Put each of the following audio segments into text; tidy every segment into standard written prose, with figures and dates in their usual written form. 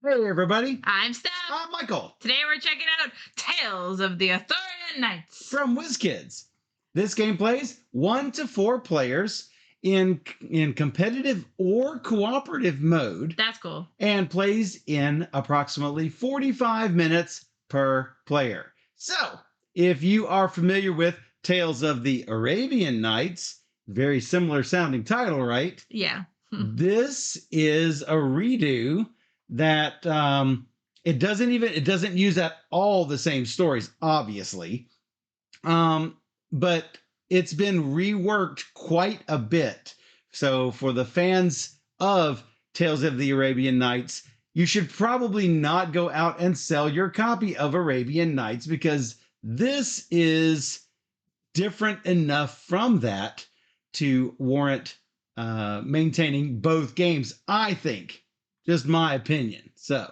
Hey, everybody. I'm Steph. I'm Michael Today we're checking out Tales of the Arthurian Knights. from WizKids. This game plays 1 to 4 players in competitive or cooperative mode That's cool. and plays in approximately 45 minutes per player. So, if you are familiar with Tales of the Arabian Nights, very similar sounding title, right? Yeah. This is a redo that it doesn't use at all the same stories, obviously, but it's been reworked quite a bit. So for the fans of Tales of the Arabian Nights, you should probably not go out and sell your copy of Arabian Nights because this is different enough from that to warrant maintaining both games, I think. Just my opinion. So,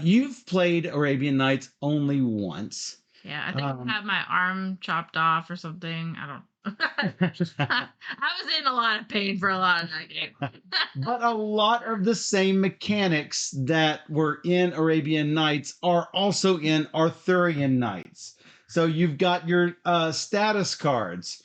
you've played Arabian Nights only once. Yeah, I think I had my arm chopped off or something. I don't. I was in a lot of pain for a lot of that game. But a lot of the same mechanics that were in Arabian Nights are also in Arthurian Nights. So you've got your status cards,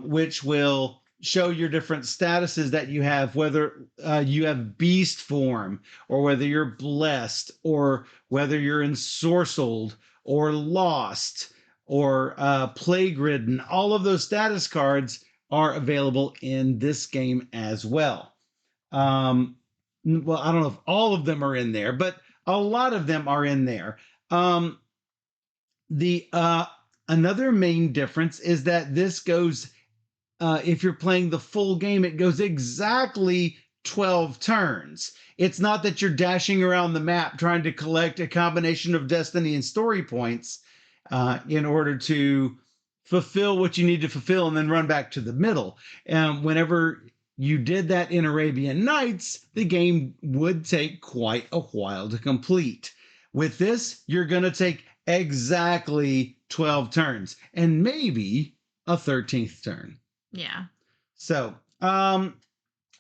which will show your different statuses that you have, whether you have beast form, or whether you're blessed, or whether you're ensorcelled, or lost, or plague ridden. All of those status cards are available in this game as well. Well, I don't know if all of them are in there, but a lot of them are in there. The Another main difference is that this goes, if you're playing the full game, it goes exactly 12 turns. It's not that you're dashing around the map trying to collect a combination of destiny and story points in order to fulfill what you need to fulfill and then run back to the middle. Whenever you did that in Arabian Nights, the game would take quite a while to complete. With this, you're going to take exactly 12 turns and maybe a 13th turn. Yeah. So,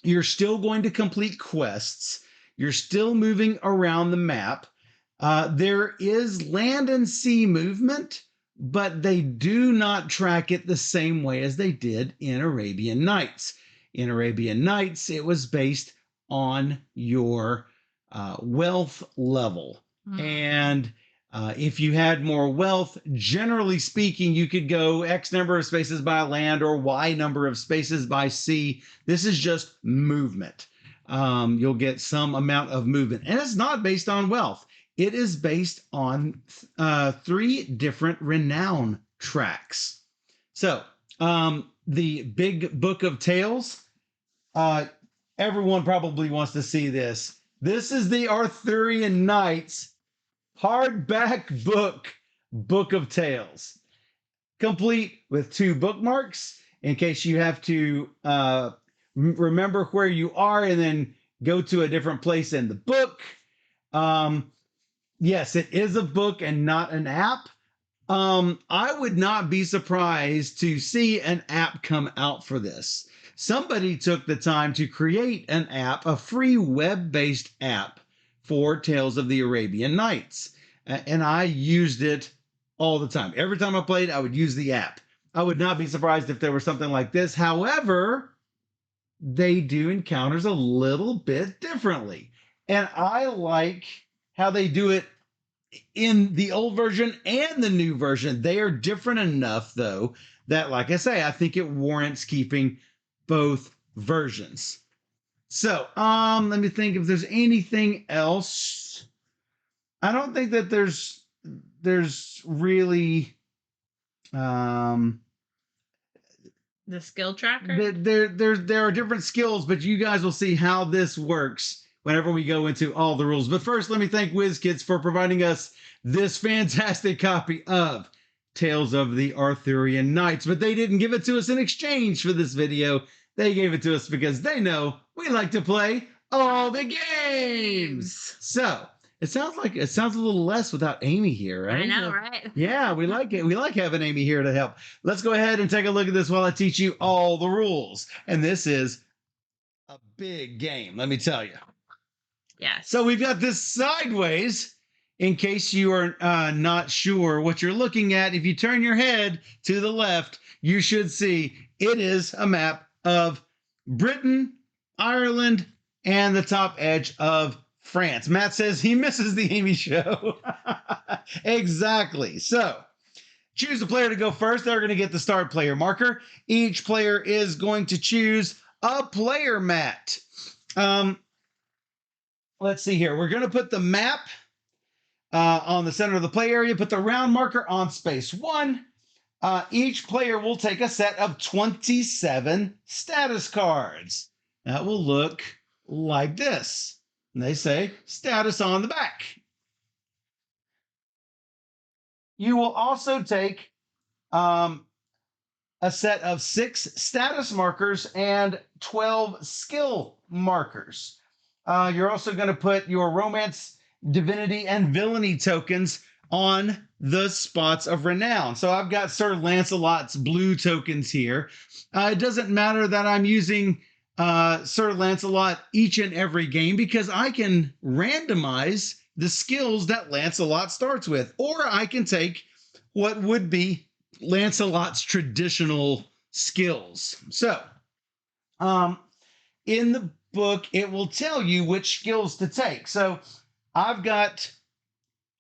you're still going to complete quests. You're still moving around the map. There is land and sea movement, but they do not track it the same way as they did in Arabian Nights. In Arabian Nights, it was based on your wealth level. And if you had more wealth, generally speaking, you could go X number of spaces by land or Y number of spaces by sea. This is just movement. You'll get some amount of movement. And it's not based on wealth. It is based on 3 different renown tracks. So, the Big Book of Tales, everyone probably wants to see this. This is the Arthurian Knights hardback Book of Tales, complete with 2 bookmarks in case you have to remember where you are and then go to a different place in the book. Yes, it is a book and not an app. I would not be surprised to see an app come out for this. Somebody took the time to create an app, a free web-based app for Tales of the Arabian Nights. And I used it all the time. Every time I played, I would use the app. I would not be surprised if there was something like this. However, they do encounters a little bit differently. And I like how they do it in the old version and the new version. They are different enough, though, that, like I say, I think it warrants keeping both versions. So, let me think if there's anything else. I don't think that there's really the skill tracker. There are different skills, but you guys will see how this works whenever we go into all the rules. But first, let me thank WizKids for providing us this fantastic copy of Tales of the Arthurian Knights. But they didn't give it to us in exchange for this video. They gave it to us because they know we like to play all the games. So it sounds a little less without Amy here, right? I know, right? Yeah, we like it. We like having Amy here to help. Let's go ahead and take a look at this while I teach you all the rules. And this is a big game, let me tell you. Yes. So we've got this sideways in case you are not sure what you're looking at. If you turn your head to the left, you should see it is a map of Britain, Ireland, and the top edge of France. Matt says he misses the Amy show. Exactly. So choose a player to go first. They're going to get the start player marker. Each player is going to choose a player mat. Let's see here. We're going to put the map on the center of the play area, put the round marker on space 1. Each player will take a set of 27 status cards. That will look like this. And they say status on the back. You will also take a set of 6 status markers and 12 skill markers. You're also going to put your romance, divinity, and villainy tokens on the spots of renown. So I've got Sir Lancelot's blue tokens here. It doesn't matter that I'm using Sir Lancelot each and every game because I can randomize the skills that Lancelot starts with, or I can take what would be Lancelot's traditional skills. So, in the book, it will tell you which skills to take. So, I've got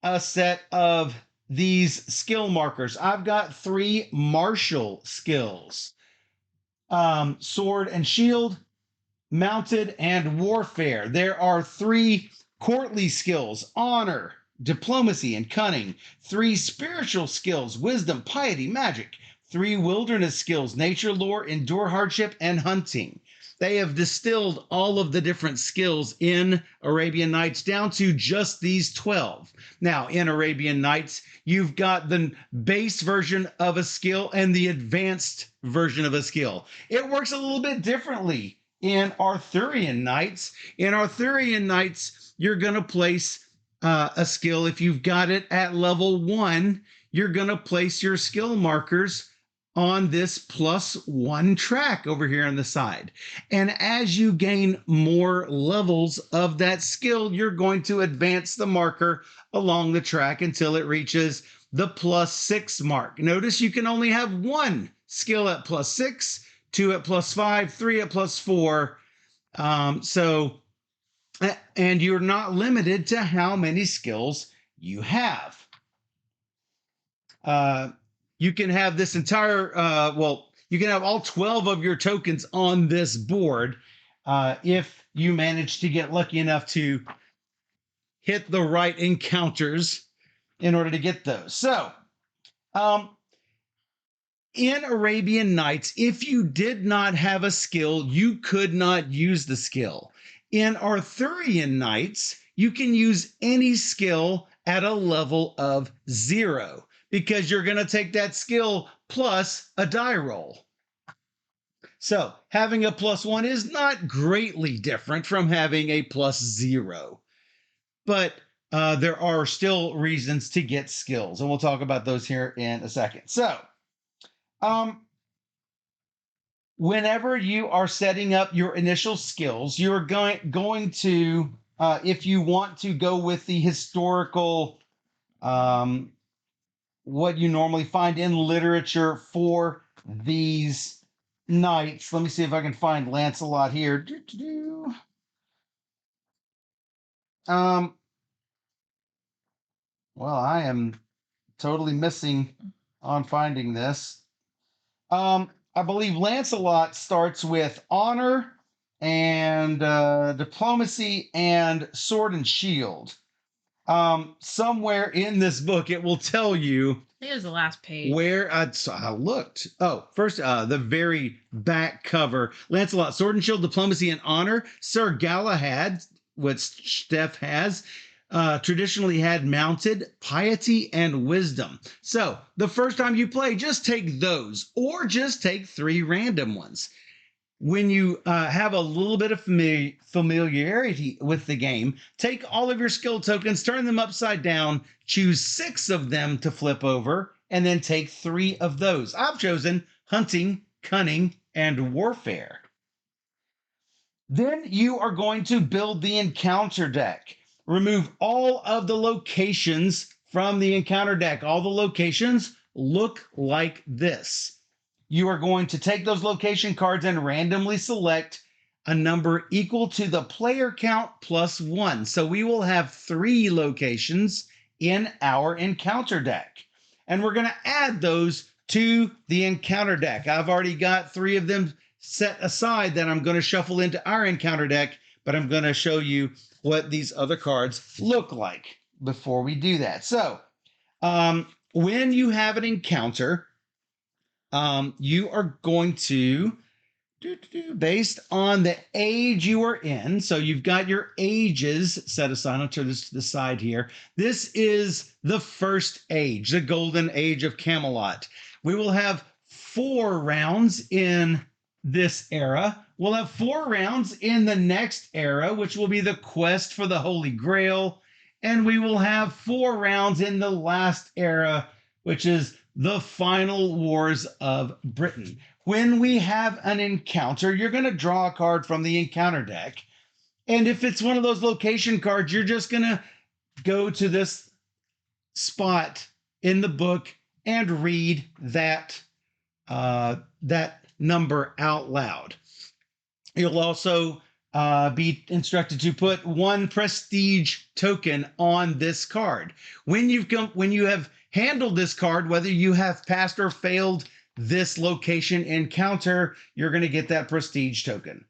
a set of these skill markers. I've got 3 martial skills: sword and shield, mounted, and warfare. There are 3 courtly skills: honor, diplomacy, and cunning. 3 spiritual skills: wisdom, piety, magic. 3 wilderness skills: nature, lore, endure hardship, and hunting. They have distilled all of the different skills in Arabian Nights down to just these 12. Now, in Arabian Nights, you've got the base version of a skill and the advanced version of a skill. It works a little bit differently in Arthurian Knights. In Arthurian Knights, you're going to place a skill. If you've got it at level 1, you're going to place your skill markers on this +1 track over here on the side. And as you gain more levels of that skill, you're going to advance the marker along the track until it reaches the +6 mark. Notice you can only have 1 skill at +6, 2 at +5, 3 at +4. And you're not limited to how many skills you have. You can have this entire, you can have all 12 of your tokens on this board if you manage to get lucky enough to hit the right encounters in order to get those. So, in Arabian Nights, if you did not have a skill, you could not use the skill. In Arthurian Nights, you can use any skill at a level of 0 because you're going to take that skill plus a die roll. So having a +1 is not greatly different from having a +0, but there are still reasons to get skills, and we'll talk about those here in a second. So, whenever you are setting up your initial skills, you're going to, if you want to go with the historical, what you normally find in literature for these knights. Let me see if I can find Lancelot here. Well, I am totally missing on finding this. I believe Lancelot starts with honor and diplomacy and sword and shield. Somewhere in this book, it will tell you. I think it was the last page. Where I looked. Oh, first, the very back cover. Lancelot, sword and shield, diplomacy, and honor. Sir Galahad, what Steph has, traditionally had mounted, piety, and wisdom. So the first time you play, just take those, or just take 3 random ones. When you have a little bit of familiarity with the game, take all of your skill tokens, turn them upside down, choose 6 of them to flip over, and then take 3 of those. I've chosen hunting, cunning, and warfare. Then you are going to build the encounter deck. Remove all of the locations from the encounter deck. All the locations look like this. You are going to take those location cards and randomly select a number equal to the player count plus 1. So we will have 3 locations in our encounter deck. And we're going to add those to the encounter deck. I've already got 3 of them set aside that I'm going to shuffle into our encounter deck, but I'm going to show you what these other cards look like before we do that. So when you have an encounter, you are going to based on the age you are in. So you've got your ages set aside. I'll turn this to the side here. This is the first age, the golden age of Camelot. We will have 4 rounds in this era. We'll have 4 rounds in the next era, which will be the quest for the Holy Grail. And we will have 4 rounds in the last era, which is the final wars of Britain. When we have an encounter, you're going to draw a card from the encounter deck. And if it's one of those location cards, you're just going to go to this spot in the book and read that number out loud. You'll also be instructed to put 1 prestige token on this card. When you have handled this card, whether you have passed or failed this location encounter, you're going to get that prestige token.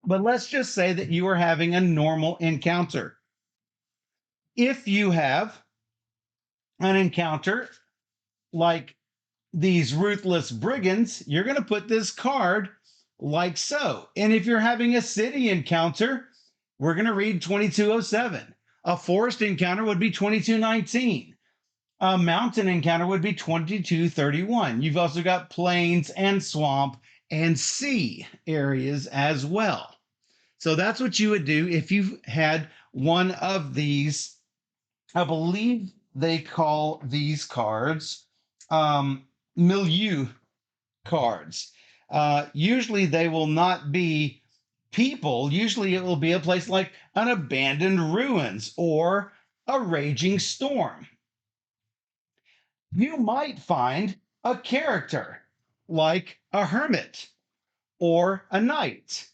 But let's just say that you are having a normal encounter. If you have an encounter like these ruthless brigands, you're going to put this card like so. And if you're having a city encounter, we're going to read 2207. A forest encounter would be 2219. A mountain encounter would be 2231. You've also got plains and swamp and sea areas as well. So that's what you would do if you had one of these. I believe they call these cards milieu cards. Usually they will not be people. Usually it will be a place like an abandoned ruins or a raging storm. You might find a character like a hermit or a knight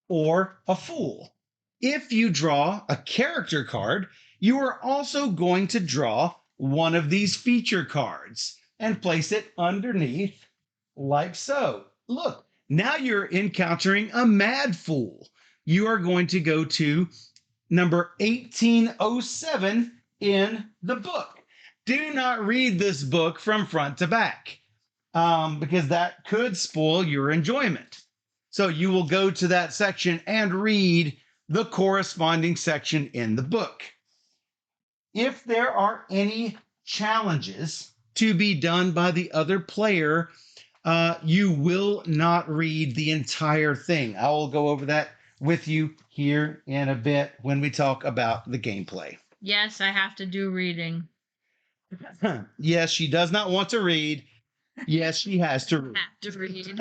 or a fool. If you draw a character card, you are also going to draw one of these feature cards and place it underneath like so. Look, now you're encountering a mad fool. You are going to go to number 1807 in the book. Do not read this book from front to back because that could spoil your enjoyment. So you will go to that section and read the corresponding section in the book. If there are any challenges to be done by the other player, you will not read the entire thing. I will go over that with you here in a bit when we talk about the gameplay. Yes, I have to do reading. Yes, she does not want to read. Yes, she has to read. Have to read.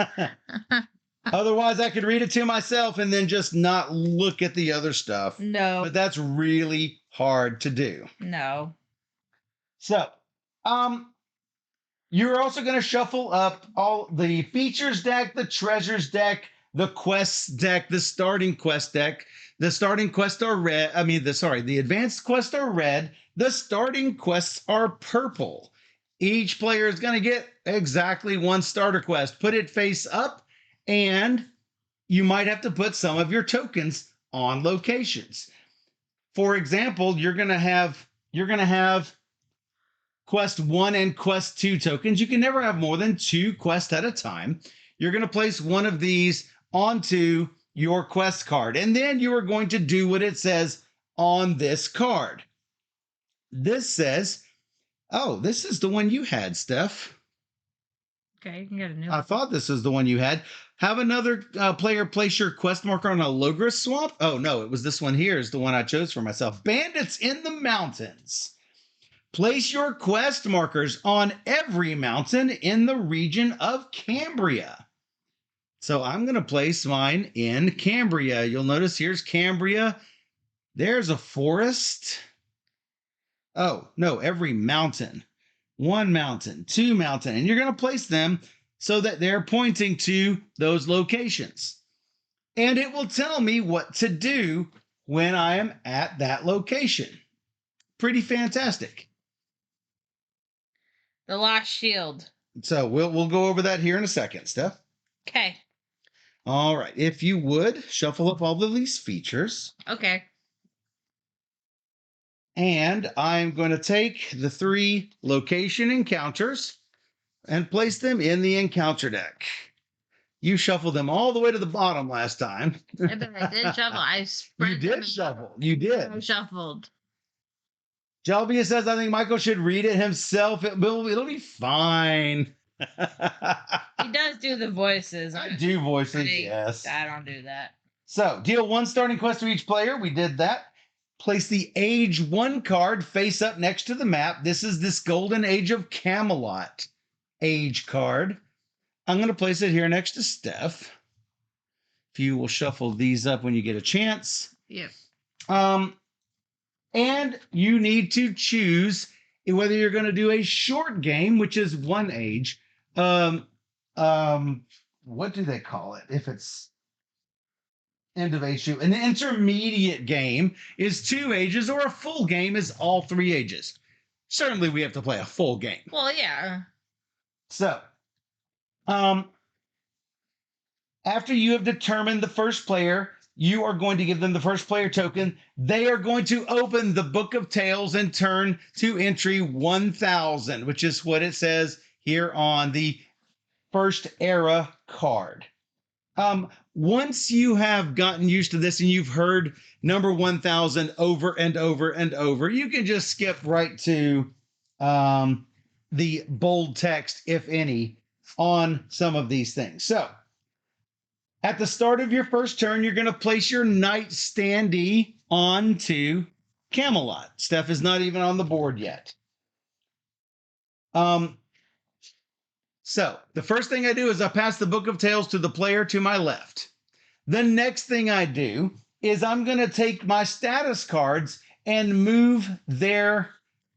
Otherwise, I could read it to myself and then just not look at the other stuff. No. But that's really hard to do. No. So, you're also going to shuffle up all the features deck, the treasures deck, the quests deck, the starting quest deck. The starting quests are red. The advanced quests are red. The starting quests are purple. Each player is going to get exactly 1 starter quest. Put it face up, and you might have to put some of your tokens on locations. For example, you're going to have quest 1 and quest 2 tokens. You can never have more than 2 quests at a time. You're going to place one of these onto your quest card, and then you are going to do what it says on this card. This says, oh, this is the one you had, Steph. Okay, you can get a new I one. thought this was the one you had. Have another player place your quest marker on a Logris swamp. Oh, no, it was this one here is the one I chose for myself. Bandits in the Mountains. Place your quest markers on every mountain in the region of Cambria. So I'm going to place mine in Cambria. You'll notice here's Cambria. There's a forest. Oh, no, every mountain. One mountain, two mountain, and you're going to place them so that they're pointing to those locations. And it will tell me what to do when I am at that location. Pretty fantastic. The Lost Shield. So we'll go over that here in a second, Steph. Okay. All right. If you would, shuffle up all of these features. Okay. And I'm going to take the 3 location encounters and place them in the encounter deck. You shuffled them all the way to the bottom last time. I bet I did shuffle. I spread You them did shuffle. You did. I shuffled. Jalbia says, I think Michael should read it himself. It'll be fine. He does do the voices. I do voices, yes. I don't do that. So, deal 1 starting quest to each player. We did that. Place the Age 1 card face up next to the map. This is this Golden Age of Camelot Age card. I'm going to place it here next to Steph. If you will shuffle these up when you get a chance. Yep. And you need to choose whether you're going to do a short game, which is 1 age. What do they call it? If it's end of age 2. An intermediate game is 2 ages, or a full game is all 3 ages. Certainly we have to play a full game. Well, yeah. So, after you have determined the first player, you are going to give them the first player token. They are going to open the Book of Tales and turn to entry 1000, which is what it says here on the first era card. Once you have gotten used to this and you've heard number 1000 over and over and over, you can just skip right to the bold text, if any, on some of these things. So, at the start of your first turn, you're going to place your knight standee onto Camelot. Steph is not even on the board yet. So the first thing I do is I pass the Book of Tales to the player to my left. The next thing I do is I'm going to take my status cards and move their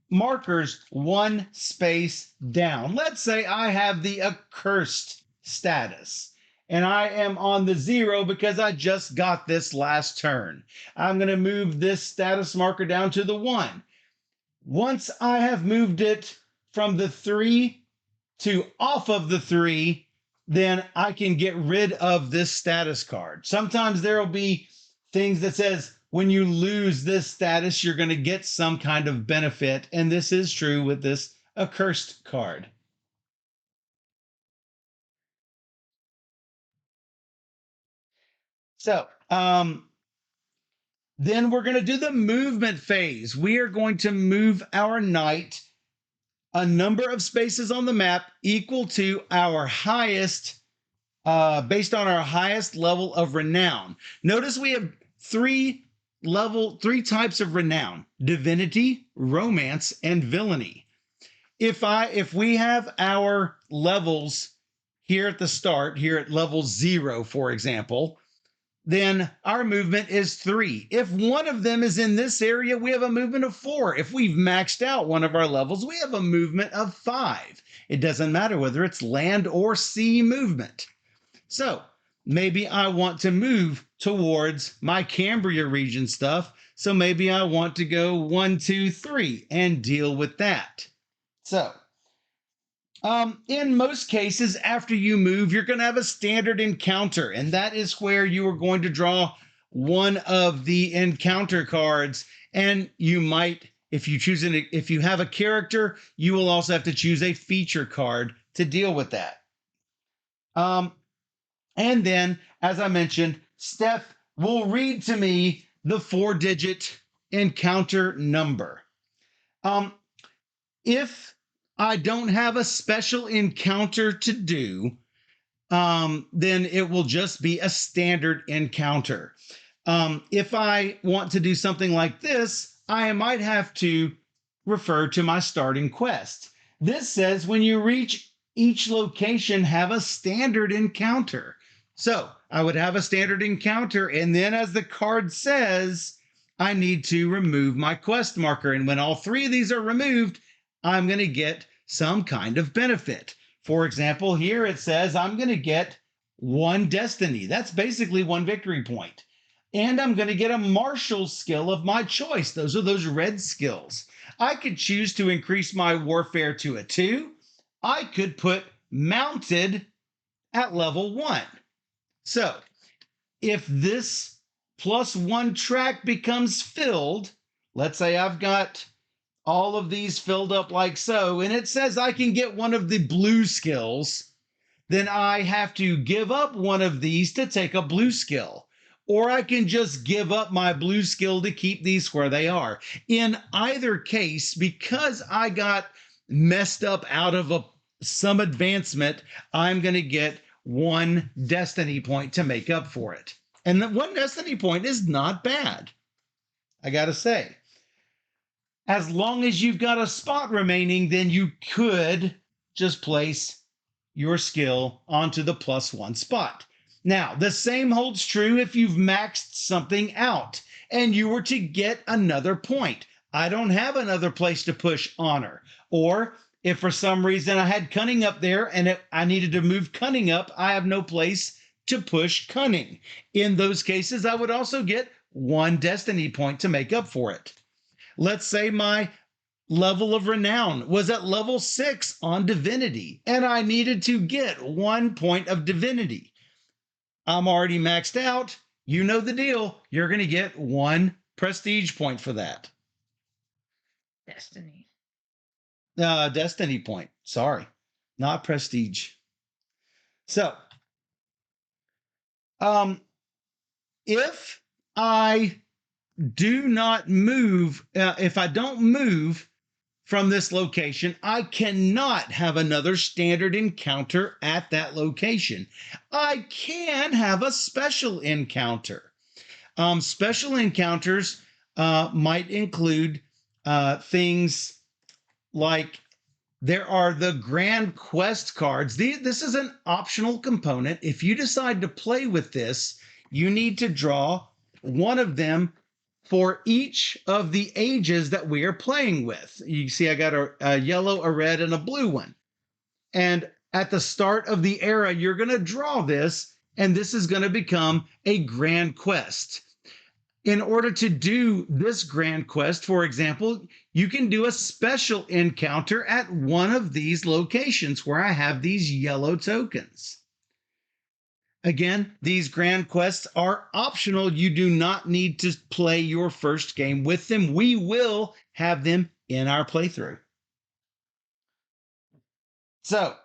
markers 1 space down. Let's say I have the accursed status, and I am on the 0 because I just got this last turn. I'm going to move this status marker down to the 1. Once I have moved it from the 3 to off of the 3, then I can get rid of this status card. Sometimes there will be things that says when you lose this status, you're going to get some kind of benefit. And this is true with this accursed card. So, then we're going to do the movement phase. We are going to move our knight a number of spaces on the map equal to our highest, based on our highest level of renown. Notice we have 3 types of renown: divinity, romance, and villainy. If we have our levels here at the start, here at level 0, for example, then our movement is 3. If one of them is in this area, we have a movement of 4. If we've maxed out one of our levels, we have a movement of 5. It doesn't matter whether it's land or sea movement. So maybe I want to move towards my Cambria region stuff. So maybe I want to go 1, 2, 3 and deal with that. So in most cases, after you move, you're going to have a standard encounter, and that is where you are going to draw one of the encounter cards. And you might, if you have a character, you will also have to choose a feature card to deal with that. And then, as I mentioned, Steph will read to me the 4-digit encounter number. If I don't have a special encounter to do, then it will just be a standard encounter. If I want to do something like this, I might have to refer to my starting quest. This says when you reach each location, have a standard encounter. So I would have a standard encounter, and then as the card says, I need to remove my quest marker. And when all three of these are removed, I'm going to get some kind of benefit. For example, here it says I'm going to get 1 destiny. That's basically 1 victory point. And I'm going to get a martial skill of my choice. Those are those red skills. I could choose to increase my warfare to a 2. I could put mounted at level 1. So if this +1 track becomes filled, let's say I've got all of these filled up like so, and it says I can get one of the blue skills, then I have to give up one of these to take a blue skill. Or I can just give up my blue skill to keep these where they are. In either case, because I got messed up out of some advancement, I'm going to get 1 destiny point to make up for it. And that 1 destiny point is not bad, I got to say. As long as you've got a spot remaining, then you could just place your skill onto the +1 spot. Now, the same holds true if you've maxed something out and you were to get another point. I don't have another place to push honor. Or if for some reason I had cunning up there and I needed to move cunning up, I have no place to push cunning. In those cases, I would also get 1 destiny point to make up for it. Let's say my level of renown was at level 6 on divinity, and I needed to get 1 point of divinity. I'm already maxed out. You know the deal. You're going to get 1 prestige point for that. Destiny. Destiny point. Sorry, not prestige. So, if I do not move, if I don't move from this location, I cannot have another standard encounter at that location. I can have a special encounter. Special encounters might include things like there are the Grand Quest cards. This is an optional component. If you decide to play with this, you need to draw one of them for each of the ages that we are playing with. You see, I got a yellow, a red, and a blue one. And at the start of the era, you're going to draw this, and this is going to become a Grand Quest. In order to do this Grand Quest, for example, you can do a special encounter at one of these locations where I have these yellow tokens. Again, these Grand Quests are optional. You do not need to play your first game with them. We will have them in our playthrough. So,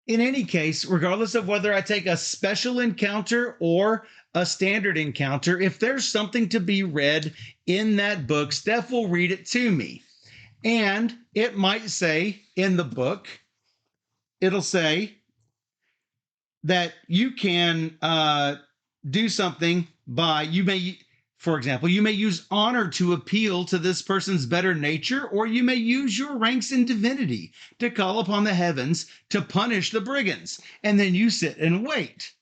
in any case, regardless of whether I take a special encounter or a standard encounter, if there's something to be read in that book, Steph will read it to me. And it might say in the book, it'll say that you can do something by, for example, you may use honor to appeal to this person's better nature, or you may use your ranks in divinity to call upon the heavens to punish the brigands. And then you sit and wait.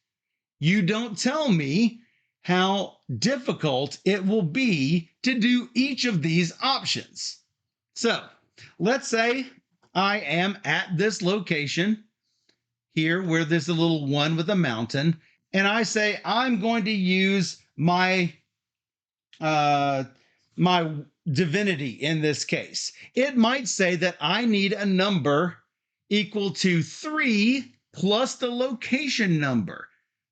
You don't tell me how difficult it will be to do each of these options. So let's say I am at this location here where there's a little one with a mountain, and I say I'm going to use my my divinity in this case. It might say that I need a number equal to 3 plus the location number.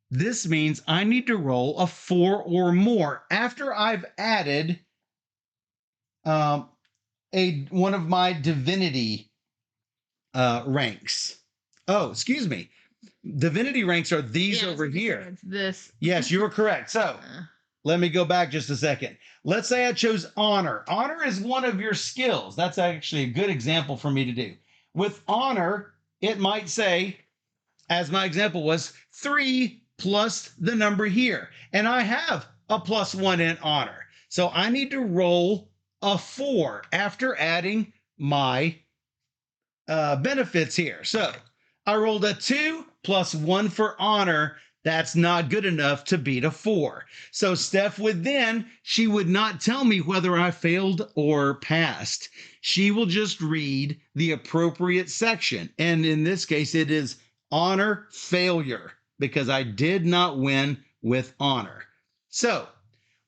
This means I need to roll a 4 or more after I've added one of my divinity ranks. Oh, excuse me. Divinity ranks are these over here. It's this. Yes, you are correct. So let me go back just a second. Let's say I chose honor. Honor is one of your skills. That's actually a good example for me to do. With honor, it might say, as my example was, 3 plus the number here. And I have a +1 in honor. So I need to roll a 4 after adding my benefits here. So I rolled a 2 plus 1 for honor, that's not good enough to beat a 4. So Steph she would not tell me whether I failed or passed. She will just read the appropriate section. And in this case, it is honor failure because I did not win with honor. So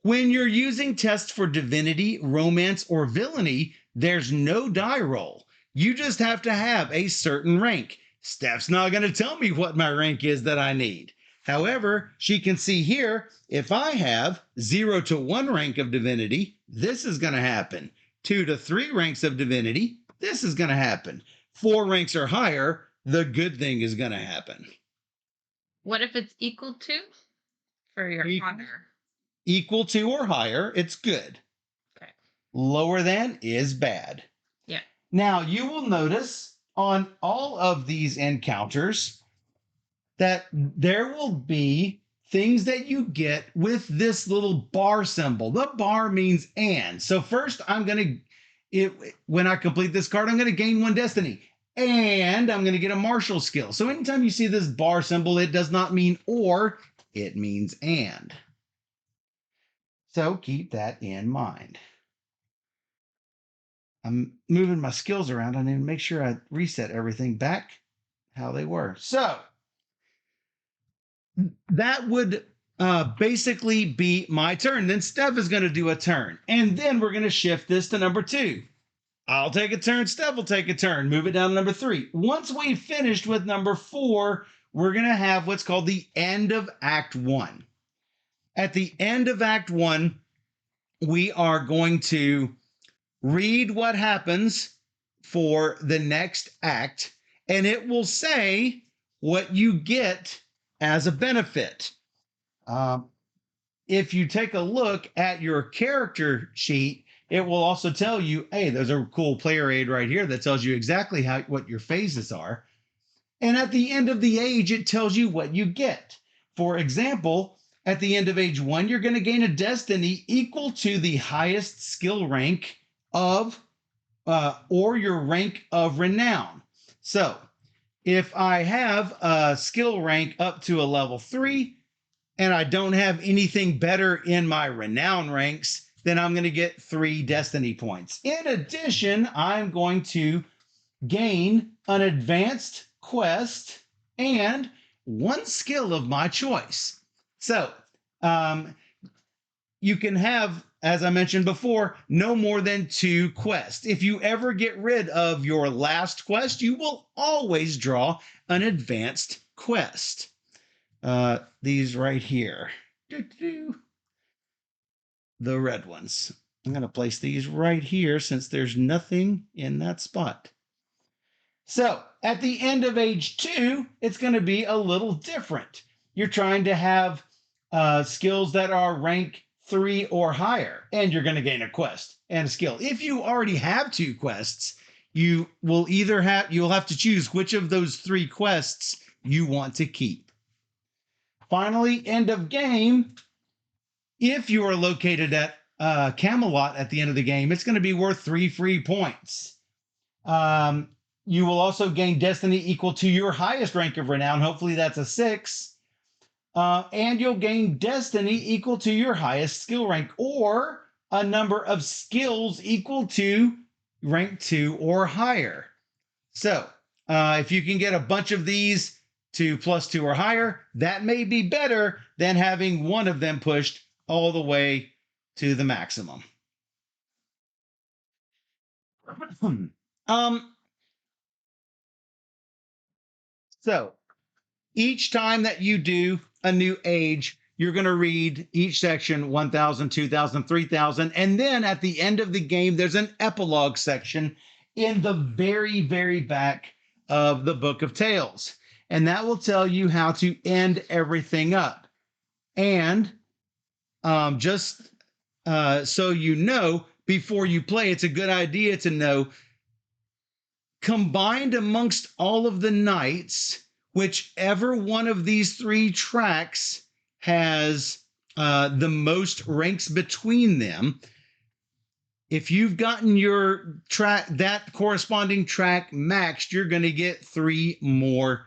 when you're using tests for divinity, romance, or villainy, there's no die roll. You just have to have a certain rank. Steph's not going to tell me what my rank is that I need. However, she can see here, if I have 0 to 1 rank of divinity, this is going to happen. 2 to 3 ranks of divinity, this is going to happen. 4 ranks or higher, the good thing is going to happen. What if it's equal to for your honor? Equal to or higher, it's good. Okay. Lower than is bad. Yeah. Now, you will notice on all of these encounters that there will be things that you get with this little bar symbol. The bar means and. So first when I complete this card, I'm going to gain 1 destiny and I'm going to get a martial skill. So anytime you see this bar symbol, it does not mean or, it means and. So keep that in mind. I'm moving my skills around. I need to make sure I reset everything back how they were. So that would basically be my turn. Then Steph is going to do a turn. And then we're going to shift this to number 2. I'll take a turn. Steph will take a turn. Move it down to number 3. Once we've finished with number 4, we're going to have what's called the end of Act 1. At the end of Act 1, we are going to read what happens for the next act, and it will say what you get as a benefit. If you take a look at your character sheet, it will also tell you, hey, there's a cool player aid right here that tells you exactly what your phases are. And at the end of the age, it tells you what you get. For example, at the end of age 1, you're going to gain a destiny equal to the highest skill rank of or your rank of renown. So if I have a skill rank up to a level 3 and I don't have anything better in my renown ranks, then I'm going to get 3 destiny points. In addition, I'm going to gain an advanced quest and 1 skill of my choice. So you can have, as I mentioned before, no more than 2 quests. If you ever get rid of your last quest, you will always draw an advanced quest. These right here. The red ones. I'm going to place these right here since there's nothing in that spot. So at the end of age 2, it's going to be a little different. You're trying to have skills that are rank 3 or higher, and you're going to gain a quest and a skill. If you already have 2 quests, you'll have to choose which of those 3 quests you want to keep. Finally, end of game. If you are located at Camelot at the end of the game, it's going to be worth 3 free points. You will also gain destiny equal to your highest rank of renown. Hopefully that's a 6. And you'll gain destiny equal to your highest skill rank or a number of skills equal to rank 2 or higher. So if you can get a bunch of these to +2 or higher, that may be better than having one of them pushed all the way to the maximum. So each time that you do a new age, you're going to read each section 1,000, 2,000, 3,000. And then at the end of the game, there's an epilogue section in the very, very back of the Book of Tales. And that will tell you how to end everything up. And just so you know, before you play, it's a good idea to know combined amongst all of the knights, whichever one of these 3 tracks has the most ranks between them. If you've gotten your track, that corresponding track maxed, you're going to get 3 more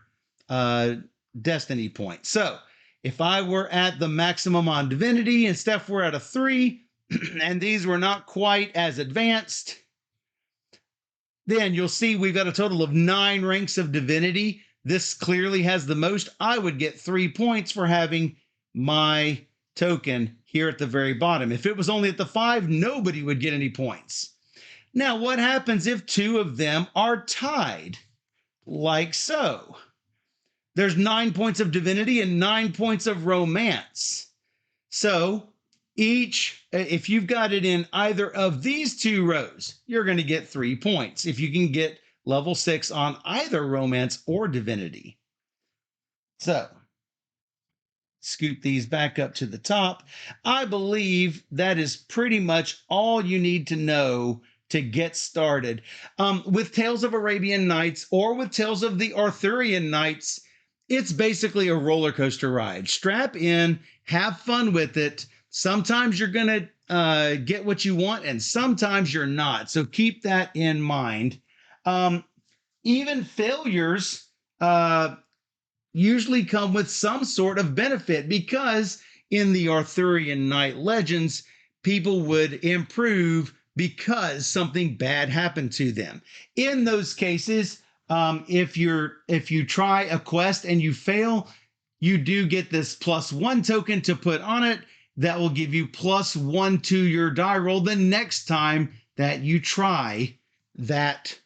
destiny point. So if I were at the maximum on divinity and Steph were at a 3, and these were not quite as advanced, then you'll see we've got a total of 9 ranks of divinity. This clearly has the most. I would get 3 points for having my token here at the very bottom. If it was only at the 5, nobody would get any points. Now, what happens if 2 of them are tied? Like so. There's 9 points of divinity and 9 points of romance. So each, if you've got it in either of these 2 rows, you're going to get 3 points if you can get level 6 on either romance or divinity. So scoop these back up to the top. I believe that is pretty much all you need to know to get started. With Tales of Arabian Nights or with Tales of the Arthurian Knights, it's basically a roller coaster ride. Strap in, have fun with it. Sometimes you're going to get what you want, and sometimes you're not. So keep that in mind. Even failures usually come with some sort of benefit, because in the Arthurian Knight legends, people would improve because something bad happened to them. In those cases, if you try a quest and you fail, you do get this +1 token to put on it that will give you +1 to your die roll the next time that you try that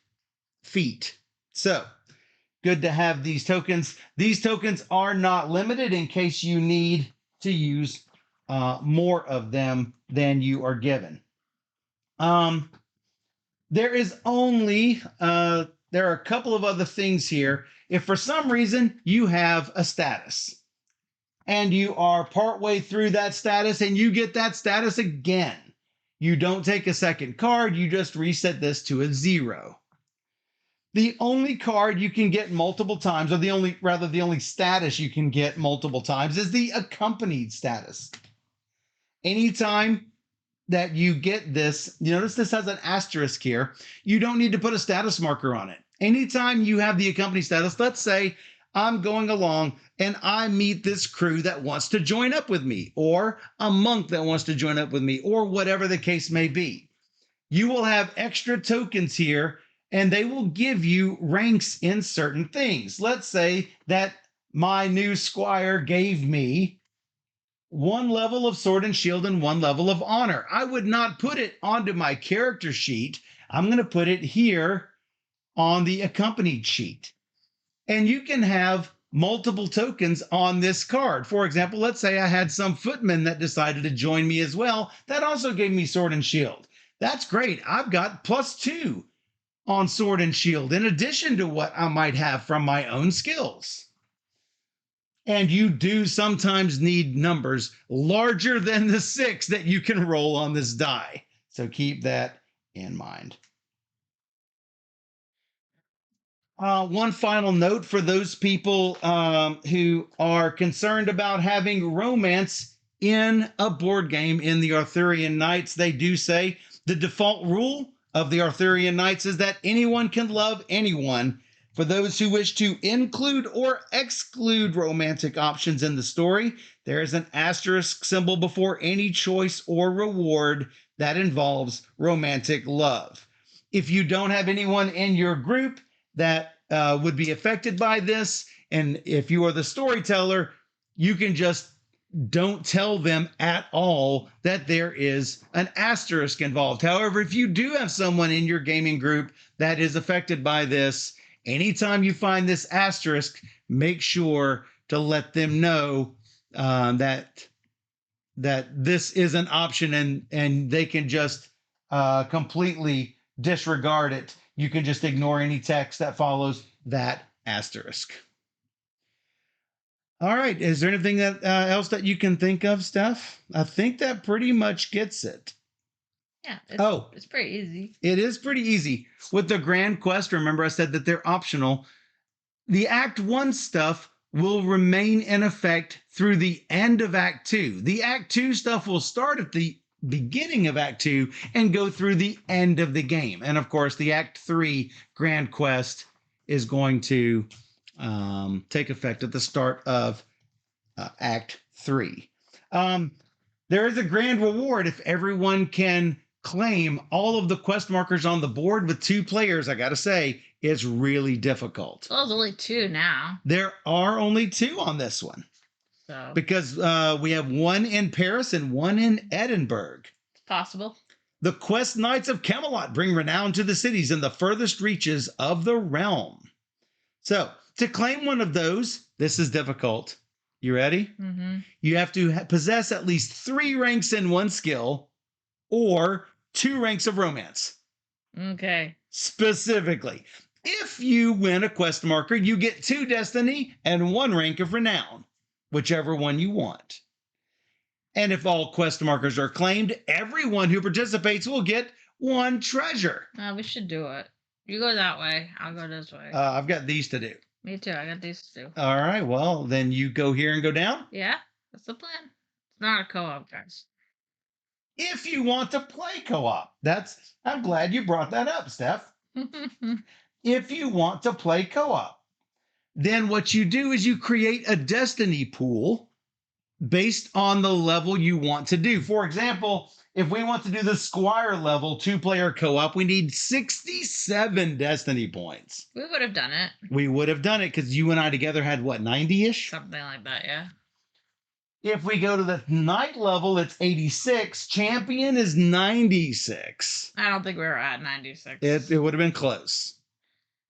feat. So good to have these tokens. These tokens are not limited in case you need to use more of them than you are given. There is only, there are a couple of other things here. If for some reason you have a status and you are partway through that status and you get that status again, you don't take a second card, you just reset this to a 0. The only card you can get multiple times, or the only status you can get multiple times, is the accompanied status. Anytime that you get this, you notice this has an asterisk here. You don't need to put a status marker on it. Anytime you have the accompanied status, let's say I'm going along and I meet this crew that wants to join up with me, or a monk that wants to join up with me, or whatever the case may be. You will have extra tokens here, and they will give you ranks in certain things. Let's say that my new squire gave me 1 level of sword and shield and 1 level of honor. I would not put it onto my character sheet. I'm going to put it here on the accompanied sheet. And you can have multiple tokens on this card. For example, let's say I had some footman that decided to join me as well. That also gave me sword and shield. That's great. I've got +2 on sword and shield in addition to what I might have from my own skills. And you do sometimes need numbers larger than the 6 that you can roll on this die. So keep that in mind. One final note for those people who are concerned about having romance in a board game in the Arthurian Knights. They do say the default rule of the Arthurian Knights is that anyone can love anyone. For those who wish to include or exclude romantic options in the story, there is an asterisk symbol before any choice or reward that involves romantic love. If you don't have anyone in your group that would be affected by this, and if you are the storyteller, you can just don't tell them at all that there is an asterisk involved. However, if you do have someone in your gaming group that is affected by this, anytime you find this asterisk, make sure to let them know that this is an option, and they can just completely disregard it. You can just ignore any text that follows that asterisk. All right. Is there anything that else that you can think of, Steph? I think that pretty much gets it. Yeah. It's pretty easy. It is pretty easy. With the Grand Quest, remember I said that they're optional. The Act 1 stuff will remain in effect through the end of Act 2. The Act 2 stuff will start at the beginning of Act 2 and go through the end of the game. And of course, the Act 3 Grand Quest is going to take effect at the start of Act 3. There is a grand reward if everyone can claim all of the quest markers on the board with 2 players. I got to say, it's really difficult. Well, there's only 2 now. There are only 2 on this one. So Because we have 1 in Paris and 1 in Edinburgh. it's possible. The quest knights of Camelot bring renown to the cities in the furthest reaches of the realm. So, to claim one of those, this is difficult. You ready? Mm-hmm. You have to possess at least 3 ranks in 1 skill or 2 ranks of romance. Okay. Specifically, if you win a quest marker, you get 2 destiny and 1 rank of renown, whichever one you want. And if all quest markers are claimed, everyone who participates will get 1 treasure. We should do it. You go that way. I'll go this way. I've got these to do. Me too. I got these to do. All right. Well, then you go here and go down. Yeah, that's the plan. It's not a co-op, guys. If you want to play co-op, I'm glad you brought that up, Steph. If you want to play co-op, then what you do is you create a destiny pool based on the level you want to do. For example, if we want to do the Squire level 2-player co-op, we need 67 destiny points. We would have done it. We would have done it because you and I together had, what, 90-ish? Something like that, yeah. If we go to the Knight level, it's 86. Champion is 96. I don't think we were at 96. It would have been close.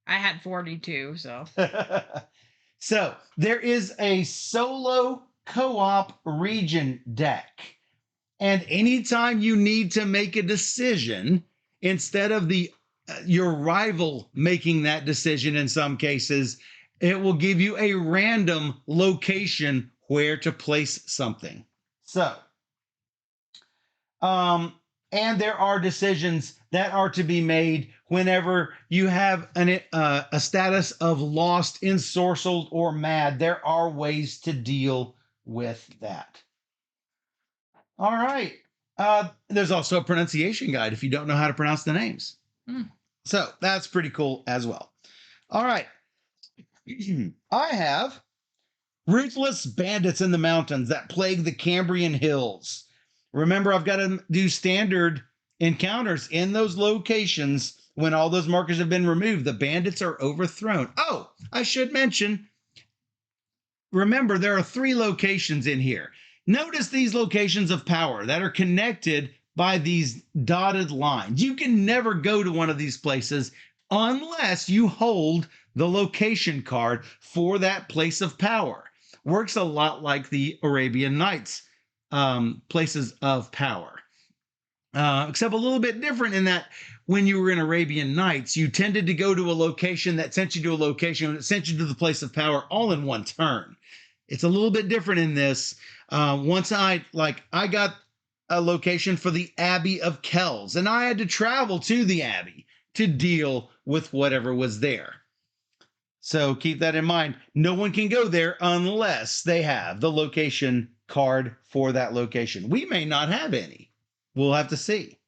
I had 42, so. So there is a solo co-op region deck. And anytime you need to make a decision, instead of your rival making that decision in some cases, it will give you a random location where to place something. So, and there are decisions that are to be made whenever you have a status of lost, ensorcelled, or mad. There are ways to deal with that. All right. There's also a pronunciation guide if you don't know how to pronounce the names. So that's pretty cool as well. All right. I have ruthless bandits in the mountains that plague the Cambrian hills. Remember, I've got to do standard encounters in those locations when all those markers have been removed. The bandits are overthrown. Oh, I should mention, remember, there are 3 locations in here. Notice these locations of power that are connected by these dotted lines. You can never go to one of these places unless you hold the location card for that place of power. Works a lot like the Arabian Nights places of power. Except a little bit different in that when you were in Arabian Nights, you tended to go to a location that sent you to a location and it sent you to the place of power all in one turn. It's a little bit different in this. Once I got a location for the Abbey of Kells, and I had to travel to the Abbey to deal with whatever was there. So keep that in mind. No one can go there unless they have the location card for that location. We may not have any. We'll have to see.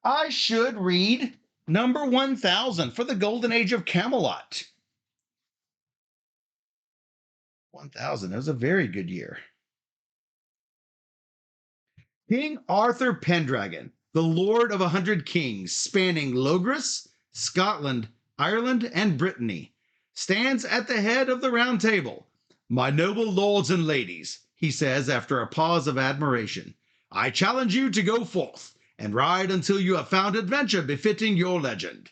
I should read number 1000 for the Golden Age of Camelot. 1000. That was a very good year. King Arthur Pendragon, the Lord of 100 Kings, spanning Logres, Scotland, Ireland, and Brittany, stands at the head of the Round Table. My noble lords and ladies, he says after a pause of admiration, I challenge you to go forth and ride until you have found adventure befitting your legend.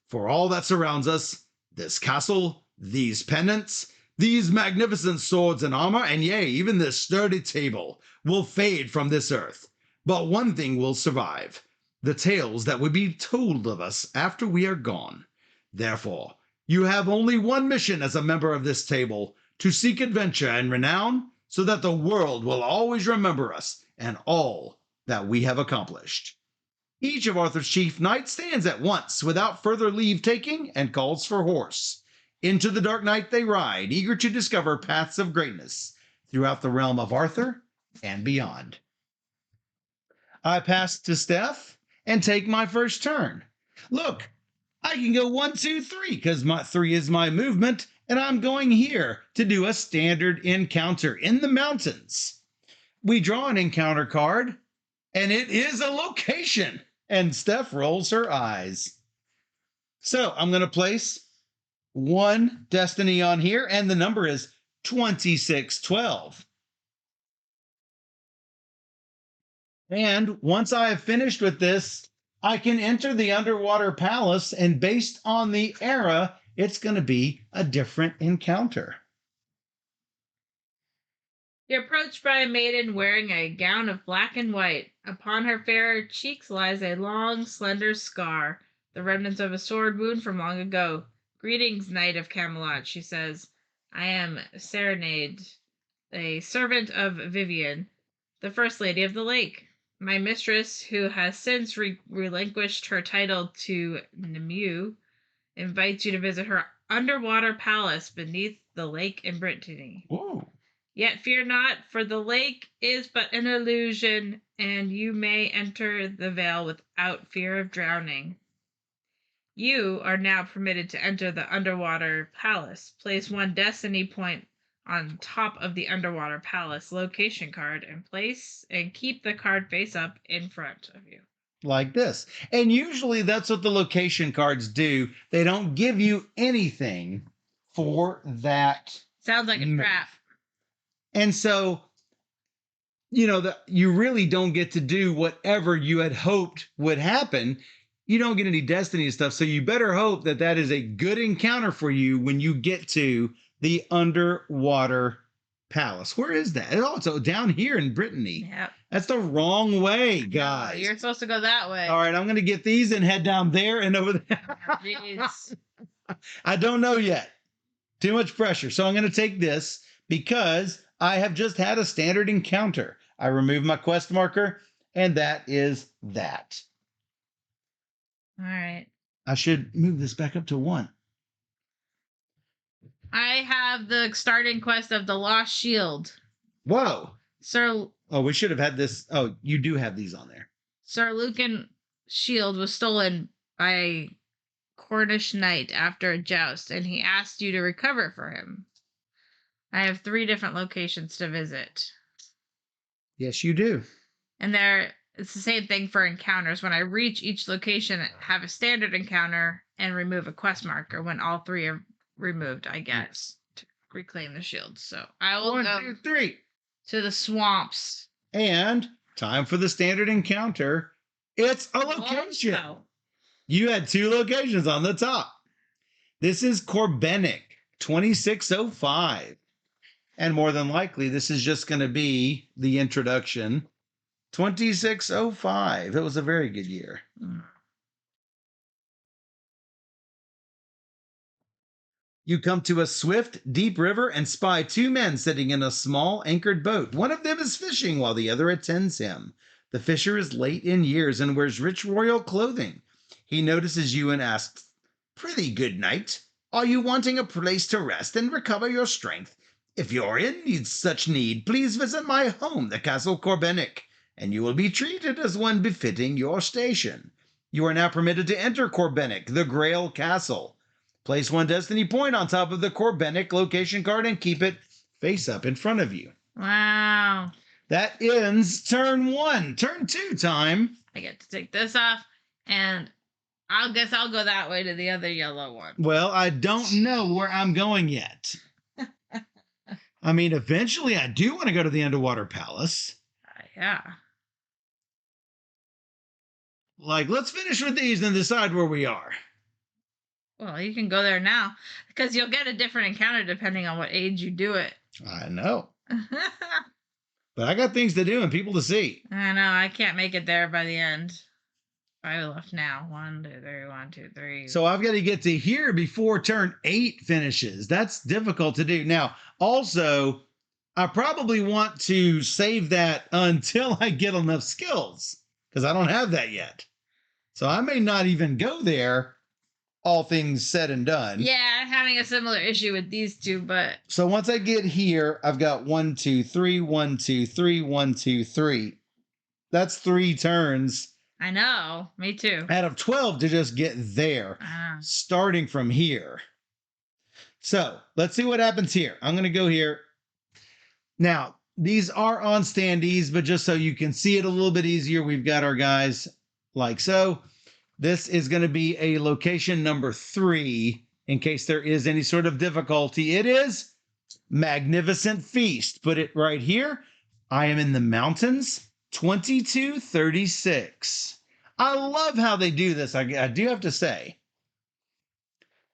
For all that surrounds us, this castle, these pennants, these magnificent swords and armor, and yea, even this sturdy table, will fade from this earth. But one thing will survive, the tales that will be told of us after we are gone. Therefore, you have only one mission as a member of this table, to seek adventure and renown, so that the world will always remember us and all that we have accomplished. Each of Arthur's chief knights stands at once, without further leave-taking, and calls for horse. Into the dark night they ride, eager to discover paths of greatness throughout the realm of Arthur and beyond. I pass to Steph and take my first turn. Look, I can go 1, 2, 3 because my 3 is my movement, and I'm going here to do a standard encounter in the mountains. We draw an encounter card, and it is a location. And Steph rolls her eyes. So I'm going to place 1 destiny on here, and the number is 2612. And once I have finished with this, I can enter the underwater palace, and based on the era, it's going to be a different encounter. You're approached by a maiden wearing a gown of black and white. Upon her fair cheeks lies a long, slender scar, the remnants of a sword wound from long ago. Greetings, knight of Camelot, she says. I am Serenade, a servant of Vivian, the first lady of the lake. My mistress, who has since relinquished her title to Nimue, invites you to visit her underwater palace beneath the lake in Brittany. Whoa. Yet fear not, for the lake is but an illusion, and you may enter the vale without fear of drowning. You are now permitted to enter the underwater palace. Place 1 destiny point on top of the underwater palace location card and keep the card face up in front of you. Like this. And usually that's what the location cards do. They don't give you anything for that. Sounds like a trap. And so, you really don't get to do whatever you had hoped would happen. You don't get any destiny stuff. So you better hope that that is a good encounter for you when you get to the underwater palace. Where is that? Oh, it's down here in Brittany. Yep. That's the wrong way, guys. No, you're supposed to go that way. All right, I'm going to get these and head down there and over there. Jeez. I don't know yet. Too much pressure. So I'm going to take this because I have just had a standard encounter. I remove my quest marker, and that is that. All right. I should move this back up to 1. I have the starting quest of the Lost Shield. Whoa. Sir. Oh, we should have had this. Oh, you do have these on there. Sir Lucan shield was stolen by a Cornish knight after a joust, and he asked you to recover it for him. I have 3 different locations to visit. Yes, you do. And it's the same thing for encounters. When I reach each location, have a standard encounter and remove a quest marker. When all 3 are removed, I get to reclaim the shield. So I will 1, go 2, 3 to the swamps. And time for the standard encounter. It's a location. Oh. You had 2 locations on the top. This is Corbenic, 2605. And more than likely, this is just going to be the introduction. 2605. It was a very good year. You come to a swift, deep river and spy 2 men sitting in a small anchored boat. One of them is fishing while the other attends him. The fisher is late in years and wears rich royal clothing. He notices you and asks, "Prithee, good knight, are you wanting a place to rest and recover your strength? If you're in such need, please visit my home, the Castle Corbenic, and you will be treated as one befitting your station. You are now permitted to enter Corbenic, the Grail Castle. Place 1 destiny point on top of the Corbenic location card and keep it face up in front of you." Wow. That ends turn 1. Turn 2 time. I get to take this off, and I'll go that way to the other yellow one. Well, I don't know where I'm going yet. I mean, eventually I do want to go to the underwater palace. Yeah. Let's finish with these and decide where we are. Well, you can go there now because you'll get a different encounter depending on what age you do it. I know. But I got things to do and people to see. I know. I can't make it there by the end. 5 left now. 1, 2, 3, 1, 2, 3. So I've got to get to here before turn 8 finishes. That's difficult to do. Now, also, I probably want to save that until I get enough skills because I don't have that yet. So I may not even go there, all things said and done. Yeah, I'm having a similar issue with these 2, but... So once I get here, I've got 1, 2, 3, 1, 2, 3, 1, 2, 3. That's 3 turns I know. Me too. Out of 12 to just get there, Ah. starting from here. So let's see what happens here. I'm going to go here. Now, these are on standees, but just so you can see it a little bit easier, we've got our guys like so. This is going to be a location number 3 in case there is any sort of difficulty. It is Magnificent Feast. Put it right here. I am in the mountains, 2236. I love how they do this. I do have to say.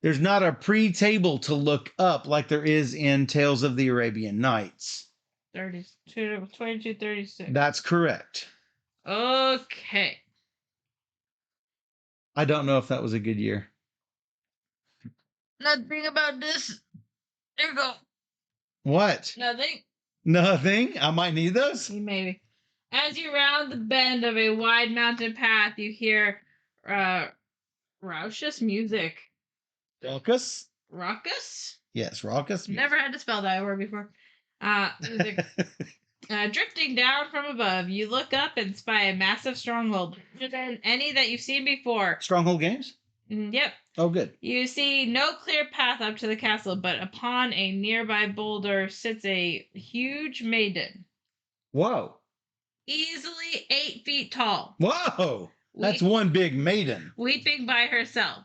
There's not a pre-table to look up like there is in Tales of the Arabian Nights. 2236. That's correct. Okay. I don't know if that was a good year. Nothing about this. There you go. What? Nothing. Nothing? I might need those. Maybe. As you round the bend of a wide mountain path, you hear raucous music. Raucous? Raucous? Yes, raucous. Never had to spell that word before. Music. Drifting down from above, you look up and spy a massive stronghold, larger than any that you've seen before. Stronghold Games? Yep. Oh, good. You see no clear path up to the castle, but upon a nearby boulder sits a huge maiden. Whoa. Easily 8 feet tall. Whoa. That's one big maiden. Weeping by herself.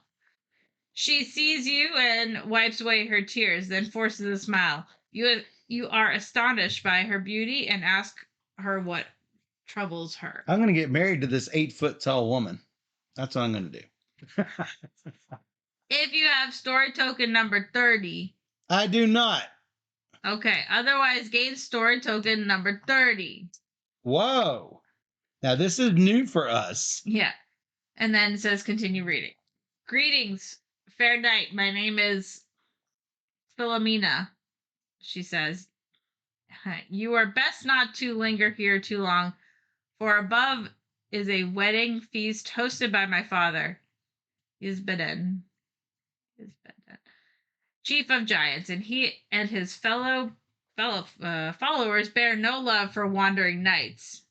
She sees you and wipes away her tears, then forces a smile. You are astonished by her beauty and ask her what troubles her. I'm going to get married to this 8-foot tall woman. That's what I'm going to do. If you have story token number 30. I do not. Okay, otherwise gain story token number 30. Whoa. Now this is new for us. Yeah. And then it says continue reading. Greetings, fair knight. My name is Philomena, she says. You are best not to linger here too long, for above is a wedding feast hosted by my father, Isbeden, chief of giants, and he and his followers bear no love for wandering knights.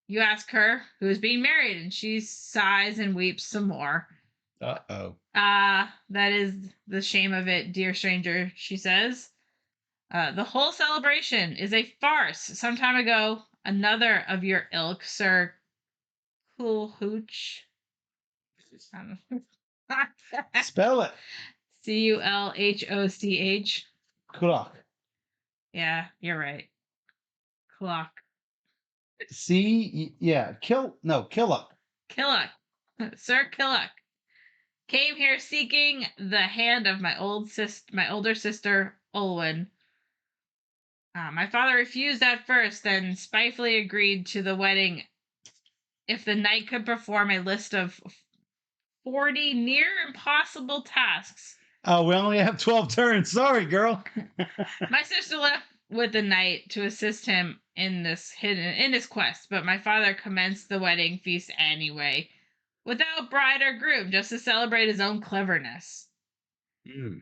You ask her who is being married, and she sighs and weeps some more. Uh-oh. That is the shame of it, dear stranger, she says. The whole celebration is a farce. Some time ago, another of your ilk, Sir Kulhooch. Spell it. Culhoch. Clock. Yeah, you're right. Clock. Killuck. Killuck. Sir Killuck came here seeking the hand of my older sister, Olwen. My father refused at first, then spitefully agreed to the wedding if the knight could perform a list of 40 near impossible tasks. Oh, we only have 12 turns. Sorry, girl. My sister left with the knight to assist him in his quest, but my father commenced the wedding feast anyway, without bride or groom, just to celebrate his own cleverness.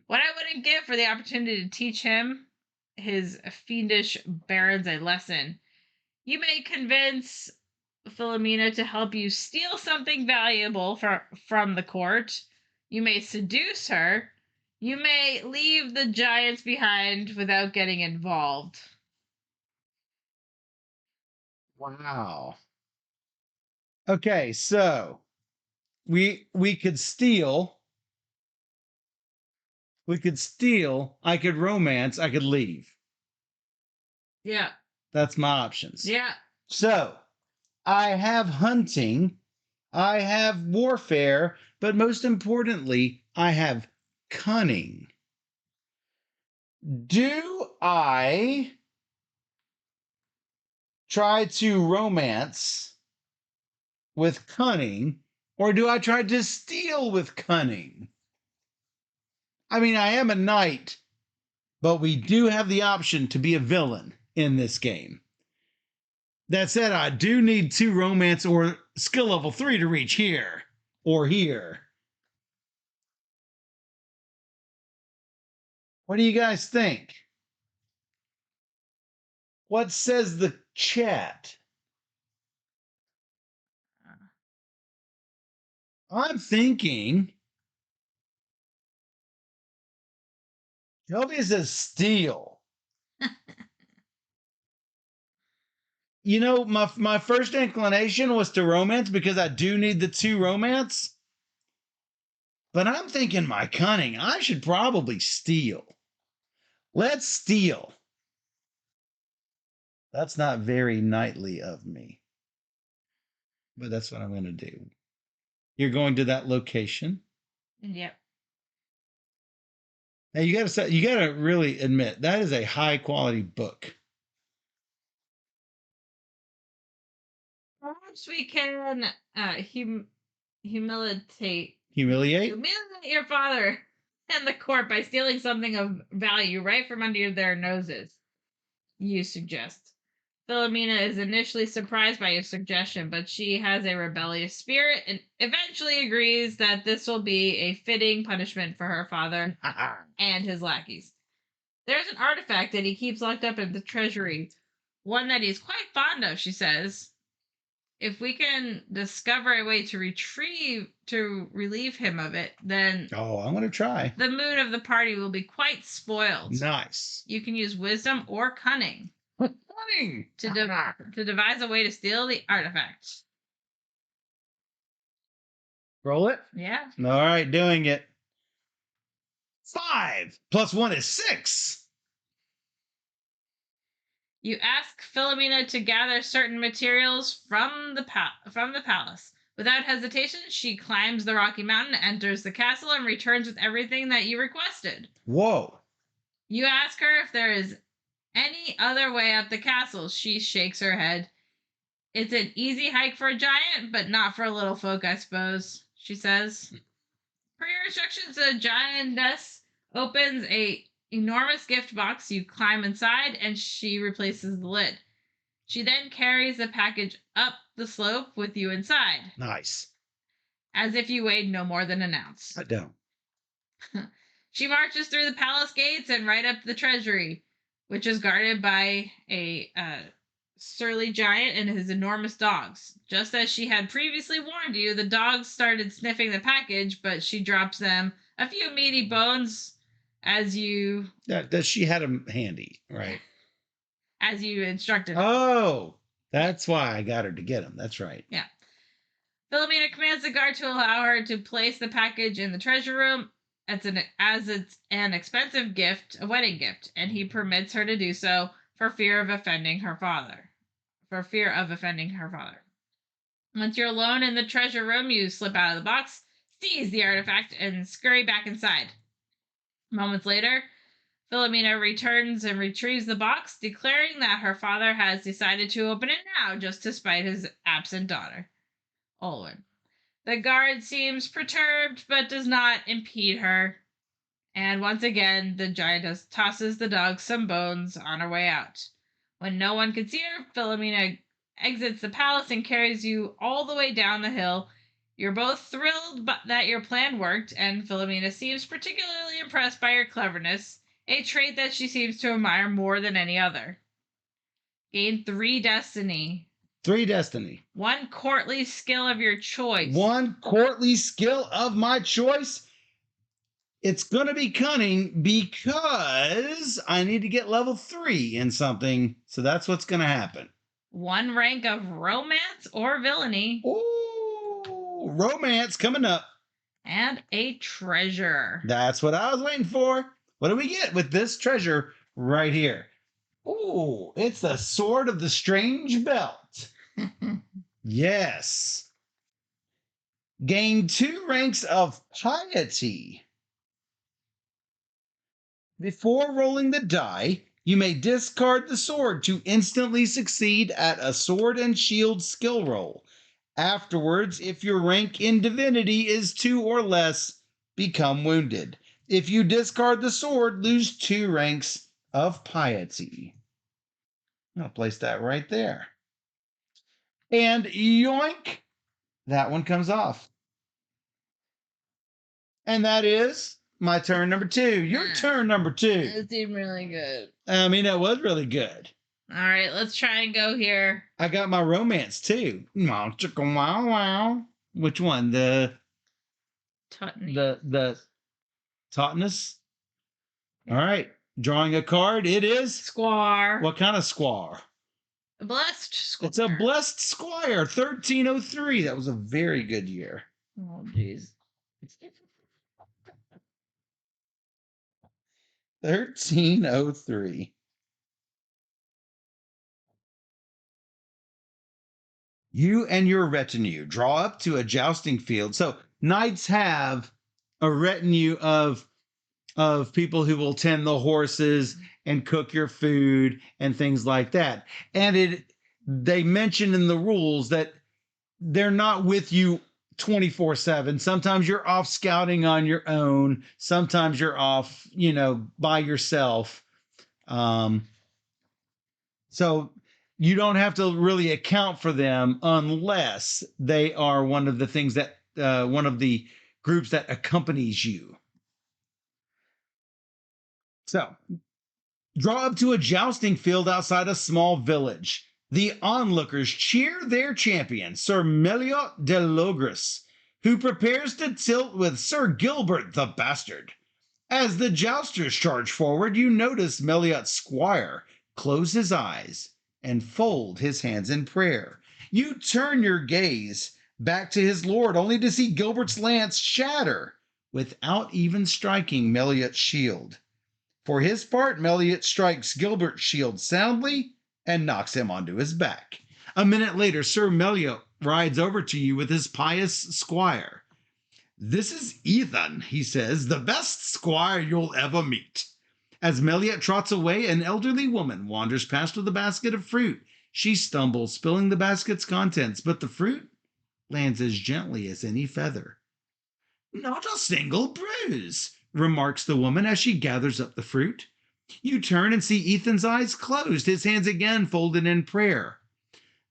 What I wouldn't give for the opportunity to teach him, his fiendish barons, a lesson. You may convince Philomena to help you steal something valuable from the court. You may seduce her. You may leave the giants behind without getting involved. Wow. Okay, so we could steal. We could steal. I could romance. I could leave. Yeah. That's my options. Yeah. So I have hunting. I have warfare. But most importantly, I have cunning. Do I try to romance with cunning, or do I try to steal with cunning? I mean, I am a knight, but we do have the option to be a villain in this game. That said, I do need 2 romance or skill level 3 to reach here or here. What do you guys think? What says the chat? I'm thinking Shelby says steal. You know, my first inclination was to romance because I do need the 2 romance. But I'm thinking my cunning. I should probably steal. Let's steal. That's not very knightly of me, but that's what I'm going to do. You're going to that location. Yep. Now you got to really admit that is a high quality book. Perhaps we can humiliate Humiliate? your father and the court by stealing something of value right from under their noses, you suggest. Philomena is initially surprised by your suggestion, but she has a rebellious spirit and eventually agrees that this will be a fitting punishment for her father and his lackeys. There's an artifact that he keeps locked up in the treasury, one that he's quite fond of, she says. If we can discover a way to relieve him of it, then Oh, I'm going to try. the mood of the party will be quite spoiled. Nice. You can use wisdom or cunning Funny. to devise a way to steal the artifact. Roll it. Yeah. All right, doing it. 5 plus 1 is 6. You ask Philomena to gather certain materials from the palace. Without hesitation, she climbs the rocky mountain, enters the castle, and returns with everything that you requested. Whoa. You ask her if there is any other way up the castle. She shakes her head. It's an easy hike for a giant, but not for little folk, I suppose, she says. Per your instructions, the giantess opens a enormous gift box. You climb inside, and she replaces the lid. She then carries the package up the slope with you inside. Nice. As if you weighed no more than an ounce. I don't. She marches through the palace gates and right up the treasury, which is guarded by a surly giant and his enormous dogs. Just as she had previously warned you, the dogs started sniffing the package, but she drops them a few meaty bones as you... That she had them handy, right? As you instructed her. Oh, that's why I got her to get them. That's right. Yeah. Philomena commands the guard to allow her to place the package in the treasure room as it's an expensive gift, a wedding gift, and he permits her to do so for fear of offending her father. Once you're alone in the treasure room, you slip out of the box, seize the artifact, and scurry back inside. Moments later, Philomena returns and retrieves the box, declaring that her father has decided to open it now just to spite his absent daughter, Olwen. The guard seems perturbed but does not impede her. And once again, the giantess tosses the dog some bones on her way out. When no one can see her, Philomena exits the palace and carries you all the way down the hill. You're both thrilled that your plan worked, and Philomena seems particularly impressed by your cleverness, a trait that she seems to admire more than any other. Gain 3 destiny. 3 destiny. 1 courtly skill of your choice. 1 courtly skill of my choice. It's going to be cunning because I need to get level 3 in something. So that's what's going to happen. 1 rank of romance or villainy. Ooh, romance coming up. And a treasure. That's what I was waiting for. What do we get with this treasure right here? Ooh, it's the Sword of the Strange Belt. Yes. Gain 2 ranks of piety. Before rolling the die, you may discard the sword to instantly succeed at a sword and shield skill roll. Afterwards, if your rank in divinity is 2 or less, become wounded. If you discard the sword, lose 2 ranks of piety. I'll place that right there. And yoink, that one comes off. And that is my turn number 2. Your turn number 2. It seemed really good. I mean, that was really good. All right, let's try and go here. I got my romance too. Wow, chicka, wow, wow. Which one? The Tutney. the Tautnus. All right. Drawing a card. It is Squire. what kind of squire? A blessed squire. It's a blessed squire. 1303. That was a very good year. Oh, jeez. 1303. You and your retinue draw up to a jousting field. So knights have a retinue of people who will tend the horses and cook your food and things like that. And they mention in the rules that they're not with you 24/7. Sometimes you're off scouting on your own. Sometimes you're off, by yourself. So you don't have to really account for them unless they are one of the things that one of the groups that accompanies you. So draw up to a jousting field outside a small village. The onlookers cheer their champion, Sir Meliot de Logres, who prepares to tilt with Sir Gilbert the Bastard. As the jousters charge forward, you notice Meliot's squire close his eyes and fold his hands in prayer. You turn your gaze back to his lord, only to see Gilbert's lance shatter without even striking Meliot's shield. For his part, Meliot strikes Gilbert's shield soundly and knocks him onto his back. A minute later, Sir Meliot rides over to you with his pious squire. "This is Ethan," he says, "the best squire you'll ever meet." As Meliot trots away, an elderly woman wanders past with a basket of fruit. She stumbles, spilling the basket's contents, but the fruit lands as gently as any feather. "Not a single bruise," remarks the woman as she gathers up the fruit. You turn and see Ethan's eyes closed, his hands again folded in prayer.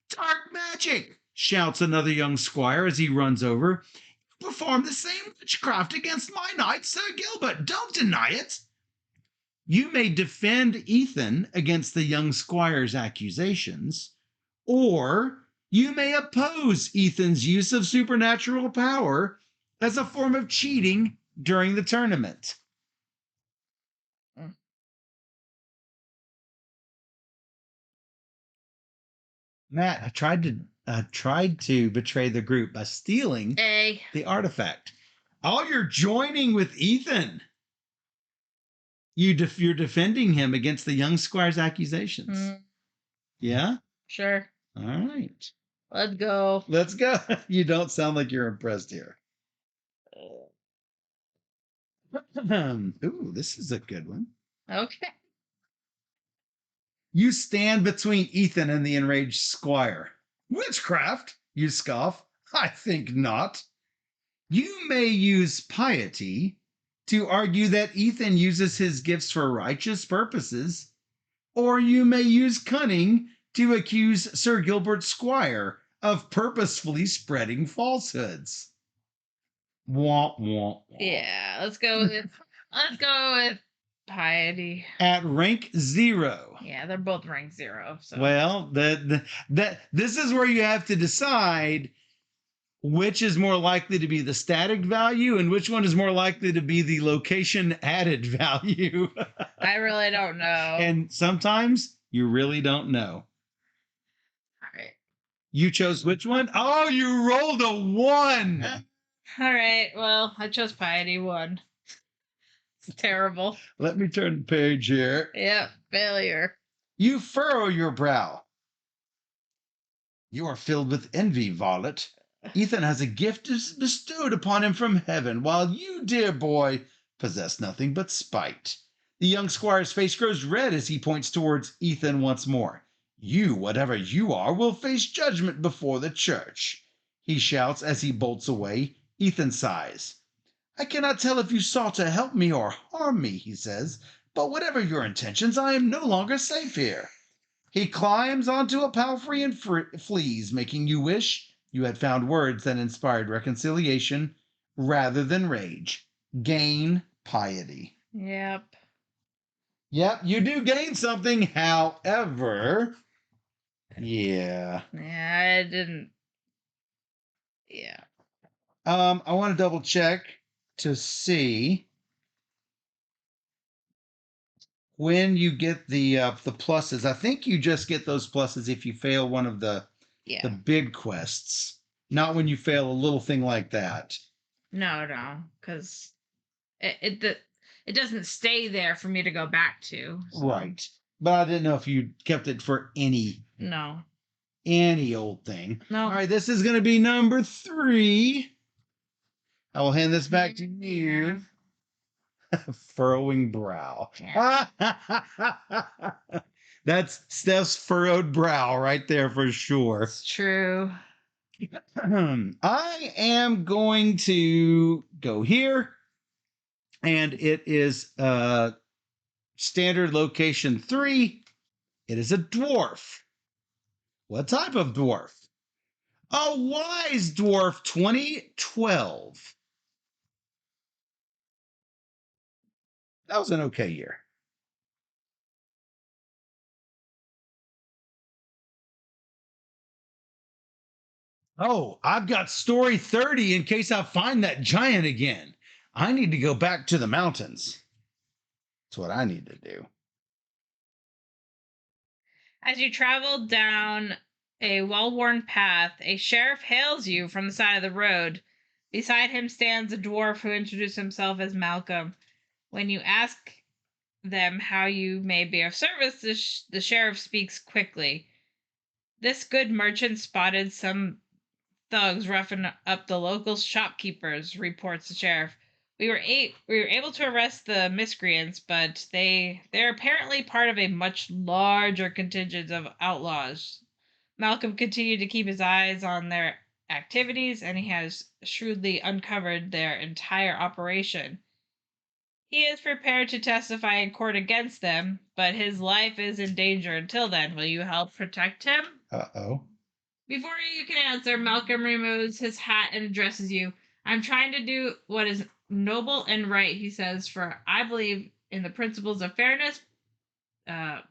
"Dark magic!" shouts another young squire as he runs over. "You perform the same witchcraft against my knight, Sir Gilbert. Don't deny it." You may defend Ethan against the young squire's accusations, or you may oppose Ethan's use of supernatural power as a form of cheating during the tournament. Matt, I tried to betray the group by stealing the artifact. Oh, you're joining with Ethan. You're defending him against the young squire's accusations. Yeah? Sure. All right. Let's go. Let's go. You don't sound like you're impressed here. Ooh, this is a good one. Okay. You stand between Ethan and the enraged squire. "Witchcraft?" you scoff. "I think not." You may use piety to argue that Ethan uses his gifts for righteous purposes, or you may use cunning to accuse Sir Gilbert Squire of purposefully spreading falsehoods. Womp, womp, womp. Yeah, let's go with piety. At rank 0. Yeah, they're both rank 0. So. Well, this is where you have to decide which is more likely to be the static value and which one is more likely to be the location added value. I really don't know. And sometimes you really don't know. All right. You chose which one? Oh, you rolled a 1. All right. Well, I chose piety 1. It's terrible. Let me turn the page here. Yep, failure. You furrow your brow. You are filled with envy, varlet. Ethan has a gift bestowed upon him from heaven, while you, dear boy, possess nothing but spite. The young squire's face grows red as he points towards Ethan once more. "You, whatever you are, will face judgment before the church," he shouts as he bolts away. Ethan sighs. "I cannot tell if you sought to help me or harm me," he says, "but whatever your intentions, I am no longer safe here." He climbs onto a palfrey and flees, making you wish you had found words that inspired reconciliation rather than rage. Gain piety. Yep. Yep, you do gain something, however. Yeah. Yeah, I didn't. Yeah. I want to double check. to see when you get the pluses. I think you just get those pluses if you fail one of the big quests, not when you fail a little thing like that. No, because it doesn't stay there for me to go back to. So. Right. But I didn't know if you kept it for any old thing. No. All right, this is going to be number 3. I will hand this back to you. Furrowing brow. Yeah. That's Steph's furrowed brow right there for sure. It's true. I am going to go here, and it is standard location 3. It is a dwarf. What type of dwarf? A wise dwarf 2012. That was an okay year. Oh, I've got story 30 in case I find that giant again. I need to go back to the mountains. That's what I need to do. As you travel down a well-worn path, a sheriff hails you from the side of the road. Beside him stands a dwarf who introduced himself as Malcolm. When you ask them how you may be of service, the sheriff speaks quickly. This good merchant spotted some thugs roughing up the local shopkeepers, reports the sheriff. We were able to arrest the miscreants, but they're apparently part of a much larger contingent of outlaws. Malcolm continued to keep his eyes on their activities, and he has shrewdly uncovered their entire operation. He is prepared to testify in court against them, but his life is in danger until then. Will you help protect him? Uh-oh. Before you can answer, Malcolm removes his hat and addresses you. I'm trying to do what is noble and right, he says, for I believe in the principles of fairness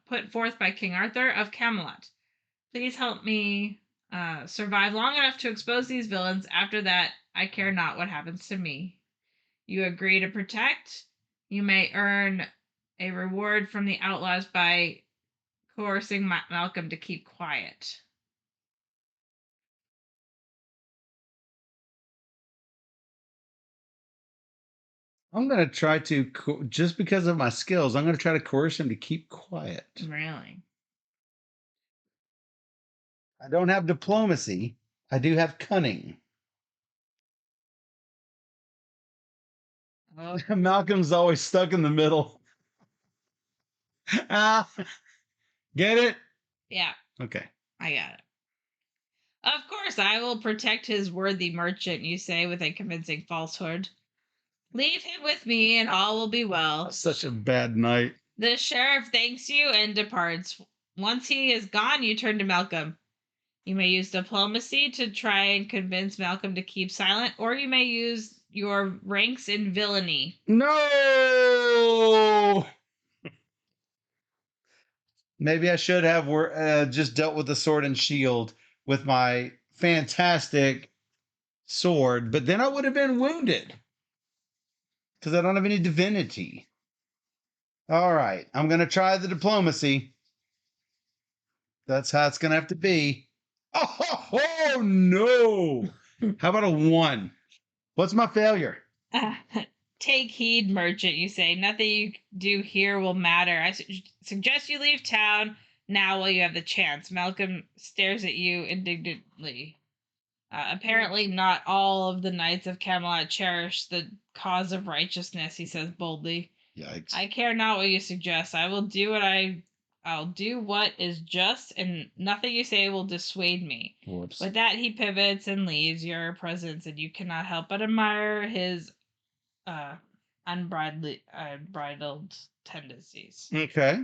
put forth by King Arthur of Camelot. Please help me survive long enough to expose these villains. After that, I care not what happens to me. You agree to protect? You may earn a reward from the outlaws by coercing Malcolm to keep quiet. I'm going to try to, just because of my skills, I'm going to try to coerce him to keep quiet. Really? I don't have diplomacy. I do have cunning. Oh. Malcolm's always stuck in the middle. Get it? Yeah. Okay. I got it. Of course, I will protect his worthy merchant, you say with a convincing falsehood. Leave him with me, and all will be well. That's such a bad night. The sheriff thanks you and departs. Once he is gone, you turn to Malcolm. You may use diplomacy to try and convince Malcolm to keep silent, or you may use your ranks in villainy. No! Maybe I should have just dealt with the sword and shield with my fantastic sword, but then I would have been wounded because I don't have any divinity. All right, I'm going to try the diplomacy. That's how it's going to have to be. Oh no! How about a 1? What's my failure? Take heed, merchant, you say. Nothing you do here will matter. I suggest you leave town now while you have the chance. Malcolm stares at you indignantly. Apparently, not all of the knights of Camelot cherish the cause of righteousness, he says boldly. Yikes. I care not what you suggest. I'll do what is just, and nothing you say will dissuade me. Whoops. With that, he pivots and leaves your presence, and you cannot help but admire his unbridled tendencies. Okay.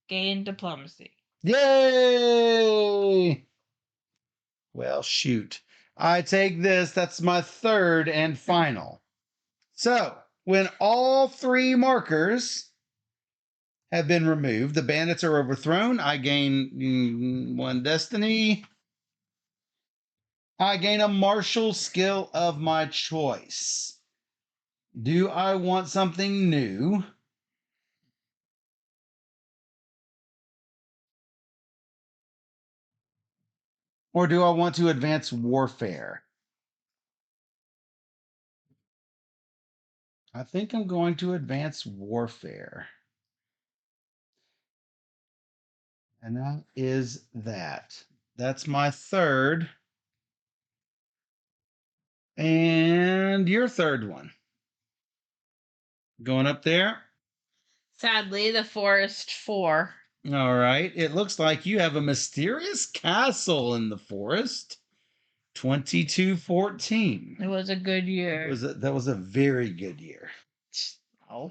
Gain diplomacy. Yay! Well, shoot. I take this. That's my 3rd and final. So, when all 3 markers have been removed, the bandits are overthrown. I gain 1 destiny. I gain a martial skill of my choice. Do I want something new? Or do I want to advance warfare? I think I'm going to advance warfare. And that is that. That's my third. And your third one. Going up there? Sadly, the forest 4. All right. It looks like you have a mysterious castle in the forest. 2214. It was a good year. That was a very good year. Oh.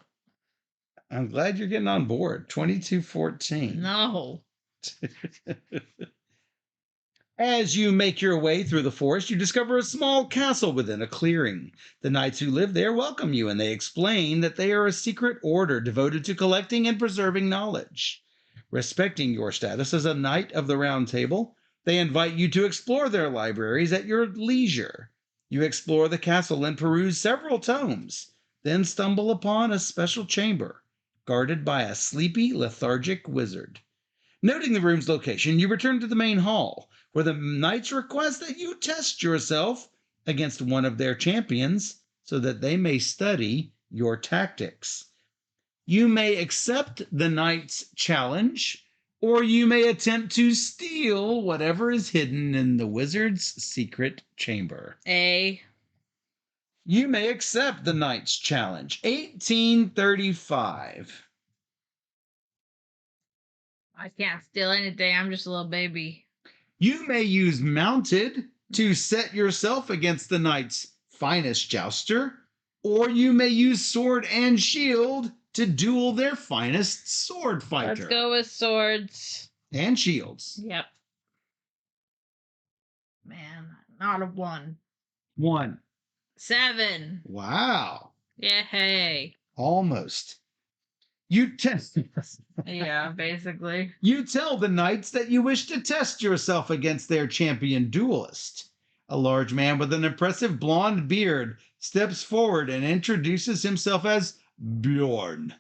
I'm glad you're getting on board. 2214. No. As you make your way through the forest, you discover a small castle within a clearing. The knights who live there welcome you, and they explain that they are a secret order devoted to collecting and preserving knowledge. Respecting your status as a knight of the Round Table, they invite you to explore their libraries at your leisure. You explore the castle and peruse several tomes, then stumble upon a special chamber, guarded by a sleepy, lethargic wizard. Noting the room's location, you return to the main hall, where the knights request that you test yourself against one of their champions so that they may study your tactics. You may accept the knight's challenge, or you may attempt to steal whatever is hidden in the wizard's secret chamber. A. You may accept the knight's challenge. 1835. I can't steal anything. I'm just a little baby. You may use mounted to set yourself against the knight's finest jouster, or you may use sword and shield to duel their finest sword fighter. Let's go with swords. And shields. Yep. Man, not a 1. 1. 7. Wow. Yay. Almost. You test. Yeah, basically. You tell the knights that you wish to test yourself against their champion duelist. A large man with an impressive blonde beard steps forward and introduces himself as Bjorn.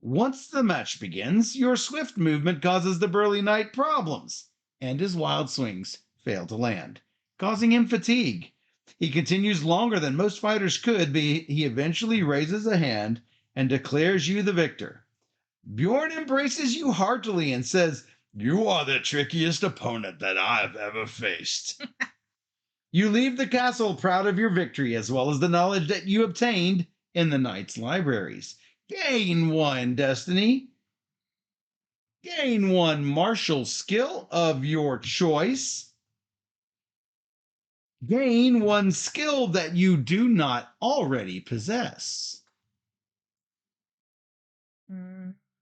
Once the match begins, your swift movement causes the burly knight problems, and his wild swings fail to land, causing him fatigue. He continues longer than most fighters could, but he eventually raises a hand and declares you the victor. Bjorn embraces you heartily and says, "You are the trickiest opponent that I've ever faced." You leave the castle proud of your victory, as well as the knowledge that you obtained in the knight's libraries. Gain 1 destiny. Gain 1 martial skill of your choice. Gain 1 skill that you do not already possess.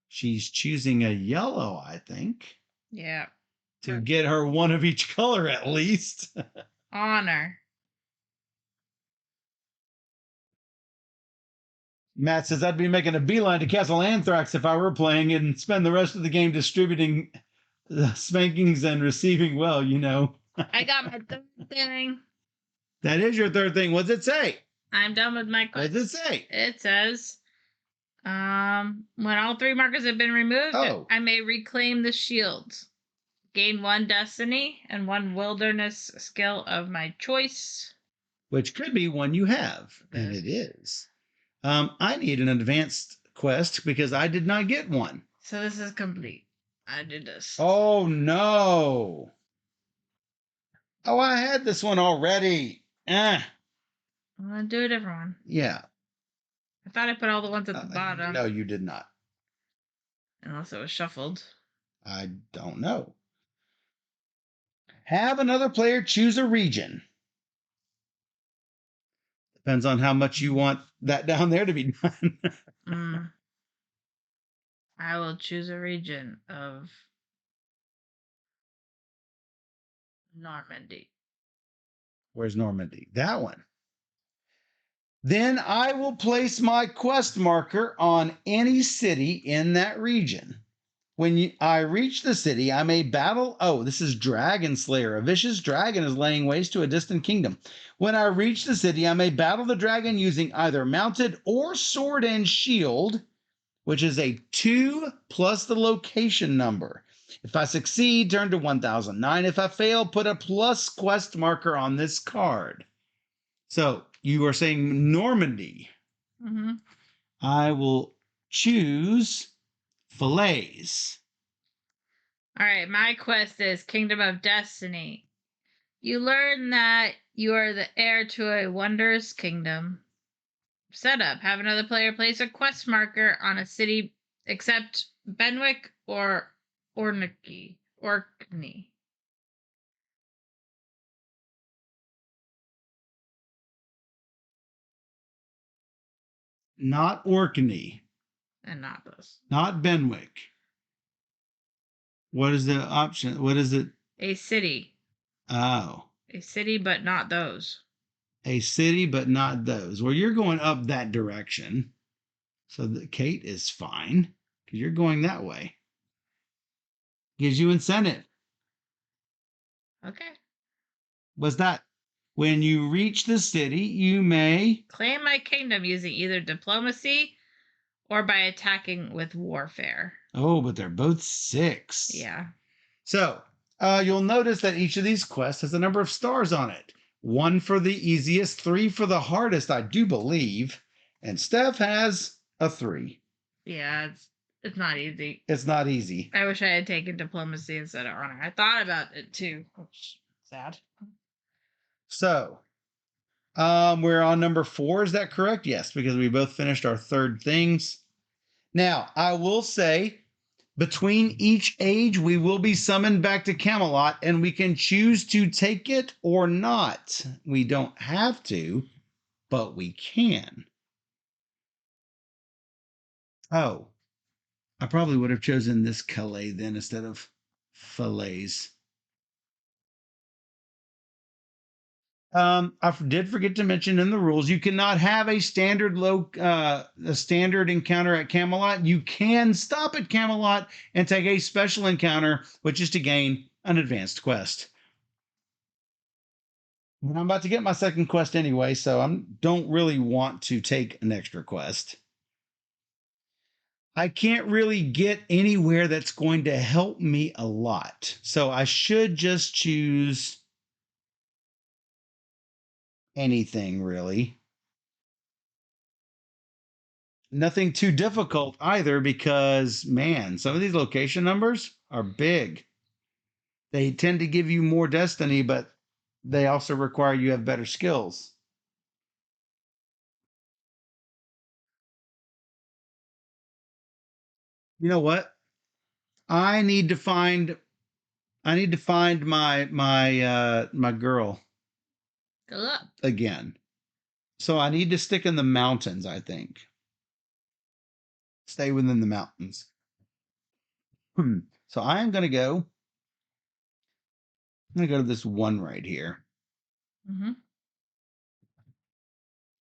She's choosing a yellow, I think. Yeah. To get her 1 of each color at least. Honor. Matt says, "I'd be making a beeline to Castle Anthrax if I were playing and spend the rest of the game distributing spankings and receiving well, you know." I got my third thing. That is your third thing. What's it say? I'm done with my quest. What does it say? It says, when all 3 markers have been removed, I may reclaim the shields. Gain 1 destiny and 1 wilderness skill of my choice. Which could be one you have, and it is. I need an advanced quest because I did not get one. So this is complete. I did this. Oh, no. Oh, I had this one already. I'm going to do a different one. Yeah. I thought I put all the ones at the bottom. No, you did not. Unless it was shuffled. I don't know. Have another player choose a region. Depends on how much you want that down there to be done. I will choose a region of Normandy. Where's Normandy? That one. Then I will place my quest marker on any city in that region. I reach the city, I may battle. Oh, this is Dragon Slayer. A vicious dragon is laying waste to a distant kingdom. When I reach the city, I may battle the dragon using either mounted or sword and shield, which is a 2 plus the location number. If I succeed, turn to 1009. If I fail, put a plus quest marker on this card. So you are saying Normandy. Mm-hmm. I will choose fillets. All right, my quest is Kingdom of Destiny. You learn that you are the heir to a wondrous kingdom. Setup: have another player place a quest marker on a city except Benwick or Orkney. Not Orkney. And not those. Not Benwick. What is the option? What is it? A city. Oh. A city, but not those. A city, but not those. Well, you're going up that direction. So Kate is fine because you're going that way. Gives you incentive. Okay. Was that when you reach the city, you may claim my kingdom using either diplomacy or by attacking with warfare. Oh, but they're both 6. Yeah. So you'll notice that each of these quests has a number of stars on it. 1 for the easiest, 3 for the hardest, I do believe. And Steph has a 3. Yeah, it's not easy. It's not easy. I wish I had taken diplomacy instead of honor. I thought about it too, which is sad. So we're on number 4. Is that correct? Yes, because we both finished our third things. Now, I will say, between each age, we will be summoned back to Camelot, and we can choose to take it or not. We don't have to, but we can. Oh, I probably would have chosen this Calais then instead of fillets. I did forget to mention in the rules, you cannot have a standard encounter at Camelot. You can stop at Camelot and take a special encounter, which is to gain an advanced quest. And I'm about to get my second quest anyway, so I don't really want to take an extra quest. I can't really get anywhere that's going to help me a lot. So I should just choose anything, really. Nothing too difficult either, because, man, some of these location numbers are big. They tend to give you more destiny, but they also require you have better skills. You know what? I need to find my girl Good luck. again. So I need to stick in the mountains, I think. Stay within the mountains. So I'm going to go to this one right here. Mm-hmm.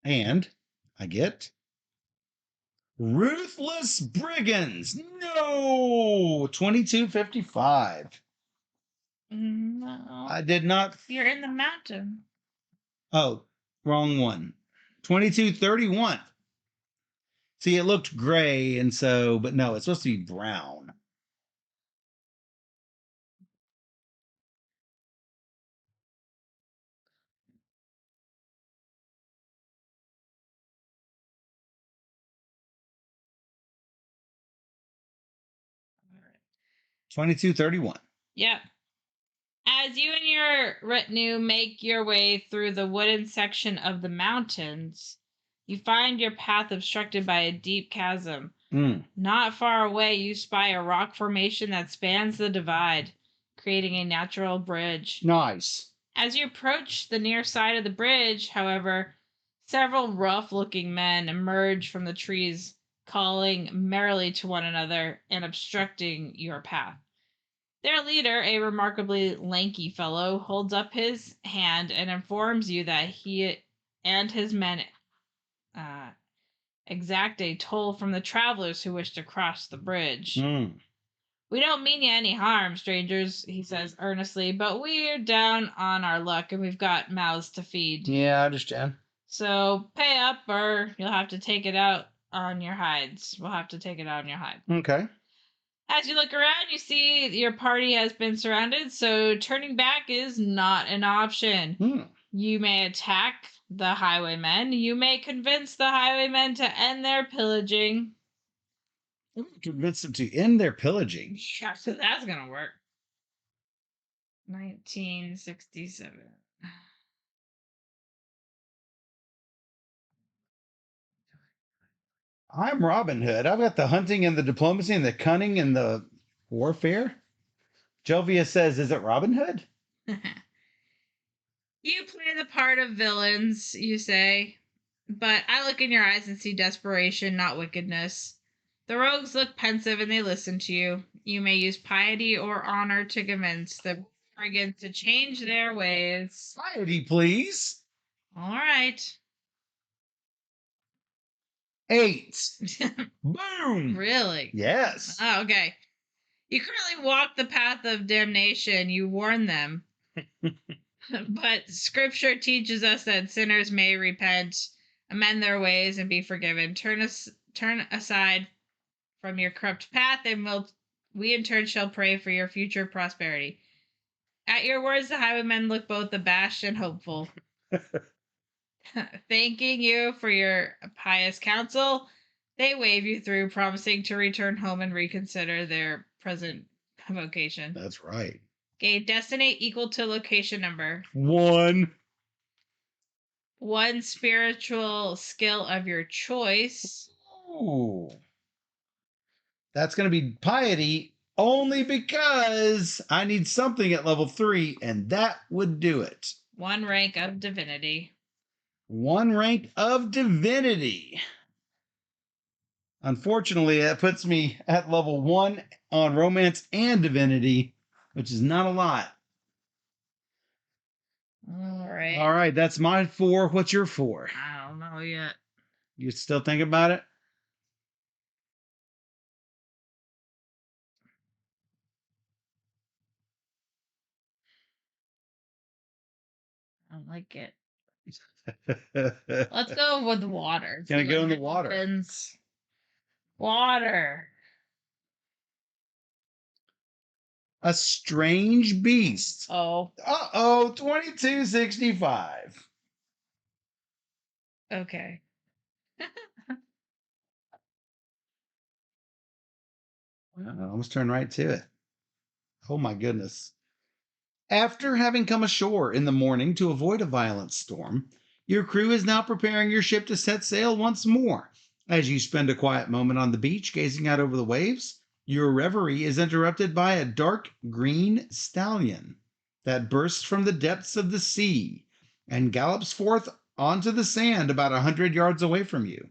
And I get Ruthless Brigands. No, 2255. No. I did not. You're in the mountain. Oh, wrong one. 2231. See, it looked gray, and so, but no, it's supposed to be brown. All right. 2231. Yep. As you and your retinue make your way through the wooden section of the mountains, you find your path obstructed by a deep chasm. Not far away, you spy a rock formation that spans the divide, creating a natural bridge. Nice. As you approach the near side of the bridge, however, several rough looking men emerge from the trees, calling merrily to one another and obstructing your path. Their leader, a remarkably lanky fellow, holds up his hand and informs you that he and his men exact a toll from the travelers who wish to cross the bridge. We don't mean you any harm, strangers, he says earnestly, but we're down on our luck and we've got mouths to feed. Yeah, I understand. So pay up or you'll have to take it out on your hides. We'll have to take it out on your hide. Okay. As you look around, you see your party has been surrounded, so turning back is not an option. Hmm. You may attack the highwaymen. You may convince the highwaymen to end their pillaging. Convince them to end their pillaging. Yeah, so that's gonna work. 1967. I'm Robin Hood. I've got the hunting and the diplomacy and the cunning and the warfare. Jelvia says, is it Robin Hood? You play the part of villains, you say, but I look in your eyes and see desperation, not wickedness. The rogues look pensive and they listen to you. You may use piety or honor to convince the brigands to change their ways. Piety, please. All right. 8. Boom. Really? Yes. Oh, okay. You currently walk the path of damnation. You warn them. But scripture teaches us that sinners may repent, amend their ways, and be forgiven. Turn aside from your corrupt path, and we in turn shall pray for your future prosperity. At your words, the highwaymen look both abashed and hopeful. Thanking you for your pious counsel, they wave you through, promising to return home and reconsider their present vocation. That's right. Gain destiny equal to location number. 1. One spiritual skill of your choice. Ooh. That's going to be piety only because I need something at level 3, and that would do it. 1 rank of divinity. 1 rank of divinity. Unfortunately, that puts me at level 1 on romance and divinity, which is not a lot. All right. All right, that's my 4. What's your 4? I don't know yet. You still think about it? I don't like it. Let's go with water. Gonna go in the water. Happens. Water. A strange beast. Oh. Uh-oh, 2265. Okay. Well, I almost turned right to it. Oh my goodness. After having come ashore in the morning to avoid a violent storm, your crew is now preparing your ship to set sail once more. As you spend a quiet moment on the beach gazing out over the waves, your reverie is interrupted by a dark green stallion that bursts from the depths of the sea and gallops forth onto the sand about 100 yards away from you.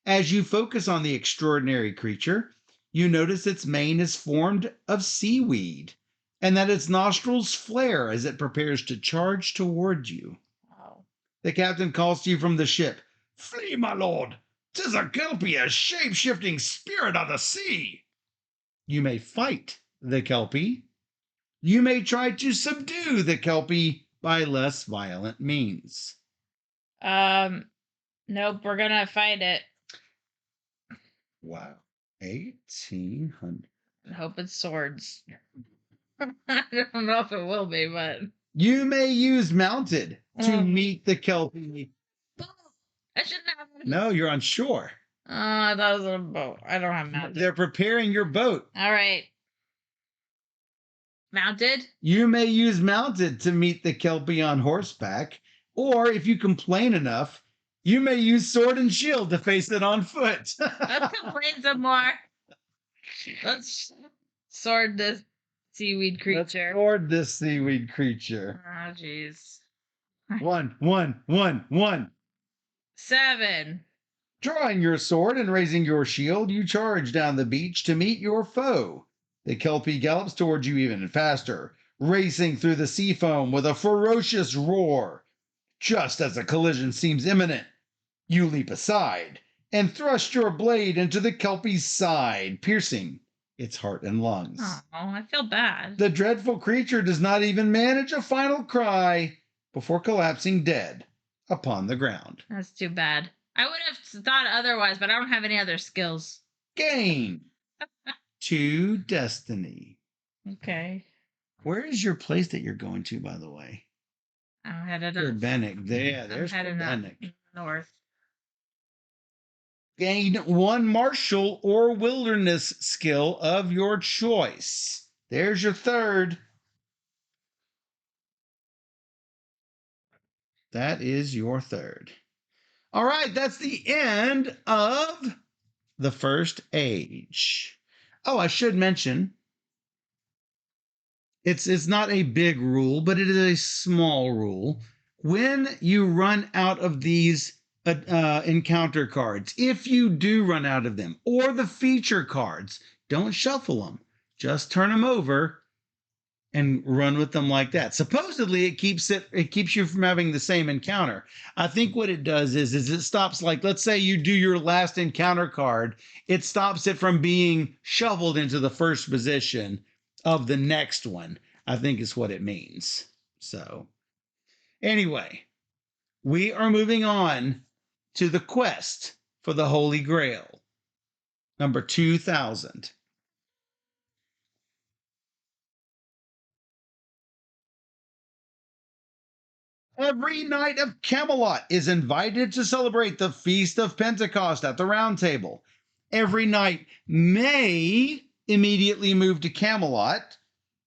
As you focus on the extraordinary creature, you notice its mane is formed of seaweed and that its nostrils flare as it prepares to charge toward you. Wow. The captain calls to you from the ship. Flee, my lord! 'Tis a kelpie, a shape-shifting spirit of the sea! You may fight the kelpie. You may try to subdue the kelpie by less violent means. Nope, we're gonna fight it. Wow. 1800. I hope it's swords. I don't know if it will be, but You may use mounted to meet the kelpie. I shouldn't have. No, you're on shore. I thought it was on a boat. I don't have mounted. They're preparing your boat. All right. Mounted? You may use mounted to meet the kelpie on horseback, or if you complain enough, you may use sword and shield to face it on foot. Let's complain some more. Let's sword this seaweed creature. Let's sword this seaweed creature. Oh, jeez. 1. 7. Drawing your sword and raising your shield, you charge down the beach to meet your foe. The kelpie gallops towards you even faster, racing through the sea foam with a ferocious roar. Just as a collision seems imminent, you leap aside and thrust your blade into the kelpie's side, piercing its heart and lungs. Oh, I feel bad. The dreadful creature does not even manage a final cry before collapsing dead upon the ground. That's too bad. I would have thought otherwise, but I don't have any other skills. Gain 2 destiny. Okay. Where is your place that you're going to, by the way? I'm headed up. Quebec. There's I'm heading up Quebec. north. Gain 1 martial or wilderness skill of your choice. There's your third. That is your third. All right, that's the end of the first age. Oh, I should mention it's not a big rule, but it is a small rule. When you run out of these encounter cards, if you do run out of them, or the feature cards, don't shuffle them. Just turn them over and run with them like that. Supposedly it keeps you from having the same encounter. I think what it does is it stops, like, let's say you do your last encounter card, it stops it from being shuffled into the first position of the next one. I think is what it means. So anyway, we are moving on to the quest for the Holy Grail, number 2000. Every knight of Camelot is invited to celebrate the Feast of Pentecost at the Round Table. Every knight may immediately move to Camelot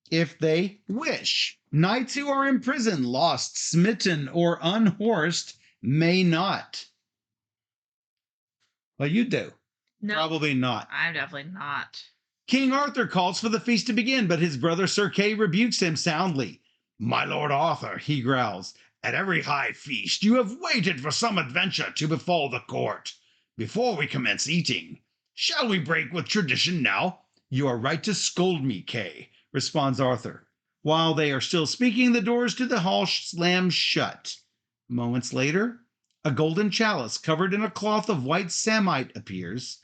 if they wish. Knights who are in prison, lost, smitten, or unhorsed may not. Well, you do. No, Probably not. I'm definitely not. King Arthur calls for the feast to begin, but his brother Sir Kay rebukes him soundly. My lord Arthur, he growls, at every high feast you have waited for some adventure to befall the court. Before we commence eating, shall we break with tradition now? You are right to scold me, Kay, responds Arthur. While they are still speaking, the doors to the hall slam shut. Moments later, a golden chalice covered in a cloth of white samite appears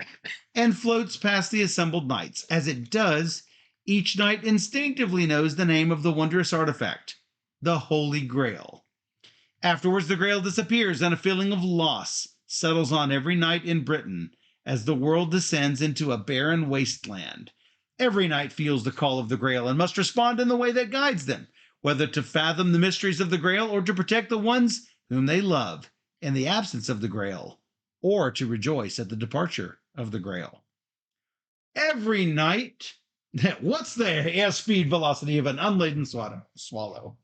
and floats past the assembled knights. As it does, each knight instinctively knows the name of the wondrous artifact, the Holy Grail. Afterwards, the Grail disappears, and a feeling of loss settles on every knight in Britain as the world descends into a barren wasteland. Every knight feels the call of the Grail and must respond in the way that guides them, whether to fathom the mysteries of the Grail or to protect the ones whom they love in the absence of the Grail, or to rejoice at the departure of the Grail. Every knight, what's the airspeed velocity of an unladen swallow?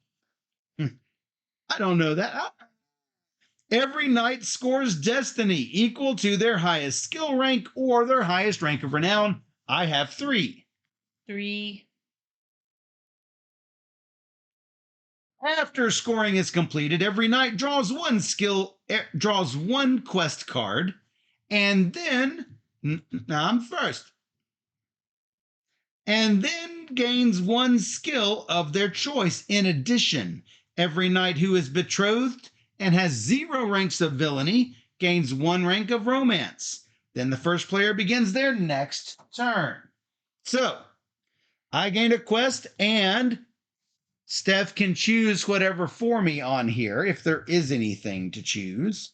I don't know that. Every knight scores destiny equal to their highest skill rank or their highest rank of renown. I have 3. 3. After scoring is completed, every knight draws one quest card, and then I'm first. And then gains 1 skill of their choice. In addition, every knight who is betrothed and has 0 ranks of villainy gains 1 rank of romance. Then the first player begins their next turn. So, I gained a quest, and Steph can choose whatever for me on here, if there is anything to choose.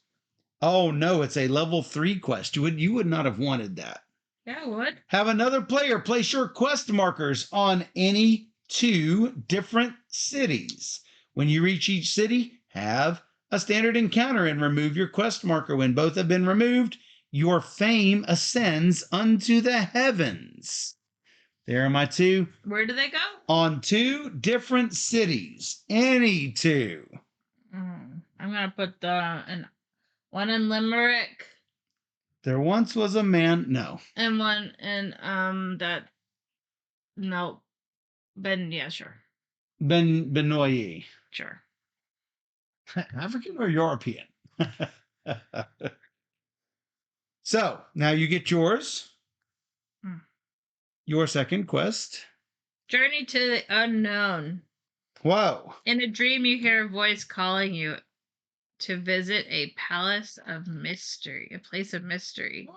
Oh no, it's a level 3 quest. You would not have wanted that. Yeah, I would. Have another player place your quest markers on any 2 different cities. When you reach each city, have a standard encounter and remove your quest marker. When both have been removed, your fame ascends unto the heavens. There are my 2. Where do they go? On 2 different cities. Any 2. I'm gonna put one in Limerick. There once was a man. No. And one in that. No. Yeah, sure. Benoit. Sure. African or European? So now you get yours. Your second quest. Journey to the unknown. Whoa. In a dream, you hear a voice calling you to visit a palace of mystery, a place of mystery.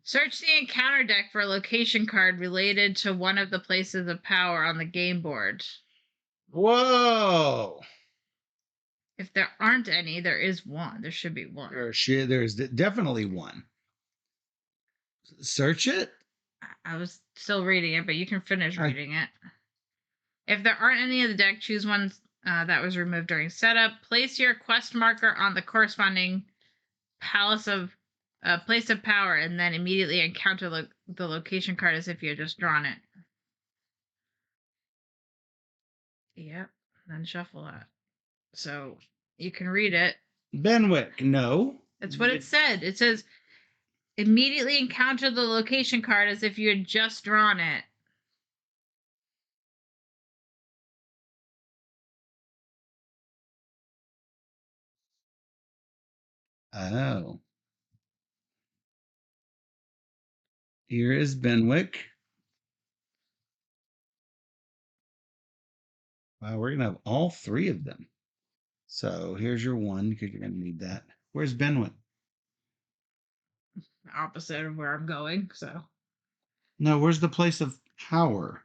Search the encounter deck for a location card related to one of the places of power on the game board. Whoa. If there aren't any, there is one. There should be one. There's definitely one. Search it. I was still reading it, but you can finish reading it. If there aren't any of the deck, choose one that was removed during setup. Place your quest marker on the corresponding place of power, and then immediately encounter the location card as if you had just drawn it. Yep. Then shuffle that. So you can read it. Benwick, no. That's what it said. It says immediately encounter the location card as if you had just drawn it. Oh. Here is Benwick. Wow, we're going to have all three of them. So here's your one because you're going to need that. Where's Benwick? Opposite of where I'm going, so. No, where's the place of power?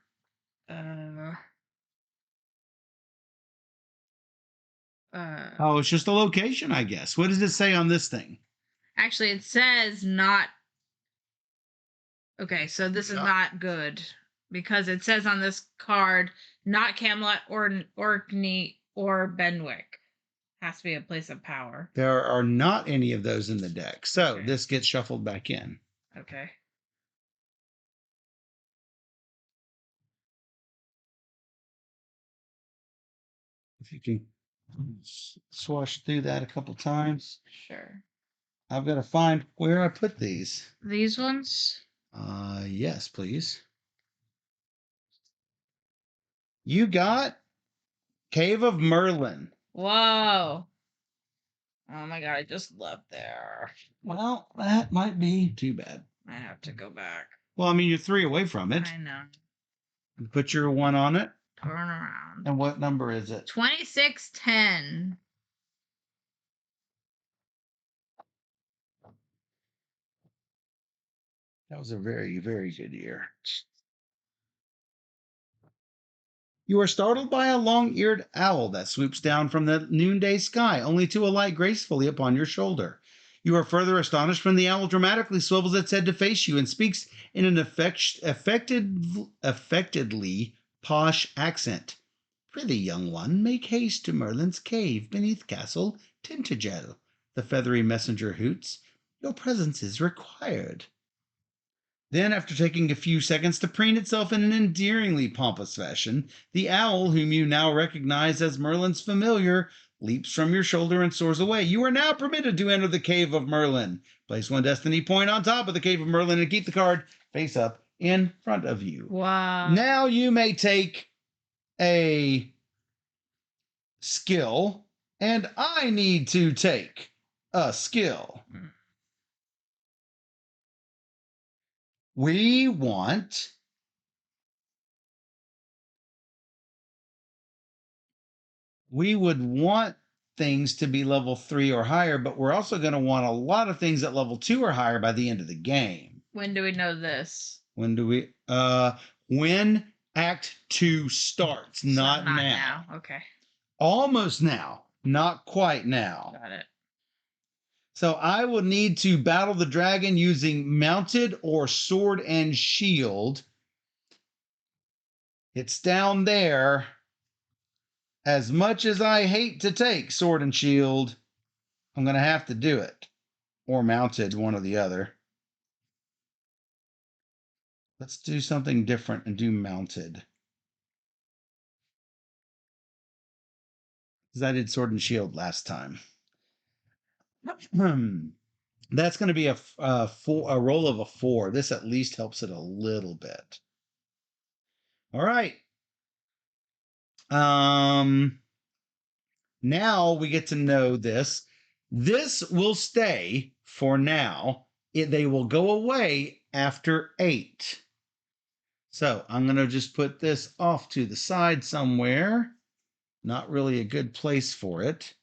Oh, it's just a location, I guess. What does it say on this thing? Actually, it says not. Okay, so this is not good because it says on this card not Camelot or Orkney or Benwick. Has to be a place of power. There are not any of those in the deck. So Okay. this gets shuffled back in. Okay. If you can swash through that a couple times. Sure. I've got to find where I put these. These ones? Yes, please. You got Cave of Merlin. Whoa. Oh my god, I just left there. Well, that might be too bad. I have to go back. Well, I mean, you're 3 away from it. I know. Put your 1 on it. Turn around. And what number is it? 2610. That was a very, very good year. You are startled by a long-eared owl that swoops down from the noonday sky, only to alight gracefully upon your shoulder. You are further astonished when the owl dramatically swivels its head to face you and speaks in an affectedly posh accent. Prithee, young one, make haste to Merlin's cave beneath Castle Tintagel. The feathery messenger hoots. Your presence is required. Then, after taking a few seconds to preen itself in an endearingly pompous fashion, the owl, whom you now recognize as Merlin's familiar, leaps from your shoulder and soars away. You are now permitted to enter the Cave of Merlin. Place 1 destiny point on top of the Cave of Merlin and keep the card face up in front of you. Wow. Now you may take a skill, and I need to take a skill. We would want things to be level 3 or higher, but we're also going to want a lot of things at level 2 or higher by the end of the game. When do we know this? When Act 2 starts, not now. Okay. Almost now, not quite now. Got it. So I will need to battle the dragon using mounted or sword and shield. It's down there. As much as I hate to take sword and shield, I'm going to have to do it. Or mounted, one or the other. Let's do something different and do mounted. Because I did sword and shield last time. That's going to be a roll of a 4. This at least helps it a little bit. All right. Now we get to know this. This will stay for now. They will go away after 8. So I'm going to just put this off to the side somewhere. Not really a good place for it.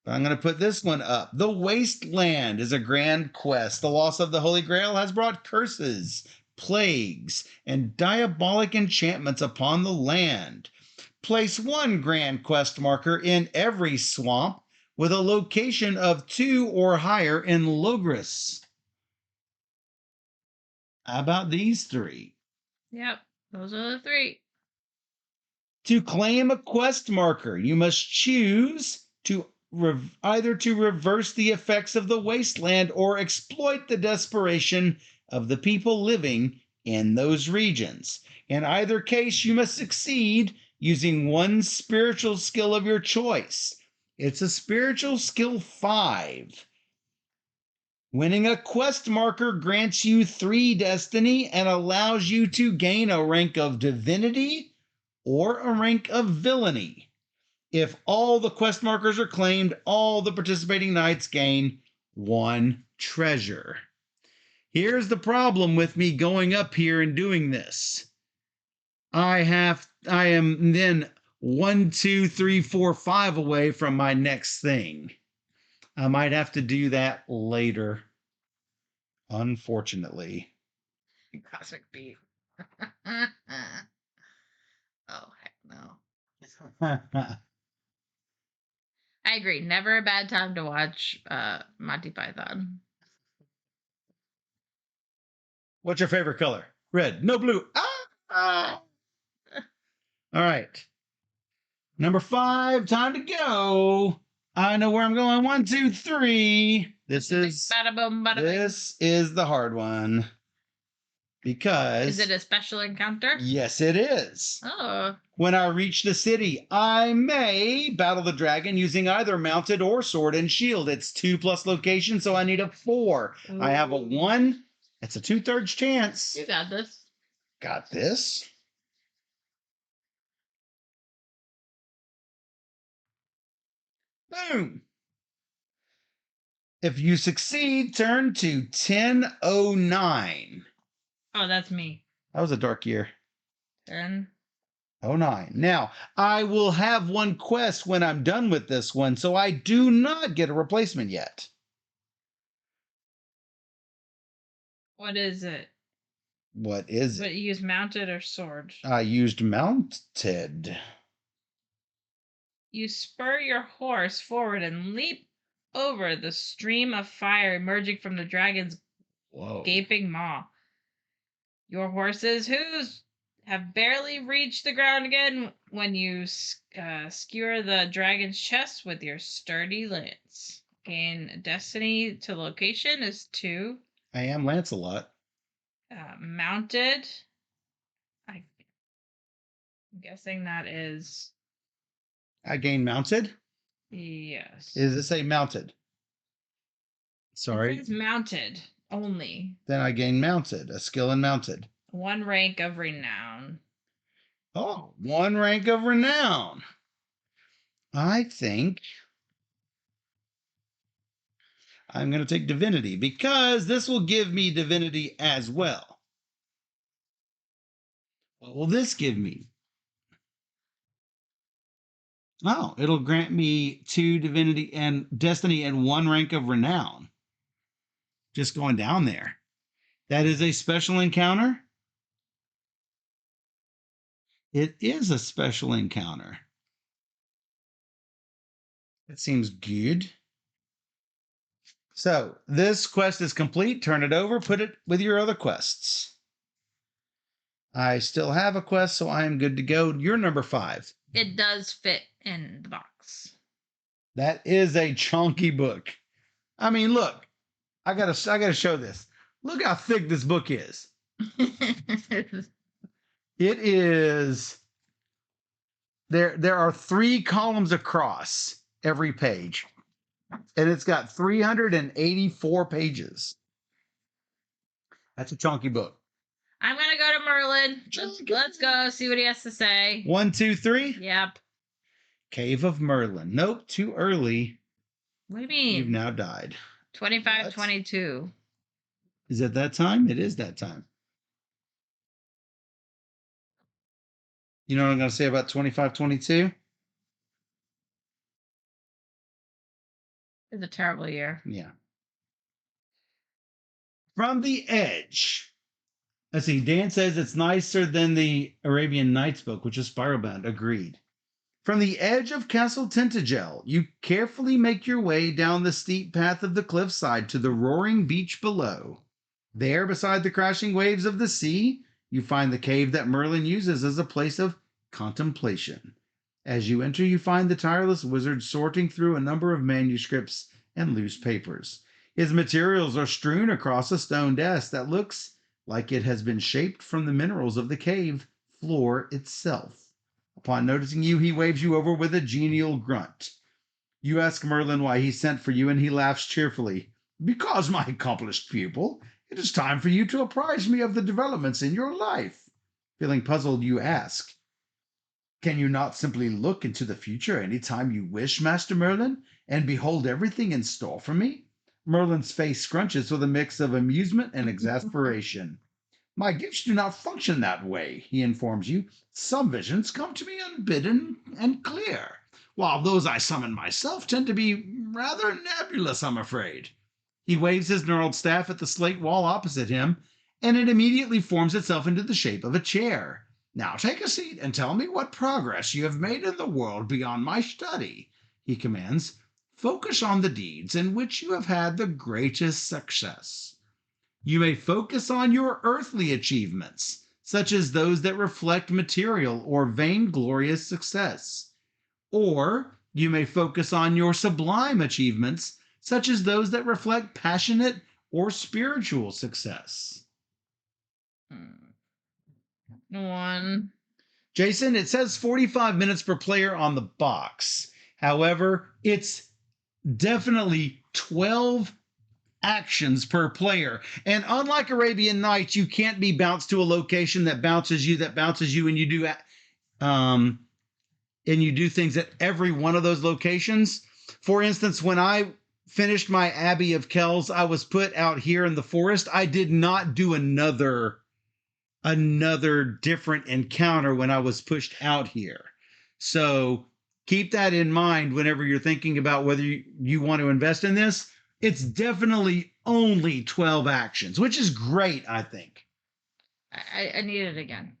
I'm going to put this one up. The Wasteland is a grand quest. The loss of the Holy Grail has brought curses, plagues, and diabolic enchantments upon the land. Place one grand quest marker in every swamp with a location of 2 or higher in Logris. How about these 3? Yep, those are the 3. To claim a quest marker, you must choose to either to reverse the effects of the wasteland or exploit the desperation of the people living in those regions. In either case, you must succeed using one spiritual skill of your choice. It's a spiritual skill 5. Winning a quest marker grants you 3 destiny and allows you to gain a rank of divinity or a rank of villainy. If all the quest markers are claimed, all the participating knights gain 1 treasure. Here's the problem with me going up here and doing this. I am then 1, 2, 3, 4, 5 away from my next thing. I might have to do that later, unfortunately. Cosmic beat. Oh, heck no. I agree. Never a bad time to watch Monty Python. What's your favorite color? Red. No blue. Ah! All right. Number 5, time to go. I know where I'm going. 1, 2, 3. This is Bada boom, bada bing. this is the hard one. Because Is it a special encounter? yes, it is. Oh. When I reach the city, I may battle the dragon using either mounted or sword and shield. It's 2 plus location, so I need a 4. Ooh. I have a 1. It's a 2/3 chance. You got this. Got this. Boom. If you succeed, turn to 1009. Oh, that's me. That was a dark year. 1009. Now, I will have 1 quest when I'm done with this one, so I do not get a replacement yet. What is it? What is But it? you use mounted or sword? I used mounted. You spur your horse forward and leap over the stream of fire emerging from the dragon's gaping maw. Your horse's hooves have barely reached the ground again when you skewer the dragon's chest with your sturdy lance. Gain destiny to location is 2. I am Lancelot. Mounted. I'm guessing that is. I gain mounted? Yes. Does it say mounted? Sorry. It's mounted only. Then I gain mounted, a skill in mounted. 1 rank of renown. Oh, 1 rank of renown. I think I'm going to take divinity because this will give me divinity as well. What will this give me? Oh, it'll grant me 2 divinity and destiny and 1 rank of renown. Just going down there. That is a special encounter. It is a special encounter. That seems good. So this quest is complete. Turn it over. Put it with your other quests. I still have a quest, so I am good to go. You're number 5. It does fit in the box. That is a chunky book. I mean, look. I gotta show this. Look how thick this book is. It is. There are 3 columns across every page, and it's got 384 pages. That's a chunky book. I'm gonna go to Merlin. Let's go see what he has to say. 1, 2, 3. Yep. Cave of Merlin. Nope, too early. What do you mean? You've now died. 25, What? 22. Is it that time? It is that time. You know what I'm going to say about 25, 22? It's a terrible year. Yeah. From the Edge. Let's see. Dan says it's nicer than the Arabian Nights book, which is spiral bound. Agreed. From the edge of Castle Tintagel, you carefully make your way down the steep path of the cliffside to the roaring beach below. There, beside the crashing waves of the sea, you find the cave that Merlin uses as a place of contemplation. As you enter, you find the tireless wizard sorting through a number of manuscripts and loose papers. His materials are strewn across a stone desk that looks like it has been shaped from the minerals of the cave floor itself. Upon noticing you, he waves you over with a genial grunt. You ask Merlin why he sent for you, and he laughs cheerfully. Because, my accomplished pupil, it is time for you to apprise me of the developments in your life. Feeling puzzled, you ask, can you not simply look into the future any time you wish, Master Merlin, and behold everything in store for me? Merlin's face scrunches with a mix of amusement and exasperation. My gifts do not function that way, he informs you. Some visions come to me unbidden and clear, while those I summon myself tend to be rather nebulous, I'm afraid. He waves his gnarled staff at the slate wall opposite him, and it immediately forms itself into the shape of a chair. Now take a seat and tell me what progress you have made in the world beyond my study, he commands. Focus on the deeds in which you have had the greatest success. You may focus on your earthly achievements, such as those that reflect material or vainglorious success. Or you may focus on your sublime achievements, such as those that reflect passionate or spiritual success. One. Jason, it says 45 minutes per player on the box. However, it's definitely 12 actions per player. And unlike Arabian Nights, you can't be bounced to a location that bounces you, and you do things at every one of those locations. For instance, when I finished my Abbey of Kells, I was put out here in the forest. I did not do another different encounter when I was pushed out here. So keep that in mind whenever you're thinking about whether you want to invest in this. It's definitely only 12 actions, which is great, I think. I need it again.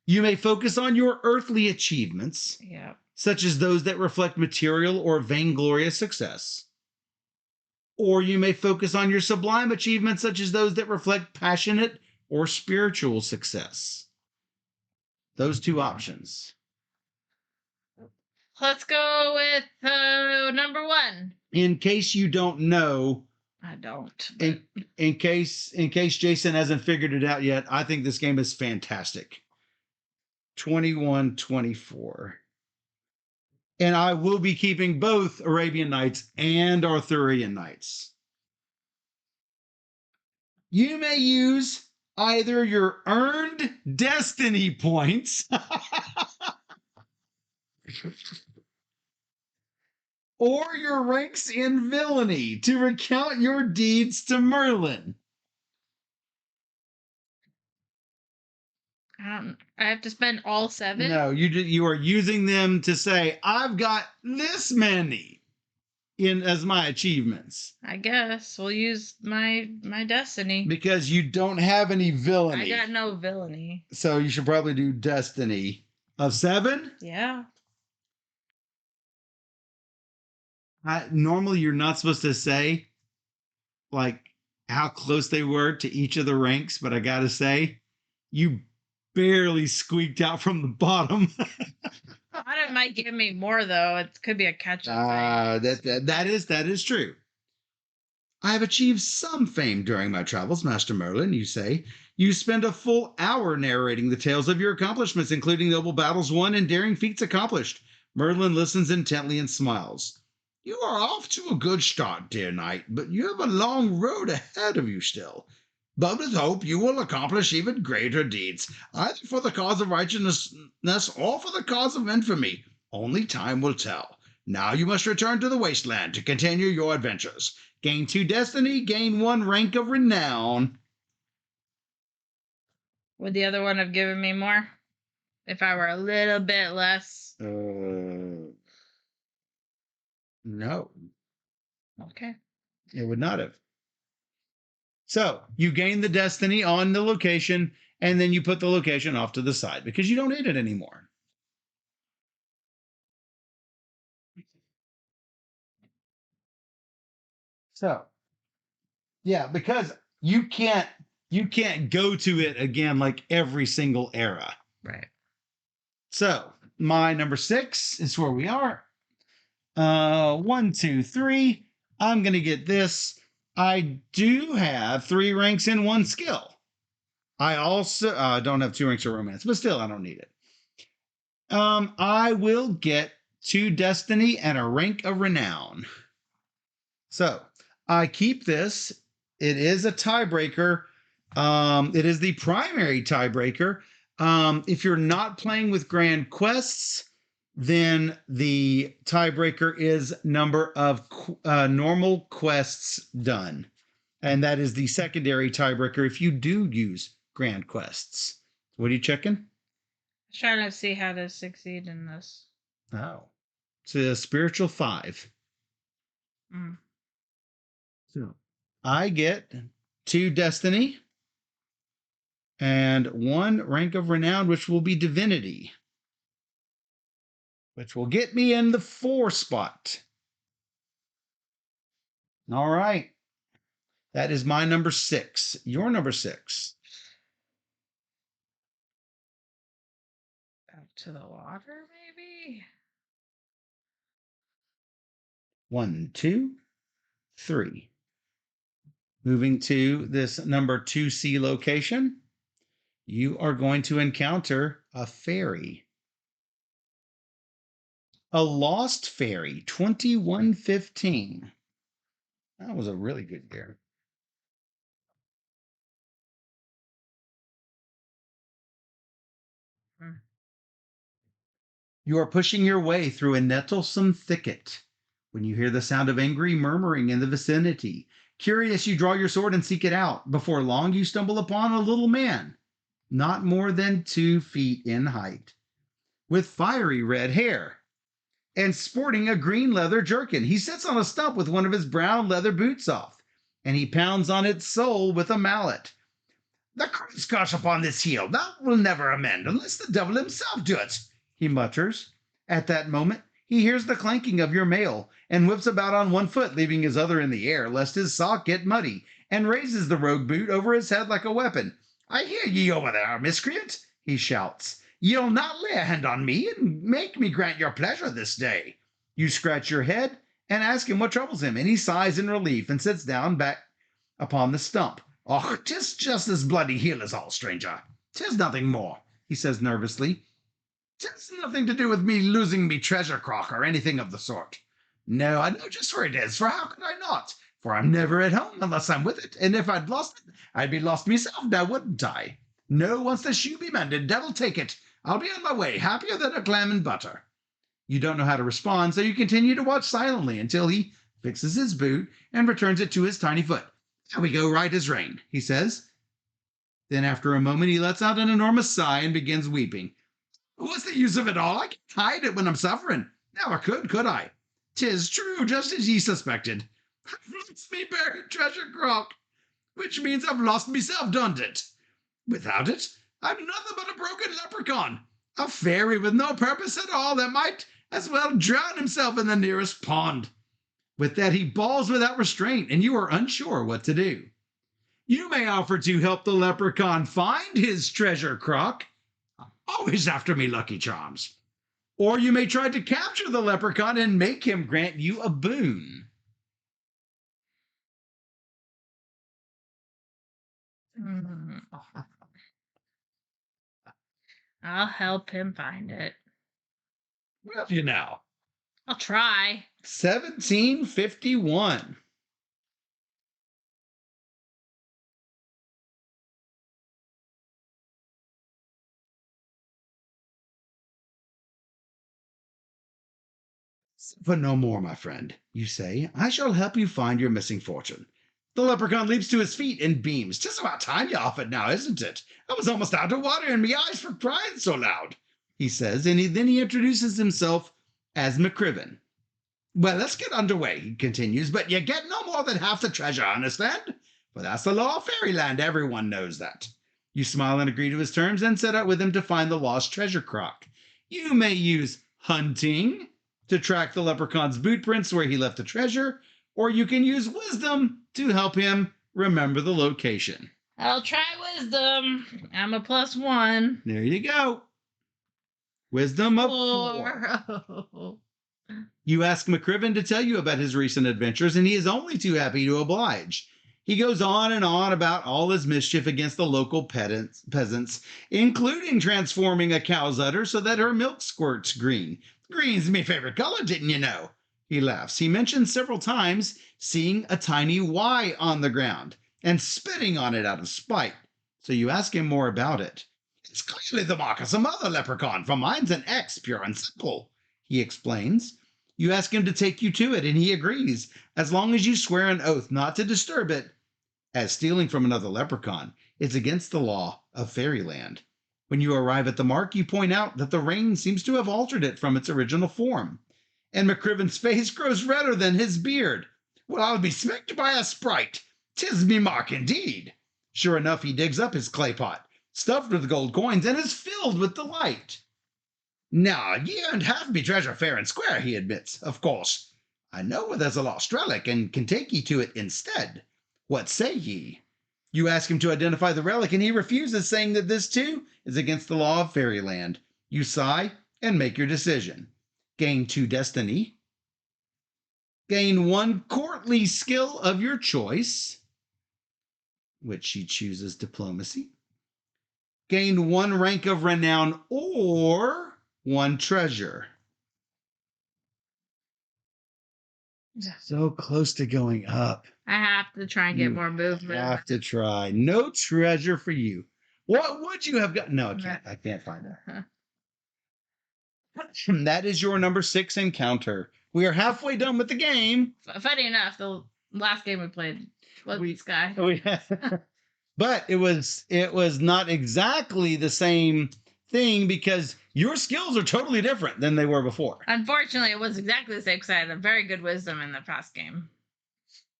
You may focus on your earthly achievements, such as those that reflect material or vainglorious success. Or you may focus on your sublime achievements, such as those that reflect passionate or spiritual success. Those two options. Let's go with number one. In case you don't know, I don't. In case Jason hasn't figured it out yet, I think this game is fantastic. 21-24. And I will be keeping both Arabian Nights and Arthurian Knights. You may use either your earned destiny points or your ranks in villainy to recount your deeds to Merlin. I have to spend all 7? No, you are using them to say, I've got this many in as my achievements. I guess we'll use my destiny. Because you don't have any villainy. I got no villainy. So you should probably do destiny of 7? Yeah. Normally you're not supposed to say like how close they were to each of the ranks, but I gotta say, you barely squeaked out from the bottom. Bottom might give me more though. It could be a catch-up. That is true. I have achieved some fame during my travels, Master Merlin, you say. You spend a full hour narrating the tales of your accomplishments, including noble battles won and daring feats accomplished. Merlin listens intently and smiles. You are off to a good start, dear knight, but you have a long road ahead of you still. But with hope you will accomplish even greater deeds, either for the cause of righteousness or for the cause of infamy. Only time will tell. Now you must return to the wasteland to continue your adventures. Gain 2 destiny, gain 1 rank of renown. Would the other one have given me more? If I were a little bit less? No. Okay. It would not have. So you gain the destiny on the location, and then you put the location off to the side because you don't need it anymore. So yeah, because you can't go to it again like every single era. Right. So my number 6 is where we are. 1, 2, 3. I'm gonna get this. I do have 3 ranks in 1 skill. I also don't have 2 ranks of romance, but still I don't need it. I will get 2 destiny and a rank of renown. So I keep this. It is a tiebreaker. It is the primary tiebreaker. If you're not playing with grand quests, then the tiebreaker is number of normal quests done. And that is the secondary tiebreaker if you do use grand quests. What are you checking? Trying to see how to succeed in this. Oh, it's a spiritual 5. Mm. So I get 2 destiny and 1 rank of renown, which will be divinity, which will get me in the 4 spot. All right. That is my number 6. Your number 6. Out to the water, maybe? 1, 2, 3. Moving to this number 2C location, you are going to encounter a fairy. A lost fairy, 2115. That was a really good year. Mm. You are pushing your way through a nettlesome thicket when you hear the sound of angry murmuring in the vicinity. Curious, you draw your sword and seek it out. Before long, you stumble upon a little man, not more than 2 feet in height, with fiery red hair and sporting a green leather jerkin. He sits on a stump with one of his brown leather boots off, and he pounds on its sole with a mallet. The curse upon this heel, that will never amend, unless the devil himself do it, he mutters. At that moment, he hears the clanking of your mail, and whips about on 1 foot, leaving his other in the air, lest his sock get muddy, and raises the rogue boot over his head like a weapon. I hear ye over there, miscreant, he shouts. Ye'll not lay a hand on me, and make me grant your pleasure this day. You scratch your head, and ask him what troubles him, and he sighs in relief, and sits down back upon the stump. Och, 'tis just this bloody heel is all, stranger. 'Tis nothing more, he says nervously. 'Tis nothing to do with me losing me treasure crock or anything of the sort. No, I know just where it is, for how could I not? For I'm never at home unless I'm with it, and if I'd lost it, I'd be lost myself now, wouldn't I? No, once the shoe be mended, devil take it. I'll be on my way, happier than a clam in butter. You don't know how to respond, so you continue to watch silently until he fixes his boot and returns it to his tiny foot. There we go, right as rain, he says. Then after a moment he lets out an enormous sigh and begins weeping. What's the use of it all? I can't hide it when I'm suffering. Never could I? 'Tis true, just as ye suspected. I've lost me buried treasure crock, which means I've lost myself, don't it? Without it, I'm nothing but a broken leprechaun, a fairy with no purpose at all that might as well drown himself in the nearest pond. With that, he bawls without restraint, and you are unsure what to do. You may offer to help the leprechaun find his treasure crock, always after me lucky charms. Or you may try to capture the leprechaun and make him grant you a boon. Mm. I'll help him find it. Well, you know. I'll try. 1751. But no more, my friend, you say. I shall help you find your missing fortune. The leprechaun leaps to his feet and beams. 'Tis about time you offered now, isn't it? I was almost out of water in me eyes for crying so loud, he says, and then he introduces himself as McCriven. Well, let's get underway, he continues, but you get no more than half the treasure, understand? Well, that's the law of fairyland. Everyone knows that. You smile and agree to his terms and set out with him to find the lost treasure crock. You may use hunting to track the leprechaun's boot prints where he left the treasure, or you can use wisdom to help him remember the location. I'll try wisdom. I'm a +1. There you go. Wisdom of 4. 4. You ask McCriven to tell you about his recent adventures, and he is only too happy to oblige. He goes on and on about all his mischief against the local peasants, including transforming a cow's udder so that her milk squirts green. Green's my favorite color, didn't you know? He laughs. He mentions several times seeing a tiny Y on the ground and spitting on it out of spite. So you ask him more about it. It's clearly the mark of some other leprechaun, for mine's an X, pure and simple, he explains. You ask him to take you to it, and he agrees, as long as you swear an oath not to disturb it, as stealing from another leprechaun is against the law of fairyland. When you arrive at the mark, you point out that the rain seems to have altered it from its original form, and McCriven's face grows redder than his beard. Well, I'll be smacked by a sprite. 'Tis me mark indeed. Sure enough, he digs up his clay pot, stuffed with gold coins, and is filled with delight. Now, ye earned half me treasure fair and square, he admits. Of course, I know where there's a lost relic and can take ye to it instead. What say ye? You ask him to identify the relic, and he refuses, saying that this, too, is against the law of fairyland. You sigh and make your decision. Gain 2 destiny. Gain 1 courtly skill of your choice, which she chooses diplomacy. Gain 1 rank of renown or 1 treasure. So close to going up. I have to try and get You more movement. have to try. No treasure for you. What would you have got? No, I can't find it. That is your number 6 encounter. We are halfway done with the game. Funny enough, the last game we played was this guy. But it was not exactly the same thing because your skills are totally different than they were before. Unfortunately, it was exactly the same because I had a very good wisdom in the past game.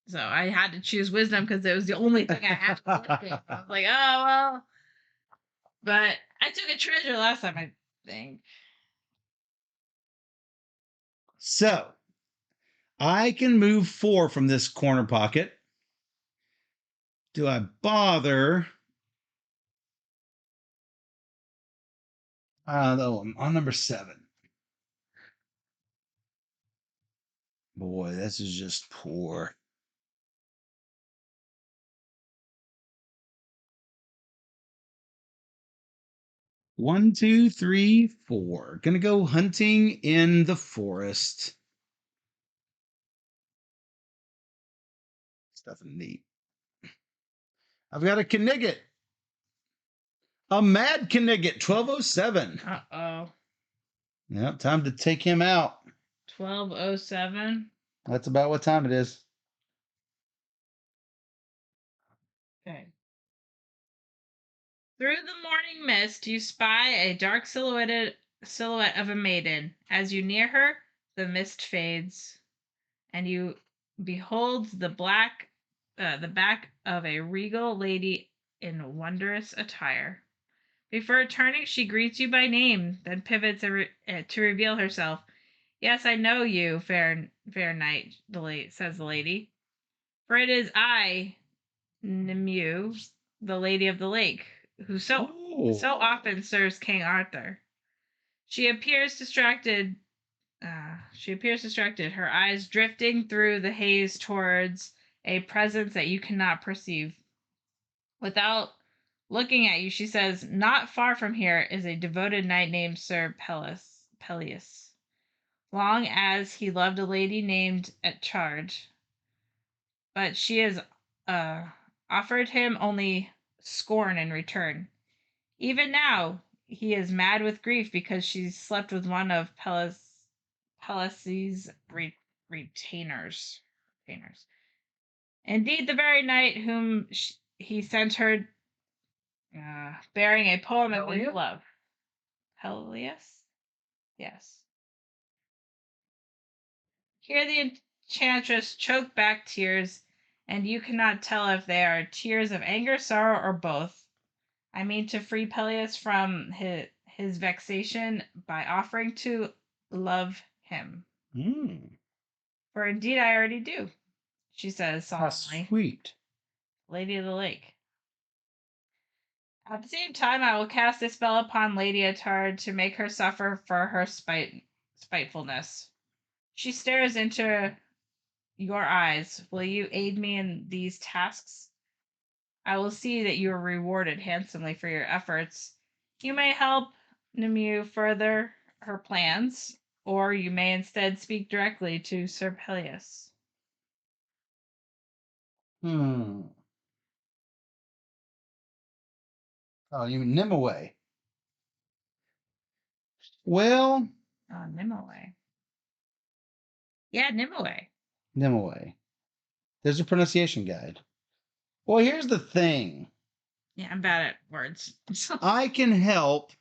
So I had to choose wisdom because it was the only thing I had to look. I was like, oh, well. But I took a treasure last time, I think. So I can move 4 from this corner pocket. Do I bother? No, I'm on number 7. Boy, this is just poor. One, two, three, 4. Gonna go hunting in the forest. Stuff neat. I've got a Knigget. A mad Knigget, 1207. Uh-oh. Yep, time to take him out. 1207. That's about what time it is. Okay. Through the morning mist, you spy a dark silhouette of a maiden. As you near her, the mist fades, and you behold the back of a regal lady in wondrous attire. Before turning, she greets you by name, then pivots to reveal herself. Yes, I know you, fair knight, says the lady. For it is I, Nimue, the Lady of the Lake, who so often serves King Arthur. She appears distracted. Her eyes drifting through the haze towards a presence that you cannot perceive. Without looking at you, she says, "Not far from here is a devoted knight named Sir Peleus. Long as he loved a lady named at charge, but she has offered him only scorn in return. Even now, he is mad with grief because she slept with one of Peleus's retainers. Indeed, the very night whom he sent her, bearing a poem of his love. Peleus? Yes. Here the enchantress choked back tears, and you cannot tell if they are tears of anger, sorrow, or both. I mean to free Peleus from his vexation by offering to love him. For indeed I already do, she says How solemnly. sweet. Lady of the Lake. At the same time, I will cast a spell upon Lady Atard to make her suffer for her spitefulness. She stares into your eyes. Will you aid me in these tasks? I will see that you are rewarded handsomely for your efforts. You may help Nimue further her plans, or you may instead speak directly to Sir Peleus. Oh, you mean Nimue. Well, Oh, Nimue. Yeah, Nimue. Nimue. There's a pronunciation guide. Well, here's the thing. Yeah, I'm bad at words. I can help.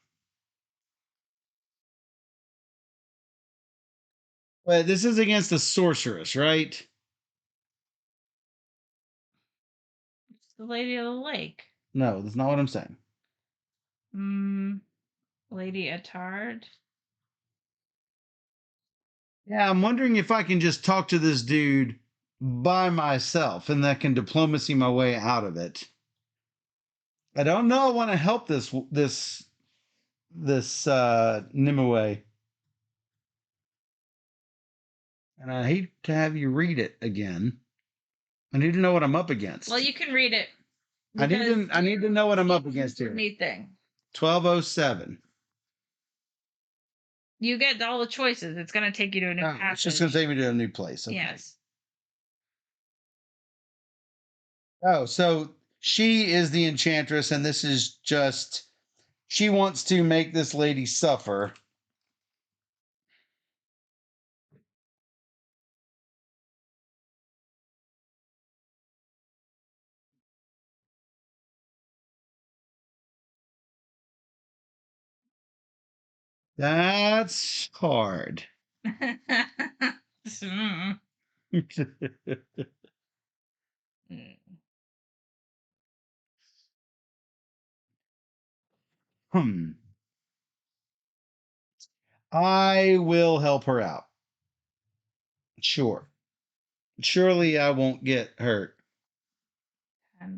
But this is against a sorceress, right? It's the Lady of the Lake. No, that's not what I'm saying. Lady Atard. Yeah, I'm wondering if I can just talk to this dude by myself and that can diplomacy my way out of it. I don't know. I want to help this Nimue. And I hate to have you read it again. I need to know what I'm up against. Well, you can read it. I need to know what I'm up against here. Neat thing. 1207. You get all the choices. It's going to take you to a new passage. It's just going to take me to a new place. Okay. Yes. Oh, so she is the enchantress, and this is just she wants to make this lady suffer. That's hard. I will help her out. Sure. Surely I won't get hurt. All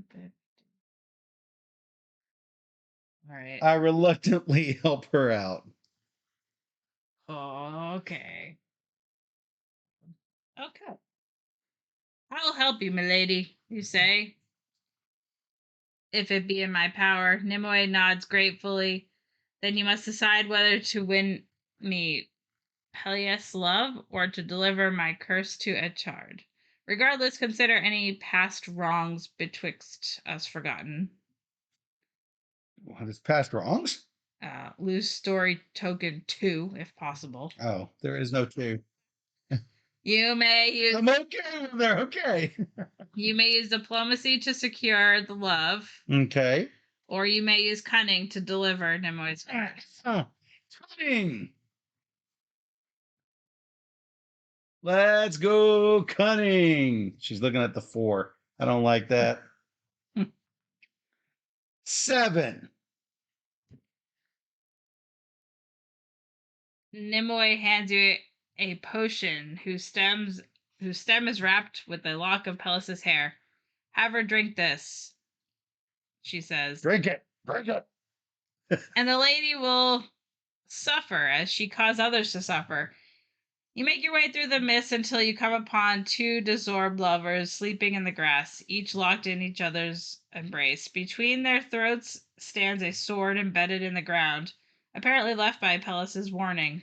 right. I reluctantly help her out. Okay. Okay. I'll help you, milady, you say. If it be in my power. Nimue nods gratefully. Then you must decide whether to win me Peleus' love or to deliver my curse to Echard. Regardless, consider any past wrongs betwixt us forgotten. What is past wrongs? Lose story token 2, if possible. Oh, there is no 2. You may use. I'm okay. They're okay. You may use diplomacy to secure the love. Okay. Or you may use cunning to deliver Nimue's curse. Cunning. Let's go cunning. She's looking at the 4. I don't like that. 7. Nimue hands you a potion whose stem is wrapped with a lock of Peleus' hair. Have her drink this, she says. Drink it. Drink it. And the lady will suffer as she caused others to suffer. You make your way through the mist until you come upon 2 desorbed lovers sleeping in the grass, each locked in each other's embrace. Between their throats stands a sword embedded in the ground, apparently left by Peleus' warning.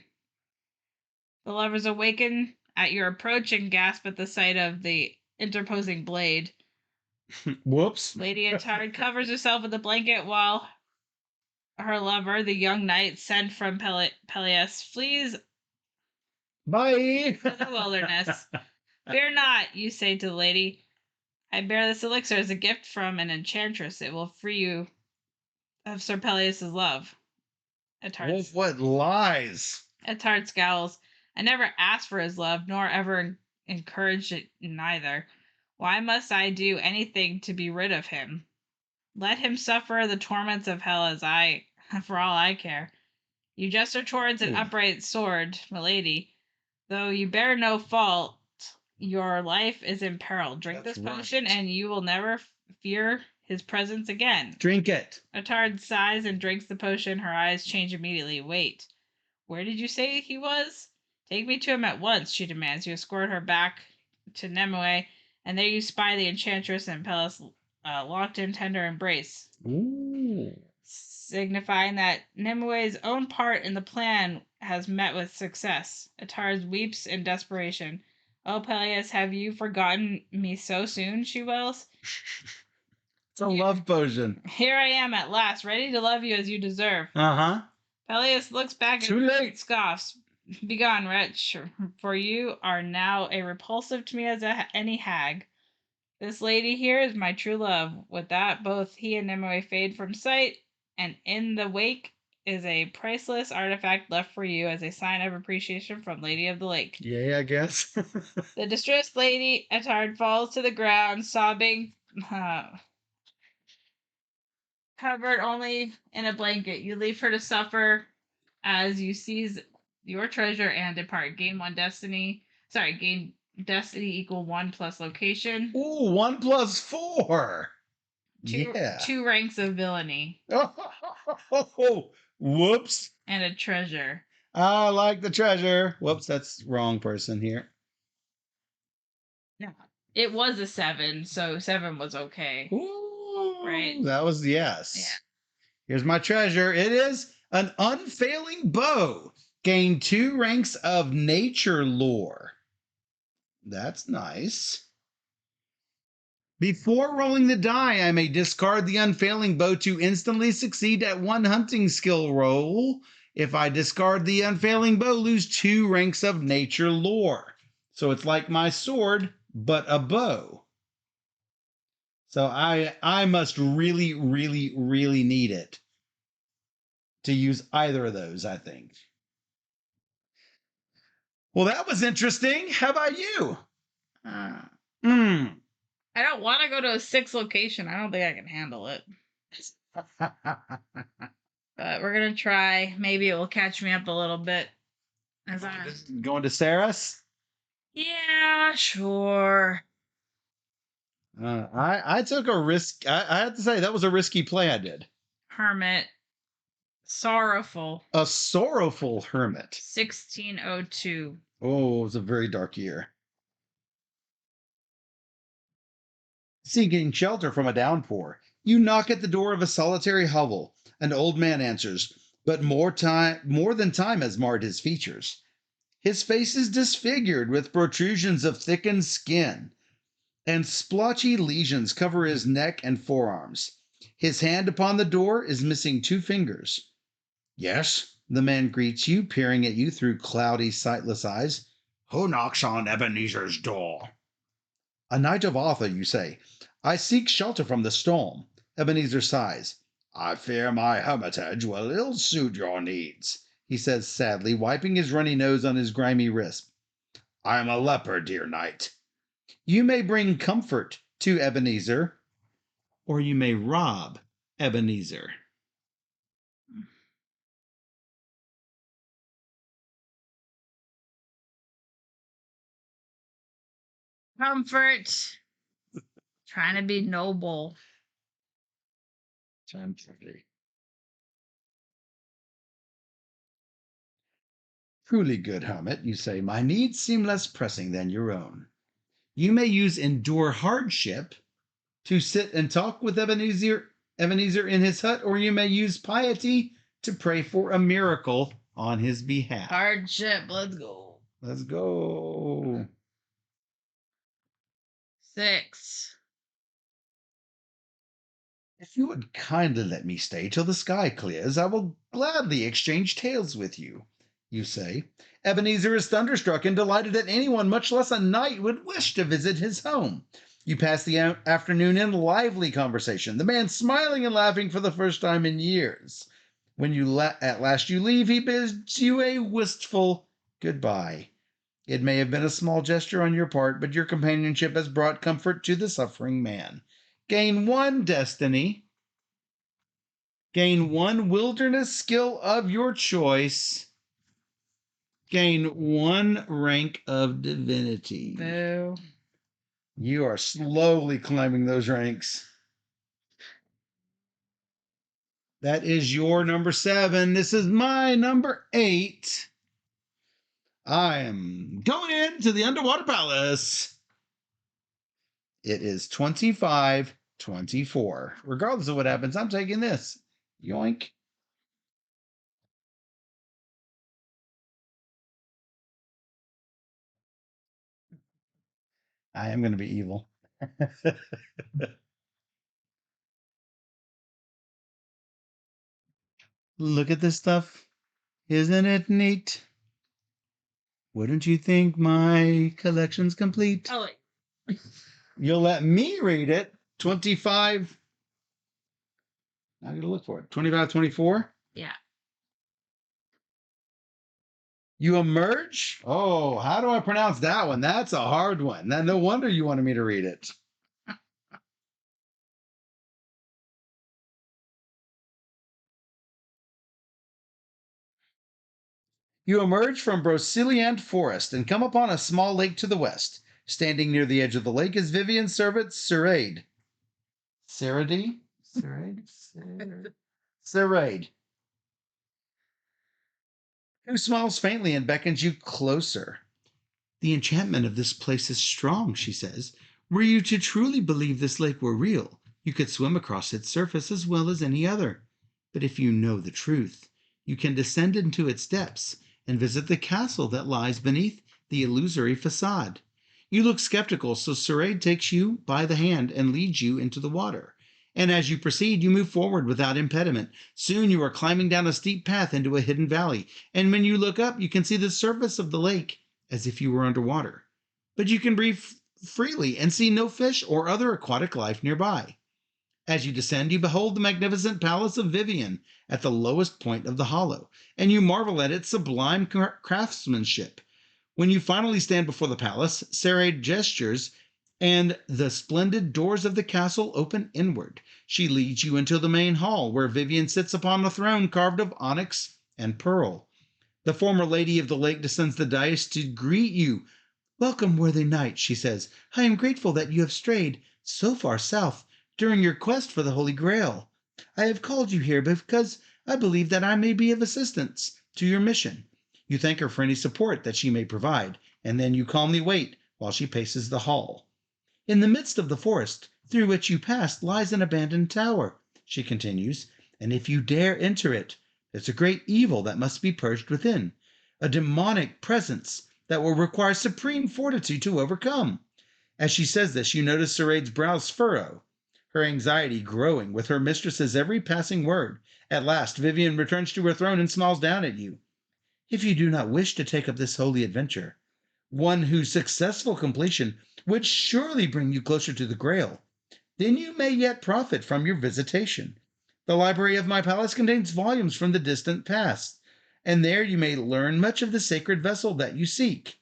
The lovers awaken at your approach and gasp at the sight of the interposing blade. Whoops. Lady Atard covers herself with a blanket while her lover, the young knight sent from Peleus, flees Bye. to the wilderness. Fear not, you say to the lady. I bear this elixir as a gift from an enchantress. It will free you of Sir Peleus' love. Atard What lies? scowls. I never asked for his love, nor ever encouraged it neither. Why must I do anything to be rid of him? Let him suffer the torments of hell as I, for all I care. You gesture towards an Ooh. upright sword, milady. Though you bear no fault, your life is in peril. Drink That's this potion, right. and you will never fear his presence again. Drink it. Atard sighs and drinks the potion. Her eyes change immediately. Wait, where did you say he was? Take me to him at once, she demands. You escort her back to Nimue, and there you spy the enchantress and Pellis locked in tender embrace. Ooh. Signifying that Nimue's own part in the plan has met with success. Atars weeps in desperation. Oh, Peleus, have you forgotten me so soon? She wails. It's a love potion. Here I am at last, ready to love you as you deserve. Uh-huh. Peleus looks back Too and late. scoffs. Begone, wretch, for you are now a repulsive to me as any hag. This lady here is my true love. With that, both he and Nimue fade from sight, and in the wake is a priceless artifact left for you as a sign of appreciation from Lady of the Lake. Yeah, I guess. The distressed Lady Etard falls to the ground, sobbing, covered only in a blanket. You leave her to suffer as you seize your treasure and depart. Gain destiny equal 1 plus location. Ooh, 1 plus 4. Yeah. 2 ranks of villainy. Oh, whoops. And a treasure. I like the treasure. Whoops, that's wrong person here. Yeah. It was a 7, so 7 was okay. Ooh, right? That was yes. Yeah. Here's my treasure. It is an unfailing bow. Gain 2 ranks of nature lore. That's nice. Before rolling the die, I may discard the unfailing bow to instantly succeed at 1 hunting skill roll. If I discard the unfailing bow, lose 2 ranks of nature lore. So it's like my sword, but a bow. So I must really, really, really need it to use either of those, I think. Well, that was interesting. How about you? I don't want to go to a 6 location. I don't think I can handle it. But we're gonna try. Maybe it will catch me up a little bit. As Going to Saris? Yeah, sure. I took a risk. I have to say that was a risky play I did. Hermit. Sorrowful. A sorrowful hermit. 1602. Oh, it was a very dark year. Seeking shelter from a downpour, you knock at the door of a solitary hovel. An old man answers, but more than time has marred his features. His face is disfigured with protrusions of thickened skin, and splotchy lesions cover his neck and forearms. His hand upon the door is missing 2 fingers. Yes, the man greets you, peering at you through cloudy, sightless eyes. Who knocks on Ebenezer's door? A knight of Arthur, you say. I seek shelter from the storm. Ebenezer sighs. I fear my hermitage will ill suit your needs, he says sadly, wiping his runny nose on his grimy wrist. I am a leper, dear knight. You may bring comfort to Ebenezer, or you may rob Ebenezer. Comfort. Trying to be noble. Truly good hermit, you say, my needs seem less pressing than your own. You may use endure hardship to sit and talk with Ebenezer in his hut, or you may use piety to pray for a miracle on his behalf. Hardship. Let's go. Let's go. 6. If you would kindly let me stay till the sky clears, I will gladly exchange tales with you, you say. Ebenezer is thunderstruck and delighted that anyone, much less a knight, would wish to visit his home. You pass the afternoon in lively conversation, the man smiling and laughing for the first time in years. When at last you leave, he bids you a wistful Goodbye. It may have been a small gesture on your part, but your companionship has brought comfort to the suffering man. Gain 1 destiny. Gain 1 wilderness skill of your choice. Gain 1 rank of divinity. Boo. You are slowly climbing those ranks. That is your number 7. This is my number 8. I am going into the underwater palace. It is 25-24. Regardless of what happens, I'm taking this. Yoink. I am going to be evil. Look at this stuff. Isn't it neat? Wouldn't you think my collection's complete? Oh, You'll let me read it. 25. I'm going to look for it. 25-24. yeah. You emerge? Oh, how do I pronounce that one? That's a hard one. No wonder you wanted me to read it. You emerge from Broceliand Forest and come upon a small lake to the west. Standing near the edge of the lake is Vivian's servant, Seraid. Seraid? Seraid. Who smiles faintly and beckons you closer. The enchantment of this place is strong, she says. Were you to truly believe this lake were real, you could swim across its surface as well as any other. But if you know the truth, you can descend into its depths and visit the castle that lies beneath the illusory facade. You look skeptical, so Seraid takes you by the hand and leads you into the water. And as you proceed, you move forward without impediment. Soon you are climbing down a steep path into a hidden valley, and when you look up, you can see the surface of the lake as if you were underwater. But you can breathe freely and see no fish or other aquatic life nearby. As you descend, you behold the magnificent palace of Vivian at the lowest point of the hollow, and you marvel at its sublime craftsmanship. When you finally stand before the palace, Seraid gestures, and the splendid doors of the castle open inward. She leads you into the main hall, where Vivian sits upon a throne carved of onyx and pearl. The former lady of the lake descends the dais to greet you. Welcome, worthy knight, she says. I am grateful that you have strayed so far south during your quest for the Holy Grail. I have called you here because I believe that I may be of assistance to your mission. You thank her for any support that she may provide, and then you calmly wait while she paces the hall. In the midst of the forest through which you passed lies an abandoned tower, she continues, and if you dare enter it, there's a great evil that must be purged within, a demonic presence that will require supreme fortitude to overcome. As she says this, you notice Seraid's brows furrow, her anxiety growing with her mistress's every passing word. At last, Vivian returns to her throne and smiles down at you. If you do not wish to take up this holy adventure, one whose successful completion would surely bring you closer to the Grail, then you may yet profit from your visitation. The library of my palace contains volumes from the distant past, and there you may learn much of the sacred vessel that you seek.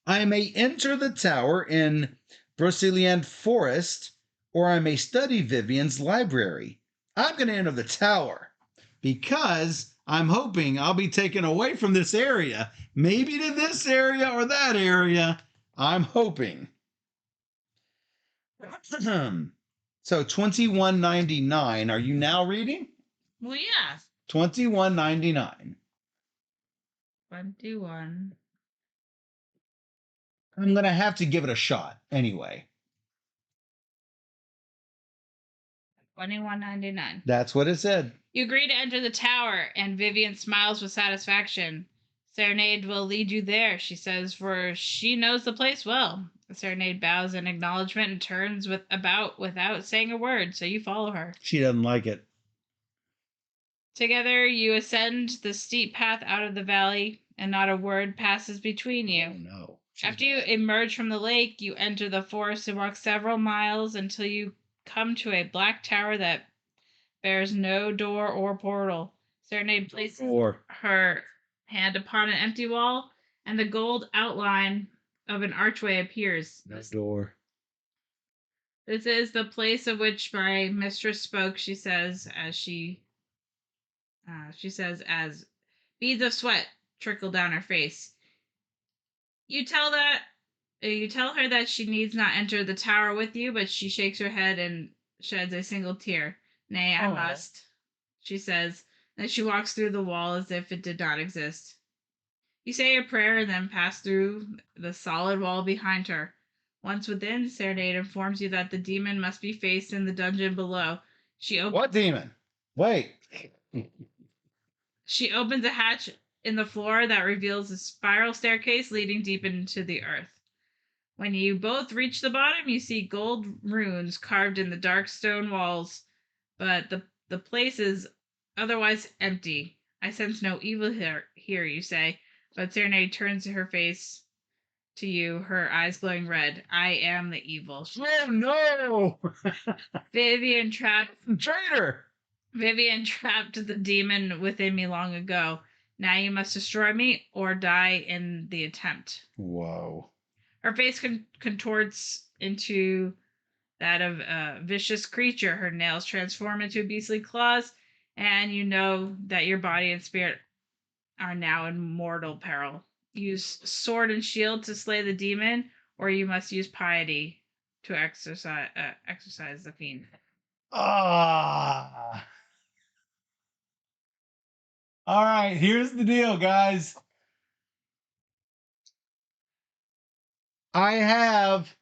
I may enter the tower in Broceliand Forest, or I may study Vivian's library. I'm going to enter the tower because I'm hoping I'll be taken away from this area, maybe to this area or that area. I'm hoping. So 21.99. Are you now reading? Well, yeah. 21.99. 21. I'm gonna have to give it a shot anyway. 21.99. That's what it said. You agree to enter the tower, and Vivian smiles with satisfaction. Serenade will lead you there, she says, for she knows the place well. Serenade bows in acknowledgement and turns about without saying a word, so you follow her. She doesn't like it. Together, you ascend the steep path out of the valley, and not a word passes between you. Oh no. After you emerge from the lake, you enter the forest and walk several miles until you come to a black tower that bears no door or portal. Serenade places her hand upon an empty wall, and the gold outline of an archway appears. No door. This is the place of which my mistress spoke, she says, as beads of sweat trickle down her face. You tell her that she needs not enter the tower with you, but she shakes her head and sheds a single tear. Nay, I must, she says. Then she walks through the wall as if it did not exist. You say a prayer and then pass through the solid wall behind her. Once within, Serenade informs you that the demon must be faced in the dungeon below. What demon? Wait. She opens a hatch in the floor that reveals a spiral staircase leading deep into the earth. When you both reach the bottom, you see gold runes carved in the dark stone walls, but the place is otherwise empty. I sense no evil here, you say, but Serenade turns her face to you, her eyes glowing red. I am the evil. Oh no! Vivian trapped Traitor! Vivian trapped the demon within me long ago. Now you must destroy me or die in the attempt. Whoa. Her face contorts into that of a vicious creature. Her nails transform into beastly claws, and you know that your body and spirit are now in mortal peril. Use sword and shield to slay the demon, or you must use piety to exorcise the fiend. Ah. All right, here's the deal, guys. I have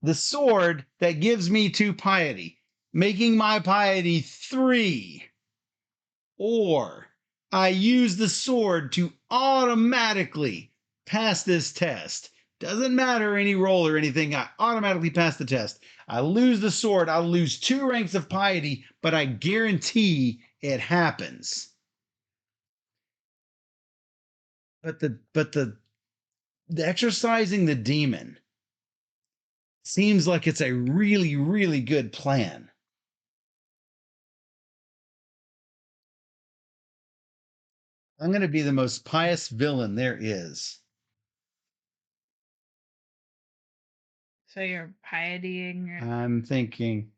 the sword that gives me 2 piety, making my piety 3. Or I use the sword to automatically pass this test. Doesn't matter any roll or anything, I automatically pass the test. I lose the sword, I'll lose 2 ranks of piety, but I guarantee it happens. But the exercising the demon seems like it's a really, really good plan. I'm going to be the most pious villain there is. So you're pietying your... I'm thinking,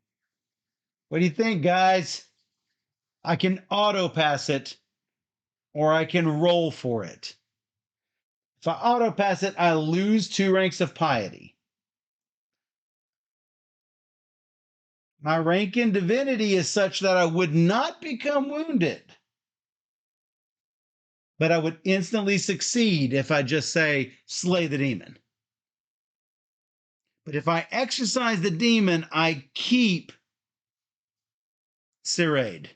what do you think, guys? I can auto pass it or I can roll for it. If I auto pass it, I lose 2 ranks of piety. My rank in divinity is such that I would not become wounded, but I would instantly succeed if I just say, slay the demon. But if I exercise the demon, I keep Sirade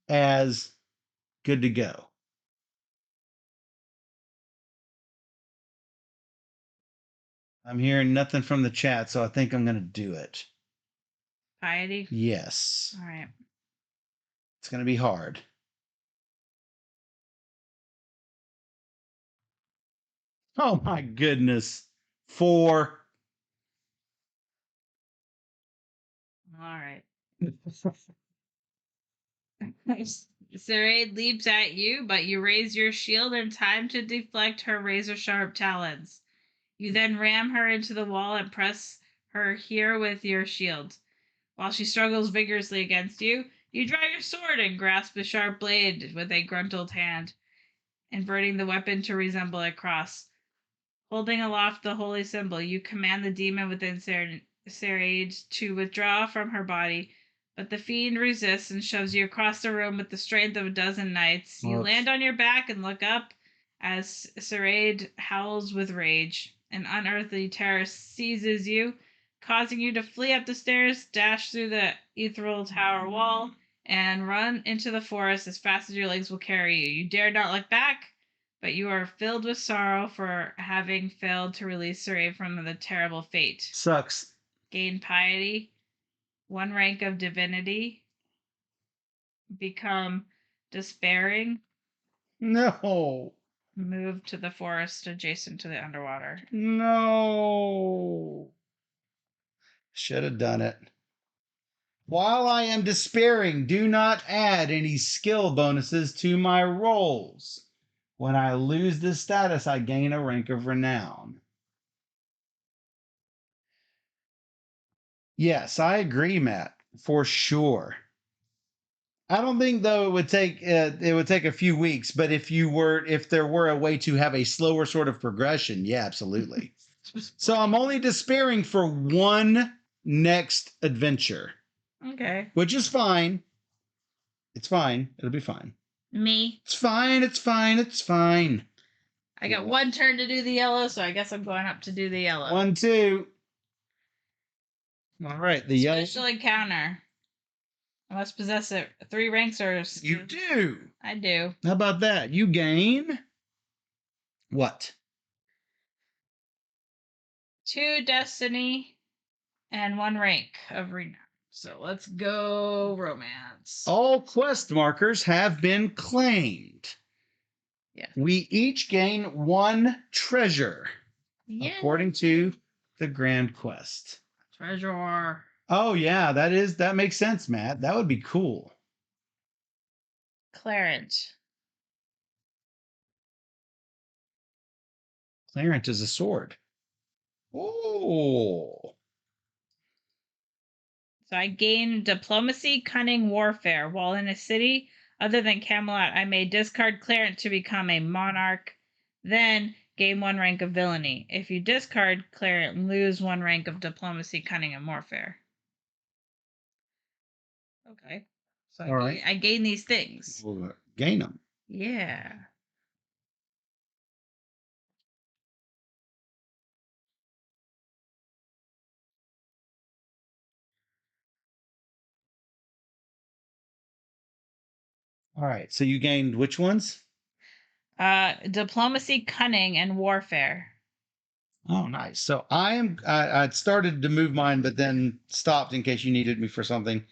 as good to go. I'm hearing nothing from the chat, so I think I'm going to do it. Piety? Yes. All right. It's going to be hard. Oh my goodness. 4. All right. Serade leaps at you, but you raise your shield in time to deflect her razor-sharp talons. You then ram her into the wall and press her here with your shield. While she struggles vigorously against you, you draw your sword and grasp the sharp blade with a gruntled hand, inverting the weapon to resemble a cross. Holding aloft the holy symbol, you command the demon within Serade to withdraw from her body, but the fiend resists and shoves you across the room with the strength of a dozen knights. You land on your back and look up as Serade howls with rage. An unearthly terror seizes you, causing you to flee up the stairs, dash through the ethereal tower wall, and run into the forest as fast as your legs will carry you. You dare not look back, but you are filled with sorrow for having failed to release Saray from the terrible fate. Sucks. Gain piety, 1 rank of divinity, become despairing, No. move to the forest adjacent to the underwater. No. Should have done it. While I am despairing, do not add any skill bonuses to my rolls. When I lose this status, I gain a rank of renown. Yes, I agree, Matt, for sure. I don't think though it would take a few weeks, but if there were a way to have a slower sort of progression, yeah, absolutely. So I'm only despairing for one next adventure, Okay. which is fine. It's fine. It'll be fine. Me. It's fine. It's fine. It's fine. I got one turn to do the yellow, so I guess I'm going up to do the yellow. 1, 2. All right. The yellow. Special encounter. I must possess it 3 ranks or. You do. I do. How about that? You gain what? 2 destiny and 1 rank of renown. So let's go romance. All quest markers have been claimed. Yeah. We each gain 1 treasure, according to the Grand Quest. Treasure. Oh yeah, that makes sense, Matt. That would be cool. Clarence. Clarence is a sword. Oh. So I gain diplomacy, cunning, warfare. While in a city other than Camelot, I may discard Clarence to become a monarch, then gain 1 rank of villainy. If you discard Clarence, lose 1 rank of diplomacy, cunning, and warfare. Okay. So All right. I gain these things. We'll gain them. Yeah. All right. So you gained which ones? Diplomacy, cunning, and warfare. Oh, nice. So I started to move mine, but then stopped in case you needed me for something.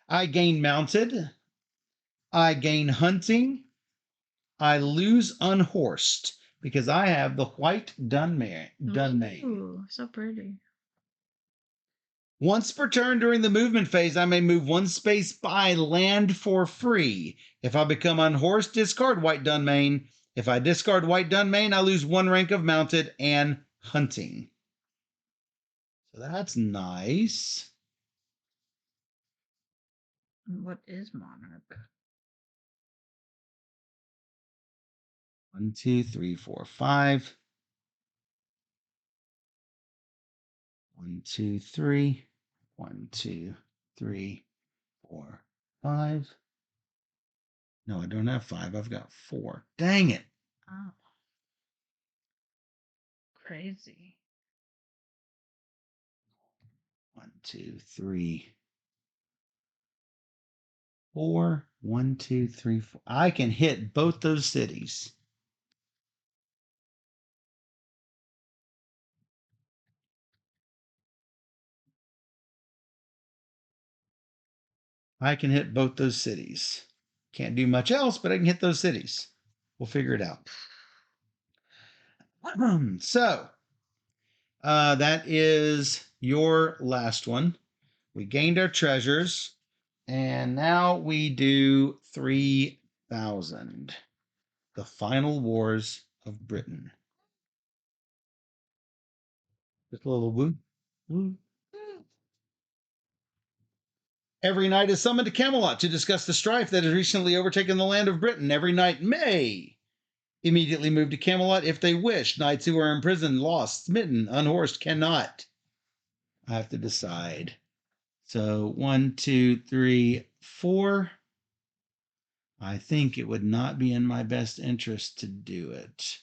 I gain mounted. I gain hunting. I lose unhorsed because I have the white Dunmane. Ooh, so pretty. Once per turn during the movement phase, I may move 1 space by land for free. If I become unhorsed, discard white Dunmane. If I discard white Dunmane, I lose 1 rank of mounted and hunting. So that's nice. What is monarch? 1, 2, 3, 4, 5. 1, 2, 3. 1, 2, 3, 4, 5. No, I don't have 5. I've got 4. Dang it. Oh. Crazy. 1, 2, 3, 4. 1, 2, 3, 4. I can hit both those cities. I can hit both those cities. Can't do much else, but I can hit those cities. We'll figure it out. So, that is your last one. We gained our treasures, and now we do 3,000. The final wars of Britain. Just a little woo. Woo. Every knight is summoned to Camelot to discuss the strife that has recently overtaken the land of Britain. Every knight may immediately move to Camelot if they wish. Knights who are imprisoned, lost, smitten, unhorsed cannot. I have to decide. So 1, 2, 3, 4. I think it would not be in my best interest to do it.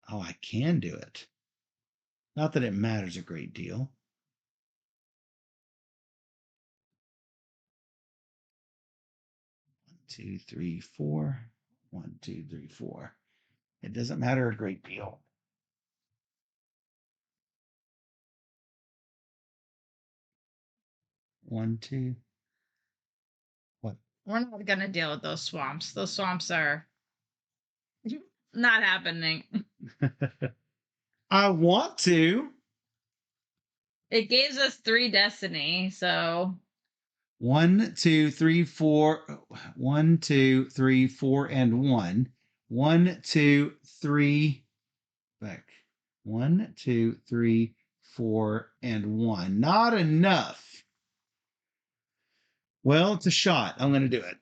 Oh, I can do it. Not that it matters a great deal. 1, 2, 3, 4. 1, 2, 3, 4. It doesn't matter a great deal. 1, 2. What? We're not gonna deal with those swamps. Those swamps are not happening. I want to. It gives us 3 destiny, so 1, 2, 3, 4. 1, 2, 3, 4, and 1. 1, 2, 3. Back. 1, 2, 3, 4, and 1. Not enough. Well, it's a shot. I'm going to do it.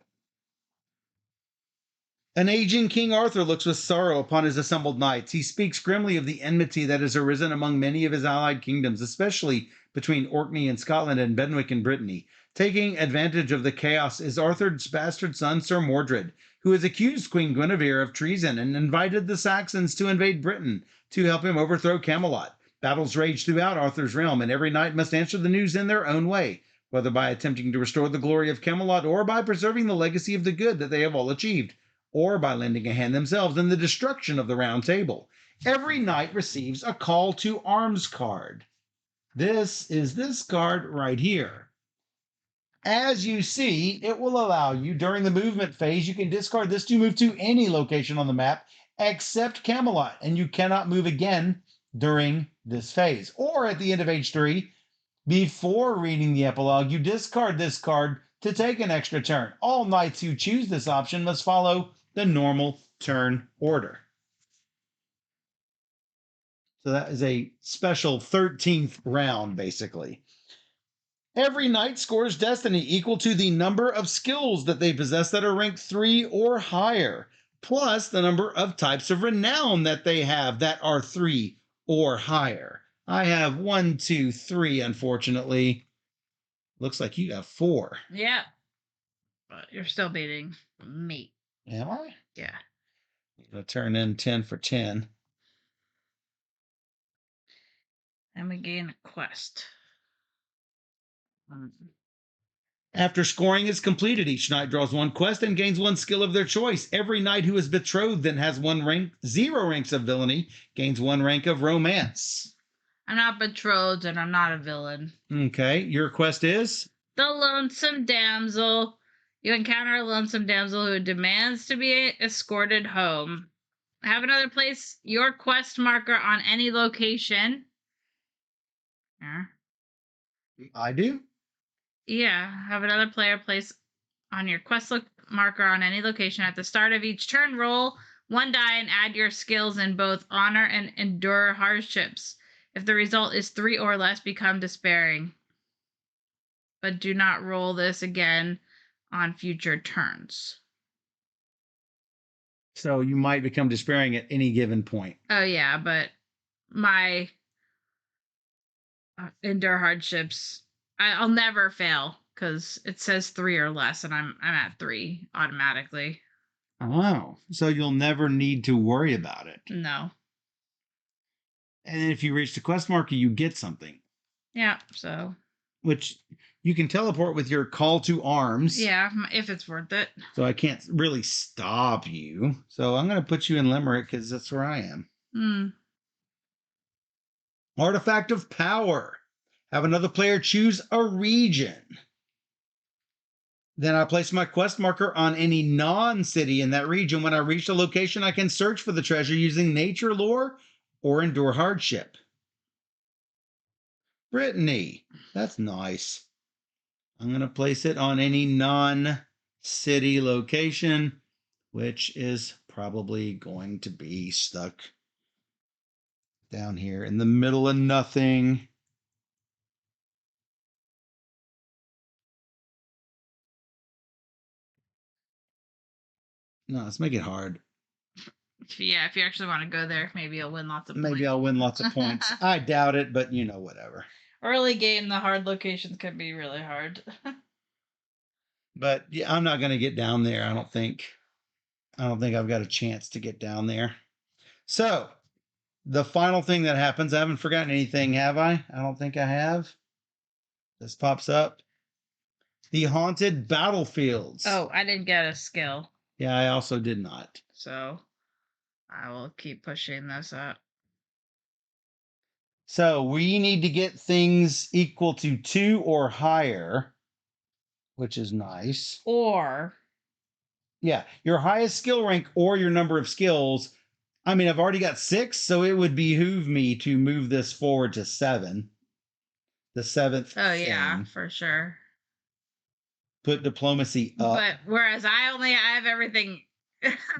An aging King Arthur looks with sorrow upon his assembled knights. He speaks grimly of the enmity that has arisen among many of his allied kingdoms, especially between Orkney and Scotland and Benwick and Brittany. Taking advantage of the chaos is Arthur's bastard son, Sir Mordred, who has accused Queen Guinevere of treason and invited the Saxons to invade Britain to help him overthrow Camelot. Battles rage throughout Arthur's realm, and every knight must answer the news in their own way, whether by attempting to restore the glory of Camelot or by preserving the legacy of the good that they have all achieved, or by lending a hand themselves in the destruction of the Round Table. Every knight receives a call to arms card. This is this card right here. As you see, it will allow you during the movement phase, you can discard this to move to any location on the map except Camelot, and you cannot move again during this phase. Or at the end of age 3, before reading the epilogue, you discard this card to take an extra turn. All knights who choose this option must follow the normal turn order. So that is a special 13th round, basically. Every knight scores destiny equal to the number of skills that they possess that are ranked 3 or higher, plus the number of types of renown that they have that are 3 or higher. I have 1, 2, 3, unfortunately. Looks like you have 4. Yeah. But you're still beating me. Am I? Yeah. I'm going to turn in 10 for 10. And we gain a quest. After scoring is completed, each knight draws 1 quest and gains 1 skill of their choice. Every knight who is betrothed and has 1 rank, 0 ranks of villainy, gains 1 rank of romance. I'm not betrothed and I'm not a villain. Okay, your quest is? The Lonesome Damsel. You encounter a lonesome damsel who demands to be escorted home. Have another place your quest marker on any location. Yeah. I do? Yeah. Have another player place on your quest marker on any location. At the start of each turn, roll 1 die and add your skills in both honor and endure hardships. If the result is 3 or less, become despairing. But do not roll this again on future turns. So you might become despairing at any given point. Oh yeah, but my endure hardships, I'll never fail because it says 3 or less, and I'm at 3 automatically. Oh, so you'll never need to worry about it. No. And if you reach the quest marker, you get something. Yeah, so. Which you can teleport with your call to arms. Yeah, if it's worth it. So I can't really stop you. So I'm going to put you in Limerick because that's where I am. Artifact of Power. Have another player choose a region. Then I place my quest marker on any non-city in that region. When I reach the location, I can search for the treasure using nature lore or endure hardship. Brittany. That's nice. I'm going to place it on any non-city location, which is probably going to be stuck down here in the middle of nothing. No, let's make it hard. Yeah, if you actually want to go there, maybe you'll win lots of points. Maybe I'll win lots of points. I doubt it, but you know, whatever. Early game, the hard locations can be really hard. But yeah, I'm not going to get down there, I don't think. I don't think I've got a chance to get down there. So, the final thing that happens, I haven't forgotten anything, have I? I don't think I have. This pops up. The Haunted Battlefields. Oh, I didn't get a skill. Yeah, I also did not. So, I will keep pushing this up. So, we need to get things equal to 2 or higher, which is nice. Or. Yeah, your highest skill rank or your number of skills. I mean, I've already got 6, so it would behoove me to move this forward to 7. The 7th. Oh, yeah, for sure. put diplomacy up. But whereas I have everything.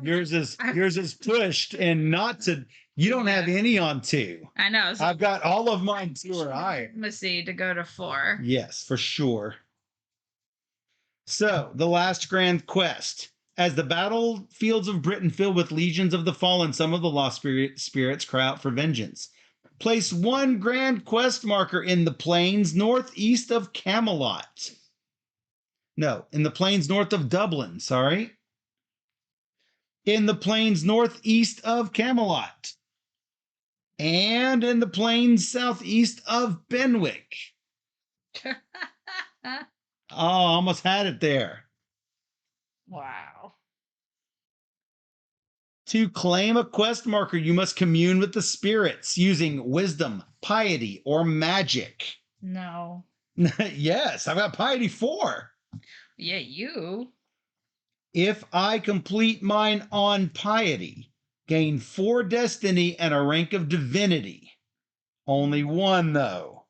Yours is pushed and not to. You don't have any on 2. I know. So I've got all of mine 2 or higher. diplomacy to go to 4. Yes, for sure. So, the last grand quest. As the battlefields of Britain fill with legions of the fallen, some of the lost spirits cry out for vengeance. Place 1 grand quest marker in the plains northeast of Camelot. No, in the plains north of Dublin, sorry. In the plains northeast of Camelot. And in the plains southeast of Benwick. Oh, almost had it there. Wow. To claim a quest marker, you must commune with the spirits using wisdom, piety, or magic. No. Yes, I've got piety 4. Yeah, you. If I complete mine on piety, gain 4 destiny and a rank of divinity. Only 1, though.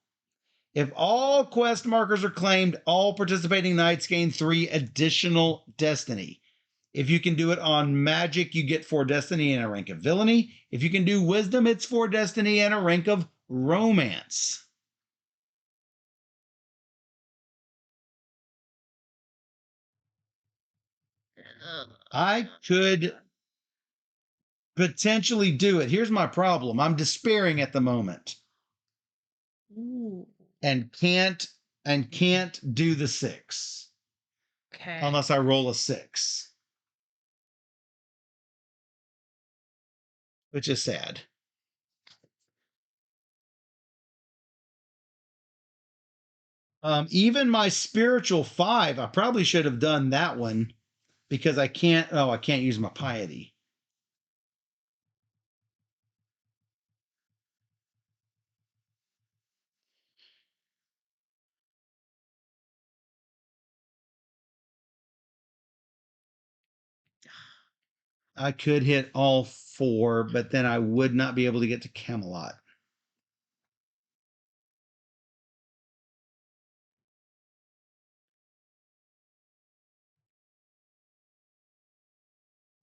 If all quest markers are claimed, all participating knights gain 3 additional destiny. If you can do it on magic, you get 4 destiny and a rank of villainy. If you can do wisdom, it's 4 destiny and a rank of romance. I could potentially do it. Here's my problem. I'm despairing at the moment. Ooh. And can't do the 6. Okay. Unless I roll a 6. Which is sad. Even my spiritual 5, I probably should have done that one because I can't use my piety. I could hit all 4, but then I would not be able to get to Camelot.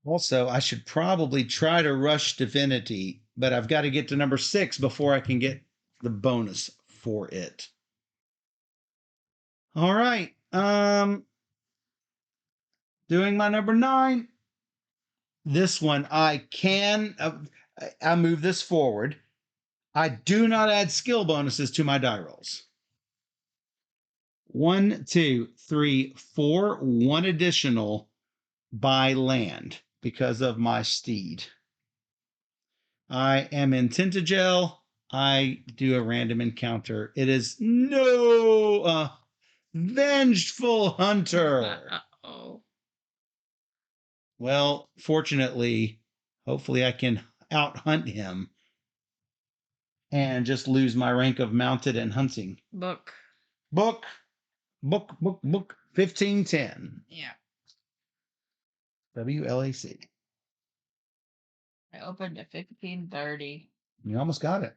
Also, I should probably try to rush Divinity, but I've got to get to number 6 before I can get the bonus for it. All right. Doing my number 9. This one I can I move this forward. I do not add skill bonuses to my die rolls. 1, 2, 3, 4, 1 additional by land because of my steed. I am in Tintagel. I do a random encounter. It is no vengeful hunter. Uh-oh. Well, fortunately, hopefully I can out-hunt him and just lose my rank of mounted and hunting. Book. 1510. Yeah. WLAC. I opened at 1530. You almost got it.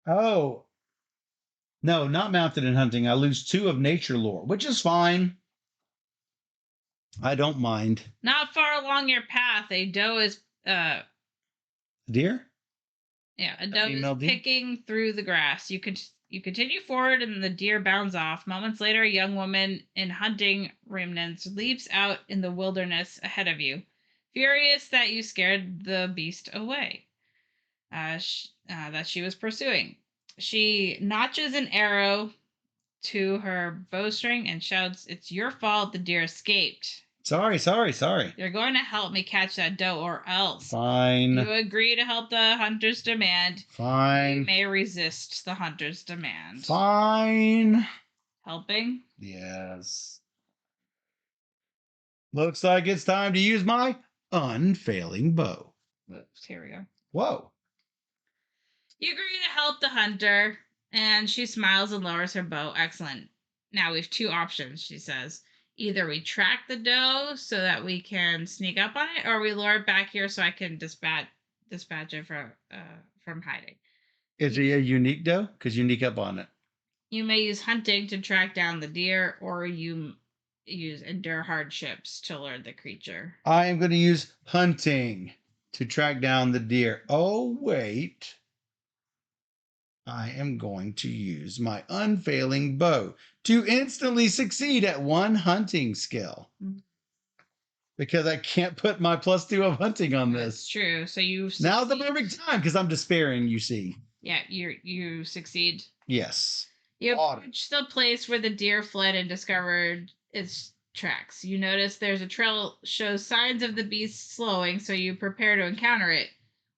Oh. No, not mounted and hunting. I lose 2 of nature lore, which is fine. I don't mind. Not far along your path, a doe is Deer? Yeah, a doe female is deer? picking through the grass. You continue forward, and the deer bounds off. Moments later, a young woman in hunting remnants leaps out in the wilderness ahead of you, furious that you scared the beast away that she was pursuing. She notches an arrow to her bowstring and shouts, "It's your fault the deer escaped. Sorry. You're going to help me catch that doe or else." Fine. You agree to help the hunter's demand. Fine. You may resist the hunter's demand. Fine. Helping? Yes. Looks like it's time to use my unfailing bow. Whoops, here we go. Whoa. You agree to help the hunter, and she smiles and lowers her bow. Excellent. Now we have 2 options, she says. Either we track the doe so that we can sneak up on it, or we lure it back here so I can dispatch it from hiding. Is it a unique doe? Because you sneak up on it. You may use hunting to track down the deer, or you use endure hardships to lure the creature. I am going to use hunting to track down the deer. Oh, wait. I am going to use my unfailing bow to instantly succeed at 1 hunting skill. Because I can't put my +2 of hunting on That's this. true. So you succeed. Now's the perfect time because I'm despairing, you see. Yeah, you succeed. Yes. You Autumn. approach the place where the deer fled and discovered its tracks. You notice there's a trail shows signs of the beast slowing, so you prepare to encounter it.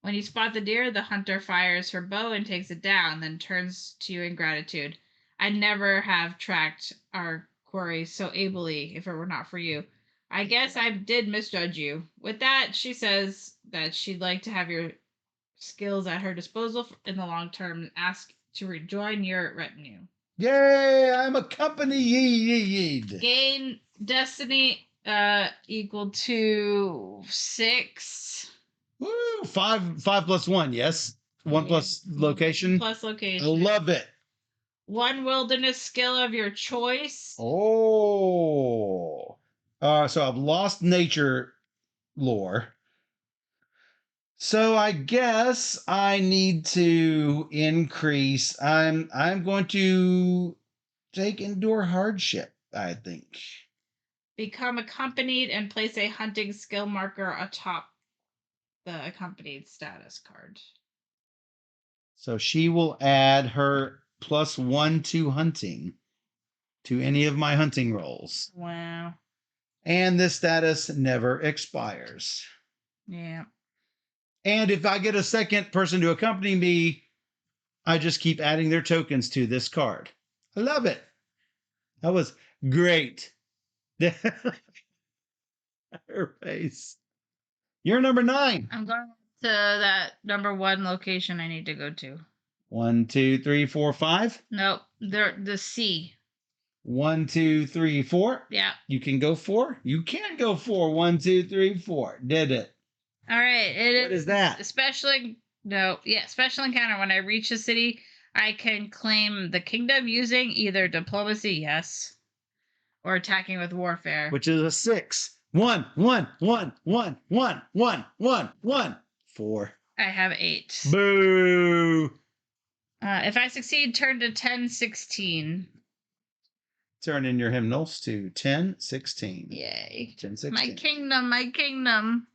When you spot the deer, the hunter fires her bow and takes it down, then turns to you in gratitude. I'd never have tracked our quarry so ably if it were not for you. I guess I did misjudge you. With that, she says that she'd like to have your skills at her disposal in the long term and ask to rejoin your retinue. Yay! I'm accompanied. Gain destiny equal to 6. Woo! 5 plus 1, yes. 1 plus location. Plus location. I love it. 1 wilderness skill of your choice. Oh. So I've lost nature lore. So I guess I need to increase. I'm going to take endure hardship, I think. Become accompanied and place a hunting skill marker atop the accompanied status card. So she will add her +1 to hunting to any of my hunting rolls. Wow. And this status never expires. Yeah. And if I get a second person to accompany me, I just keep adding their tokens to this card. I love it. That was great. Her face. You're number 9. I'm going to that number 1 location I need to go to. 1, 2, 3, 4, 5. Nope. The C. 1, 2, 3, 4. Yeah. You can go 4. You can go 4. 1, 2, 3, 4. Did it. All right. What is that? Special encounter. When I reach the city, I can claim the kingdom using either diplomacy, yes, or attacking with warfare. Which is a 6. 1, 1, 1, 1, 1, 1, 1, 1. 4. I have 8. Boo. If I succeed, turn to 10, 16. Turn in your hymnals to 10, 16. Yay. 10, 16. My kingdom.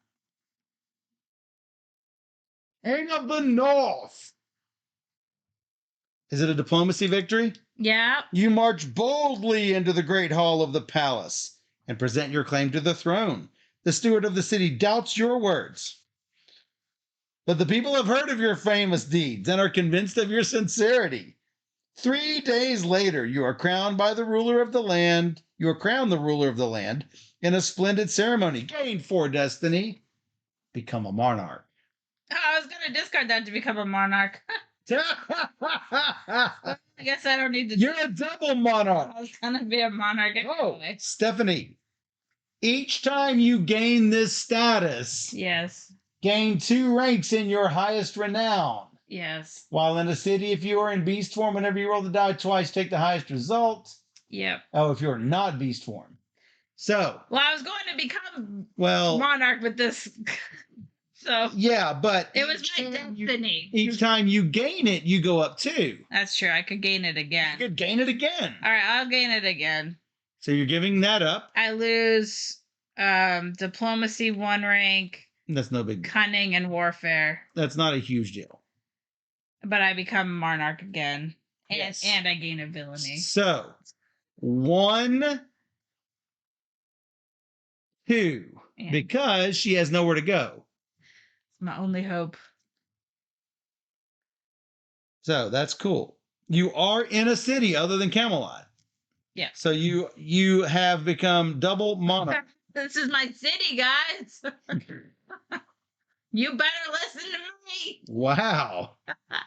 King of the North. Is it a diplomacy victory? Yeah. You march boldly into the great hall of the palace and present your claim to the throne. The steward of the city doubts your words. But the people have heard of your famous deeds and are convinced of your sincerity. 3 days later, you are crowned by the ruler of the land. You are crowned the ruler of the land in a splendid ceremony. Gain 4 destiny. Become a monarch. Oh, I was going to discard that to become a monarch. I guess I don't need to. You're a double monarch. I was going to be a monarch anyway. Stephanie, each time you gain this status, Yes. gain 2 ranks in your highest renown. Yes. While in a city, if you are in beast form, whenever you roll the die twice, take the highest result. Yep. Oh, if you're not beast form. So. Well, I was going to become monarch with this. So. Yeah, but. It was my destiny. Each time you gain it, you go up 2. That's true. I could gain it again. You could gain it again. All right, I'll gain it again. So you're giving that up. I lose diplomacy 1 rank. That's no big deal. Cunning and warfare. That's not a huge deal. But I become monarch again. And, yes. And I gain a villainy. So, 1, 2. Yeah. Because she has nowhere to go. It's my only hope. So, that's cool. You are in a city other than Camelot. Yeah. So you have become double monarch. This is my city, guys. You better listen to me. Wow.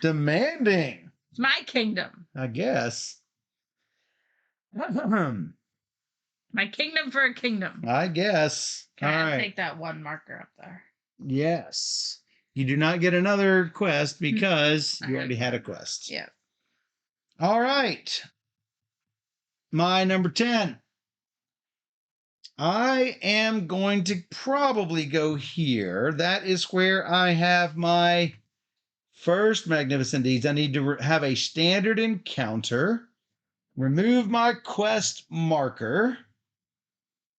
Demanding. It's my kingdom. I guess. My kingdom for a kingdom. I guess. All right. I'll take that 1 marker up there. Yes. You do not get another quest because you already had a quest. Yeah. All right. my number 10. I am going to probably go here. That is where I have my first Magnificent Deeds. I need to have a standard encounter. Remove my quest marker.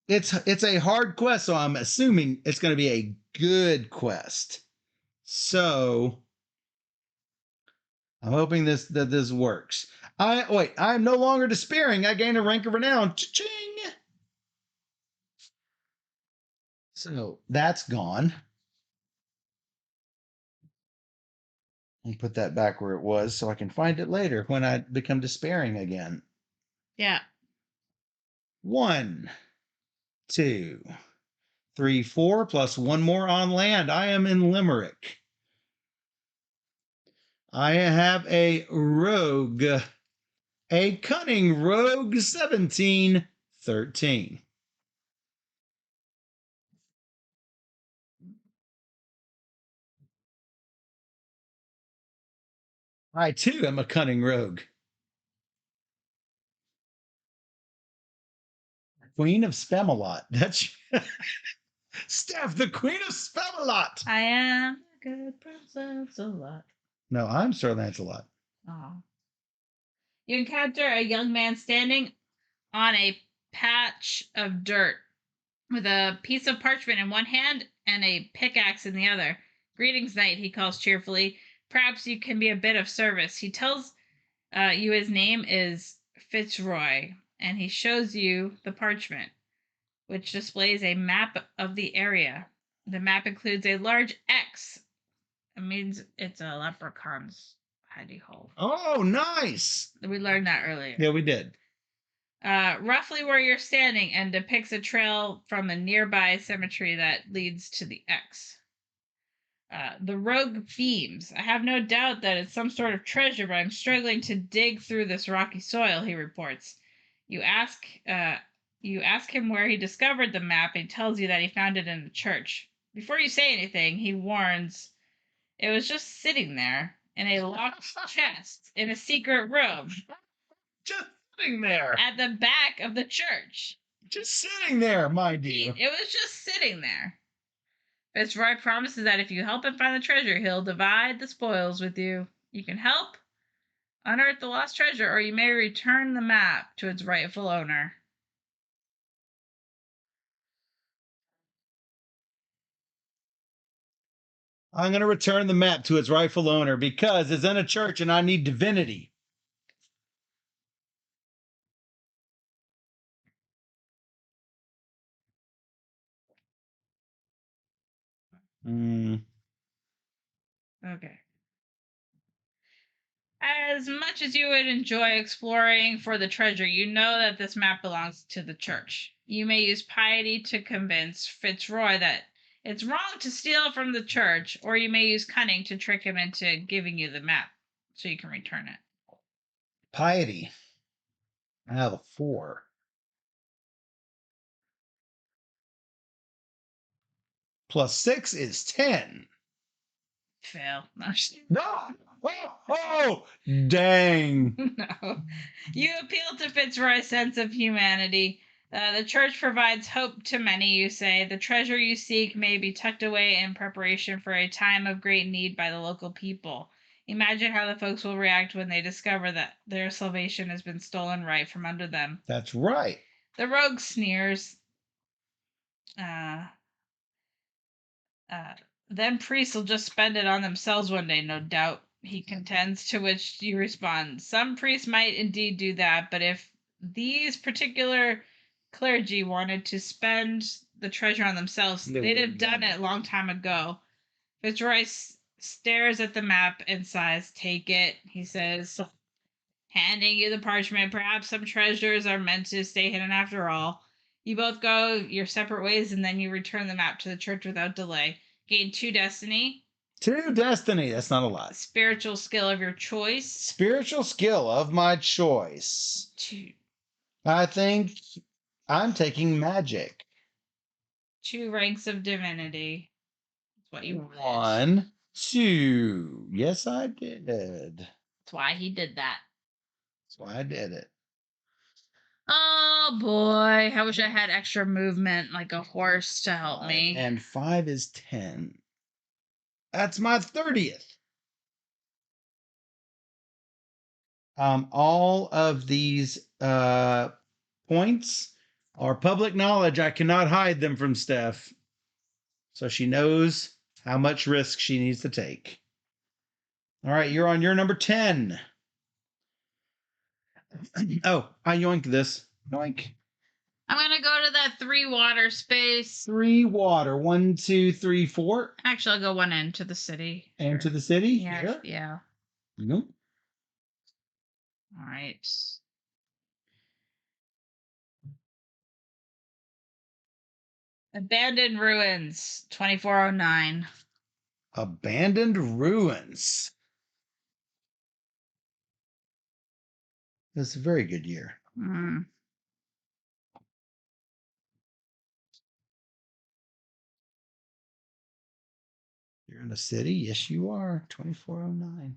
It's a hard quest, so I'm assuming it's going to be a good quest. So I'm hoping that this works. I'm no longer despairing. I gain a rank of renown. Cha-ching! So that's gone. I'll put that back where it was so I can find it later when I become despairing again. Yeah. 1, 2, 3, 4, plus one more on land. I am in Limerick. I have a rogue, a cunning rogue 1713. I too am a cunning rogue. Queen of Spamalot. That's Steph, the Queen of Spamalot. I am a good princess a lot. No, I'm Sir Lancelot. Oh. You encounter a young man standing on a patch of dirt with a piece of parchment in one hand and a pickaxe in the other. Greetings, knight, he calls cheerfully. Perhaps you can be a bit of service. He tells you his name is Fitzroy, and he shows you the parchment, which displays a map of the area. The map includes a large X. It means it's a leprechaun's hidey hole. Oh, nice. We learned that earlier. Yeah, we did. Roughly where you're standing, and depicts a trail from a nearby cemetery that leads to the X. The rogue beams. I have no doubt that it's some sort of treasure, but I'm struggling to dig through this rocky soil, he reports. You ask him where he discovered the map, and he tells you that he found it in a church. Before you say anything, he warns it was just sitting there in a locked chest in a secret room. Just sitting there. At the back of the church. Just sitting there, mind you. It was just sitting there. Fitzroy promises that if you help him find the treasure, he'll divide the spoils with you. You can help unearth the lost treasure, or you may return the map to its rightful owner. I'm going to return the map to its rightful owner because it's in a church and I need divinity. Okay. As much as you would enjoy exploring for the treasure, you know that this map belongs to the church. You may use piety to convince Fitzroy that it's wrong to steal from the church, or you may use cunning to trick him into giving you the map so you can return it. Piety. I have a 4. Plus 6 is 10. Fail. No. Oh, dang. No. You appeal to Fitzroy's sense of humanity. The church provides hope to many, you say. The treasure you seek may be tucked away in preparation for a time of great need by the local people. Imagine how the folks will react when they discover that their salvation has been stolen right from under them. That's right. The rogue sneers. Uh, then priests will just spend it on themselves one day, no doubt, he contends, to which you respond, some priests might indeed do that, but if these particular clergy wanted to spend the treasure on themselves, they'd have done it a long time ago. Fitzroy stares at the map and sighs. Take it, he says, handing you the parchment. Perhaps some treasures are meant to stay hidden after all. You both go your separate ways, and then you return the map to the church without delay. Gain 2 destiny. 2 destiny. That's not a lot. Spiritual skill of your choice. Spiritual skill of my choice. 2. I think I'm taking magic. 2 ranks of divinity. That's what you wanted. 1, 2. Yes, I did. That's why he did that. That's why I did it. Oh boy, I wish I had extra movement like a horse to help me. And 5 is 10. That's my 30th. All of these points are public knowledge. I cannot hide them from Steph. So she knows how much risk she needs to take. All right, you're on your number 10. Oh, I yoinked this. Yoink. I'm gonna go to that 3 water space. 3 water. 1, 2, 3, 4. Actually, I'll go one into the city. And to the city? Yeah. Here? Yeah. Nope. All right. Abandoned ruins, 2409. Abandoned ruins. That's a very good year. Mm. You're in a city? Yes, you are. 2409.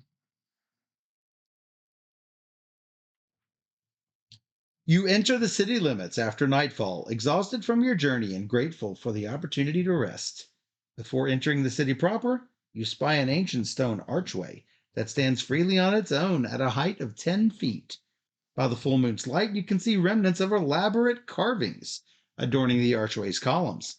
You enter the city limits after nightfall, exhausted from your journey and grateful for the opportunity to rest. Before entering the city proper, you spy an ancient stone archway that stands freely on its own at a height of 10 feet. By the full moon's light, you can see remnants of elaborate carvings adorning the archway's columns.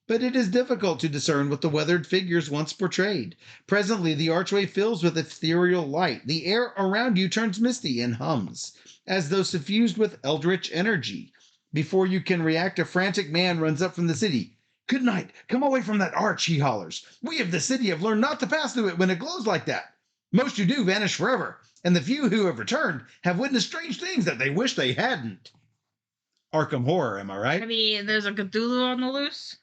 But it is difficult to discern what the weathered figures once portrayed. Presently, the archway fills with ethereal light. The air around you turns misty and hums, as though suffused with eldritch energy. Before you can react, a frantic man runs up from the city. "Good night! Come away from that arch," he hollers. "We of the city have learned not to pass through it when it glows like that. Most who do vanish forever, and the few who have returned have witnessed strange things that they wish they hadn't." Arkham Horror, am I right? I mean, there's a Cthulhu on the loose.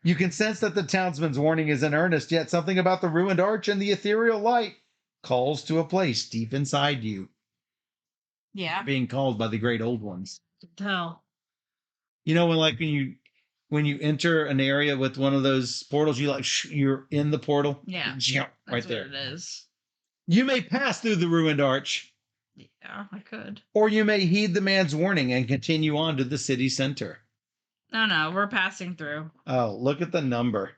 You can sense that the townsman's warning is in earnest, yet something about the ruined arch and the ethereal light calls to a place deep inside you. Yeah. Being called by the great old ones. Tell. You know, when you enter an area with one of those portals, you're in the portal. Yeah. Right there. What it is. You may pass through the ruined arch, Yeah, I could. or you may heed the man's warning and continue on to the city center. No, we're passing through. Oh, look at the number.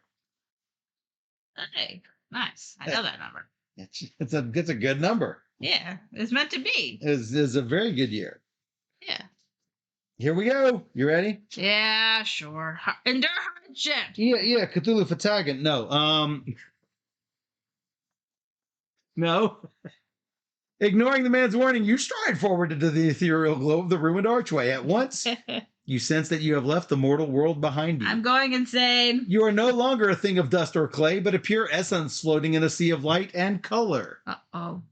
Hey, nice. I know that number. It's a good number. Yeah, it's meant to be. It's a very good year. Yeah. Here we go. You ready? Yeah, sure. Endure hardship. Yeah. Cthulhu Fatagan. No. Ignoring the man's warning, you stride forward into the ethereal glow of the ruined archway. At once, you sense that you have left the mortal world behind you. I'm going insane. You are no longer a thing of dust or clay, but a pure essence floating in a sea of light and color. Uh-oh.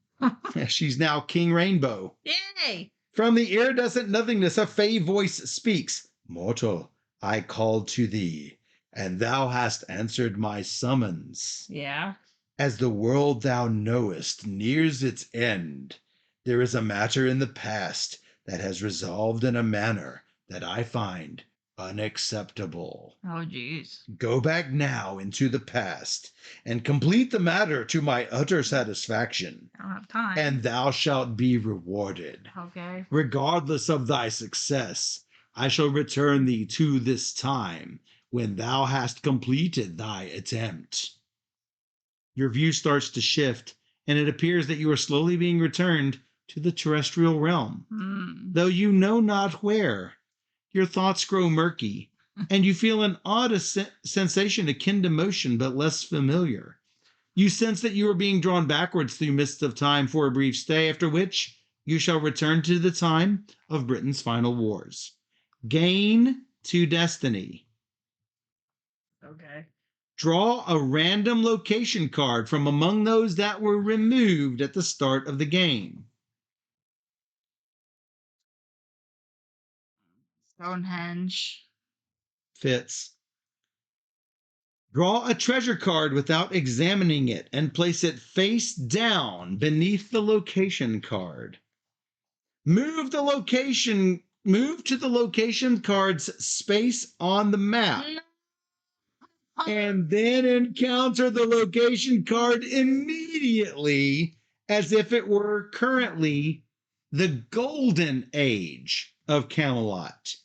She's now King Rainbow. Yay! From the iridescent nothingness, a fey voice speaks. "Mortal, I called to thee, and thou hast answered my summons. Yeah. As the world thou knowest nears its end, there is a matter in the past that has resolved in a manner that I find unacceptable. Oh, jeez. Go back now into the past and complete the matter to my utter satisfaction, I don't have time. and thou shalt be rewarded. Okay. Regardless of thy success, I shall return thee to this time when thou hast completed thy attempt." Your view starts to shift, and it appears that you are slowly being returned to the terrestrial realm, though you know not where. Your thoughts grow murky, and you feel an odd sensation akin to motion, but less familiar. You sense that you are being drawn backwards through mists of time for a brief stay, after which you shall return to the time of Britain's final wars. Gain 2 destiny. Okay. Draw a random location card from among those that were removed at the start of the game. Stonehenge. Fits. Draw a treasure card without examining it and place it face down beneath the location card. Move to the location card's space on the map. And then encounter the location card immediately as if it were currently the golden age of Camelot.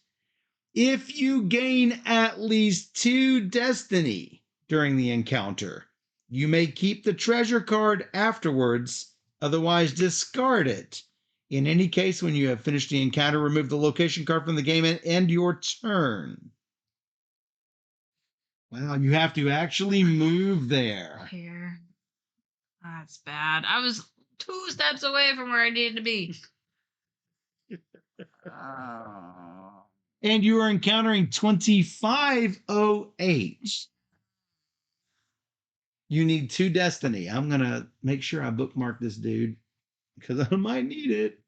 If you gain at least 2 destiny during the encounter, you may keep the treasure card afterwards, otherwise discard it. In any case, when you have finished the encounter, remove the location card from the game and end your turn. Wow, you have to actually move there. Here. That's bad. I was 2 steps away from where I needed to be. And you are encountering 2508. You need 2 destiny. I'm going to make sure I bookmark this dude because I might need it.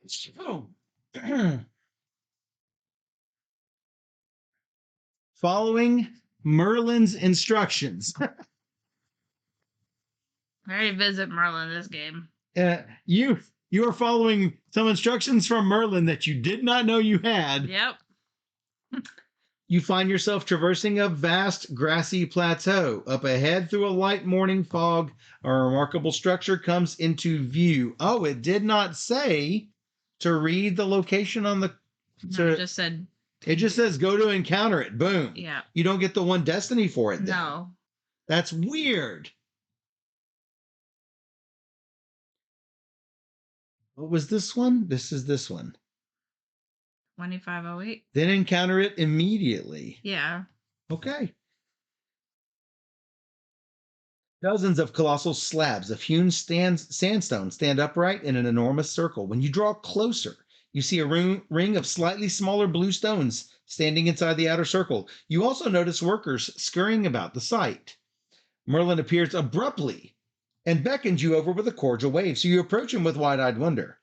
So, following Merlin's instructions. I already visit Merlin this game. You are following some instructions from Merlin that you did not know you had. Yep. You find yourself traversing a vast grassy plateau. Up ahead, through a light morning fog, a remarkable structure comes into view. Oh, it did not say to read the location on the... No, it just said... It just says go to encounter it. Boom. Yeah. You don't get the 1 destiny for it then. No. That's weird. What was this one? This is this one. 2508. Then encounter it immediately. Yeah. Okay. Dozens of colossal slabs of hewn sandstone stand upright in an enormous circle. When you draw closer, you see a ring of slightly smaller blue stones standing inside the outer circle. You also notice workers scurrying about the site. Merlin appears abruptly and beckons you over with a cordial wave, so you approach him with wide-eyed wonder.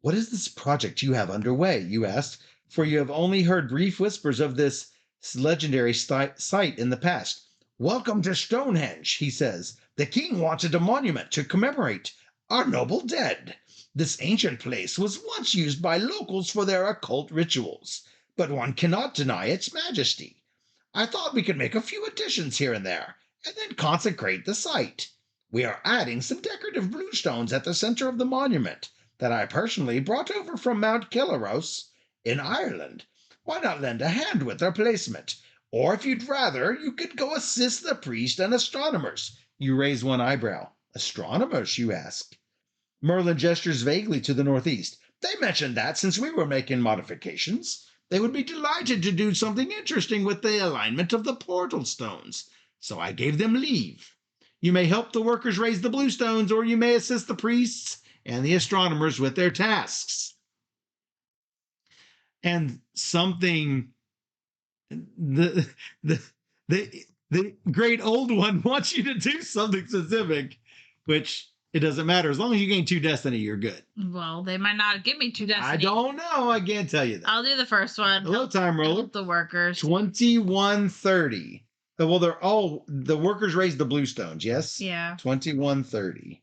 What is this project you have underway? You asked, for you have only heard brief whispers of this legendary site in the past. Welcome to Stonehenge, he says. The king wanted a monument to commemorate our noble dead. This ancient place was once used by locals for their occult rituals, but one cannot deny its majesty. I thought we could make a few additions here and there, and then consecrate the site. We are adding some decorative blue stones at the center of the monument that I personally brought over from Mount Kelleros in Ireland. Why not lend a hand with their placement? Or if you'd rather, you could go assist the priest and astronomers. You raise one eyebrow. Astronomers, you ask? Merlin gestures vaguely to the northeast. They mentioned that since we were making modifications, they would be delighted to do something interesting with the alignment of the portal stones. So I gave them leave. You may help the workers raise the blue stones, or you may assist the priests and the astronomers with their tasks. And something the great old one wants you to do something specific, which it doesn't matter. As long as you gain 2 destiny, you're good. Well, they might not give me 2 destiny. I don't know. I can't tell you that. I'll do the first one. Hello, time roller. Help the workers. 2130. Well, they're all the workers raised the blue stones, yes? Yeah. 2130.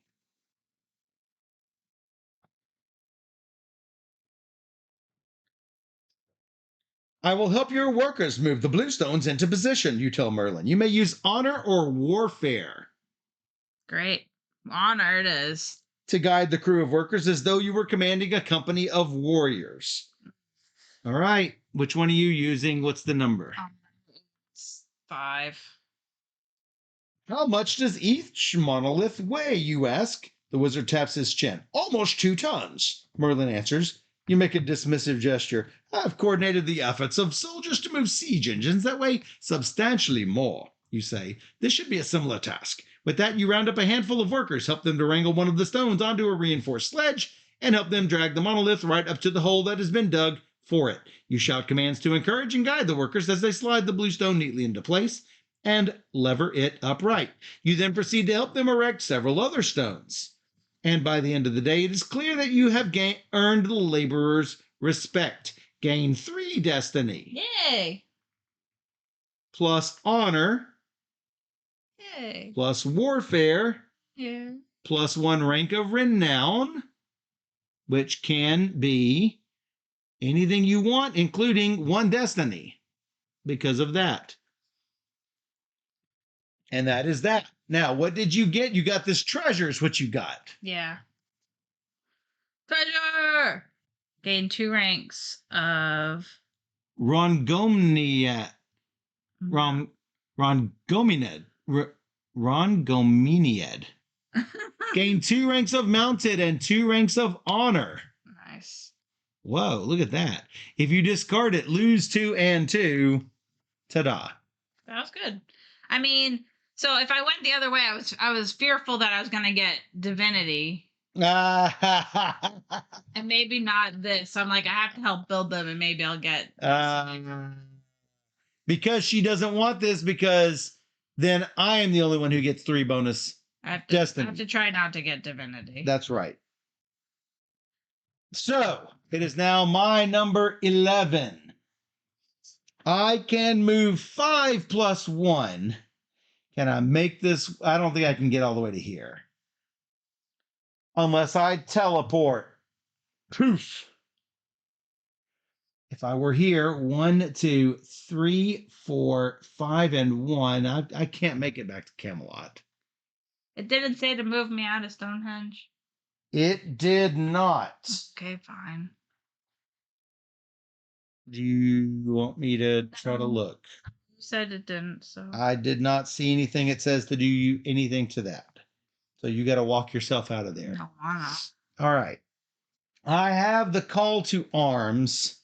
I will help your workers move the blue stones into position, you tell Merlin. You may use honor or warfare. Great. Honor it is. To guide the crew of workers as though you were commanding a company of warriors. All right. Which one are you using? What's the number? It's 5. How much does each monolith weigh, you ask? The wizard taps his chin. Almost 2 tons, Merlin answers. You make a dismissive gesture. I've coordinated the efforts of soldiers to move siege engines that weigh substantially more, you say. This should be a similar task. With that, you round up a handful of workers, help them to wrangle one of the stones onto a reinforced sledge, and help them drag the monolith right up to the hole that has been dug for it. You shout commands to encourage and guide the workers as they slide the blue stone neatly into place and lever it upright. You then proceed to help them erect several other stones. And by the end of the day, it is clear that you have earned the laborers' respect. Gain 3 destiny. Yay! Plus honor. Yay! Plus warfare. Yeah. Plus 1 rank of renown, which can be anything you want, including 1 destiny because of that. And that is that. Now, what did you get? You got this treasure is what you got. Yeah. Treasure! Gain 2 ranks of... Rongomnia. Rongominiad. Rongominiad. Gain 2 ranks of mounted and 2 ranks of honor. Nice. Whoa, look at that. If you discard it, lose 2 and 2. Ta-da. That was good. I mean, so if I went the other way, I was fearful that I was going to get divinity. And maybe not this. So I'm like, I have to help build them, and maybe I'll get... because she doesn't want this, because then I am the only one who gets 3 bonus destiny. I have to try not to get divinity. That's right. So it is now my number 11. I can move 5 plus 1. Can I make this? I don't think I can get all the way to here. Unless I teleport. Poof. If I were here, 1, 2, 3, 4, 5, and 1, I can't make it back to Camelot. It didn't say to move me out of Stonehenge. It did not. Okay, fine. Do you want me to try to look? You said it didn't, so... I did not see anything it says to do anything to that. So you got to walk yourself out of there. No, why not? All right. I have the call to arms.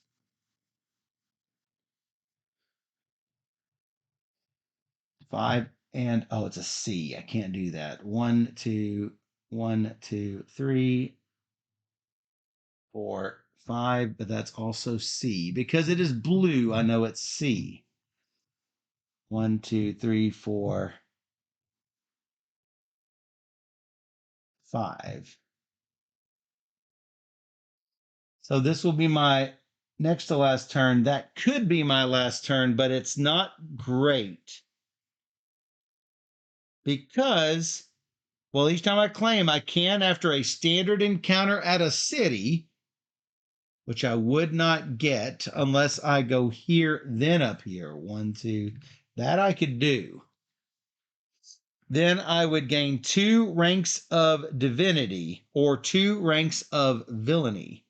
Five and it's a C. I can't do that. 1, 2, 1, 2, 3, 4, 5, but that's also C. Because it is blue, I know it's C. 1, 2, 3, 4, 5. So this will be my next to last turn. That could be my last turn, but it's not great. Because, well, each time I claim, I can, after a standard encounter at a city, which I would not get unless I go here, then up here. 1, 2, that I could do. Then I would gain 2 ranks of divinity or 2 ranks of villainy.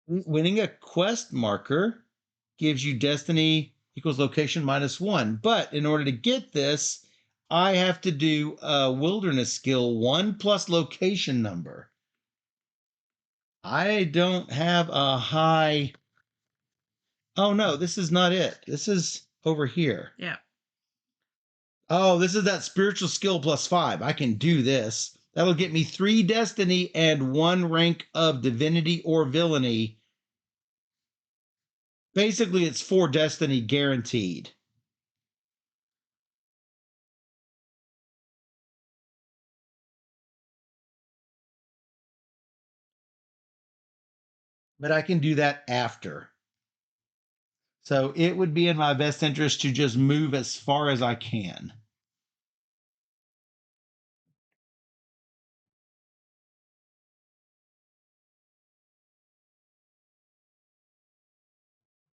Winning a quest marker gives you destiny equals location -1. But in order to get this, I have to do a wilderness skill 1 plus location number. I don't have a high... Oh, no, this is not it. This is over here. Yeah. Oh, this is that spiritual skill +5. I can do this. That'll get me 3 destiny and 1 rank of divinity or villainy. Basically, it's 4 destiny guaranteed. But I can do that after. So it would be in my best interest to just move as far as I can.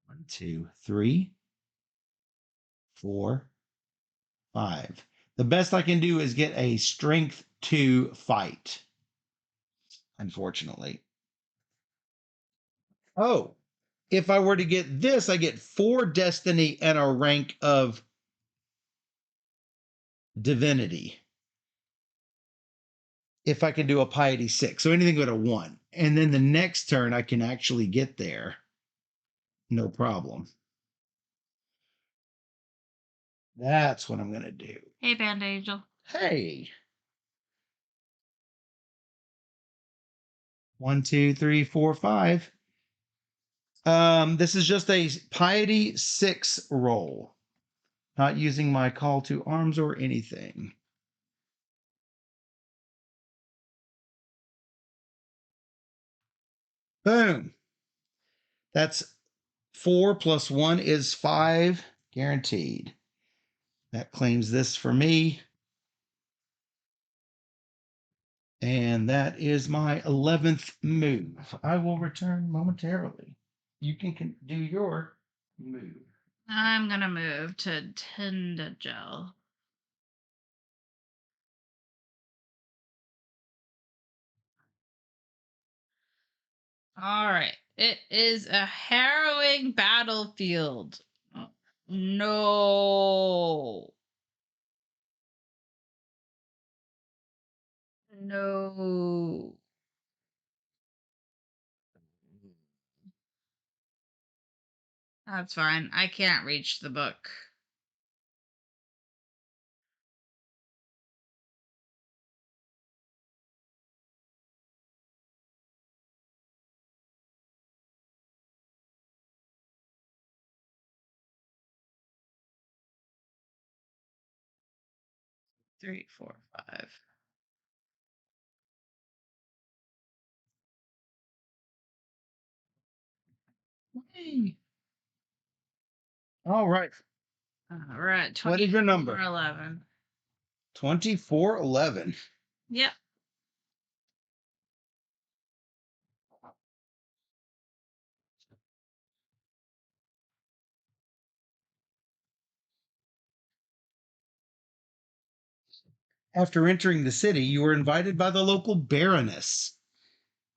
One, 2, 3, 4, 5. The best I can do is get a strength 2 fight, unfortunately. Oh, if I were to get this, I get 4 destiny and a rank of divinity. If I can do a piety 6, so anything but a 1. And then the next turn, I can actually get there. No problem. That's what I'm going to do. Hey, Band Angel. Hey. 1, 2, 3, 4, 5. This is just a piety 6 roll. Not using my call to arms or anything. Boom. That's 4 plus 1 is 5, guaranteed. That claims this for me. And that is my 11th move. I will return momentarily. You can do your move? I'm going to move to Tindagel. All right. It is a harrowing battlefield. Oh, no. No. That's fine. I can't reach the book. Three, four, five. Yay. All right. We're at 24, What is your number? 11. 2411. Yep. After entering the city, you were invited by the local baroness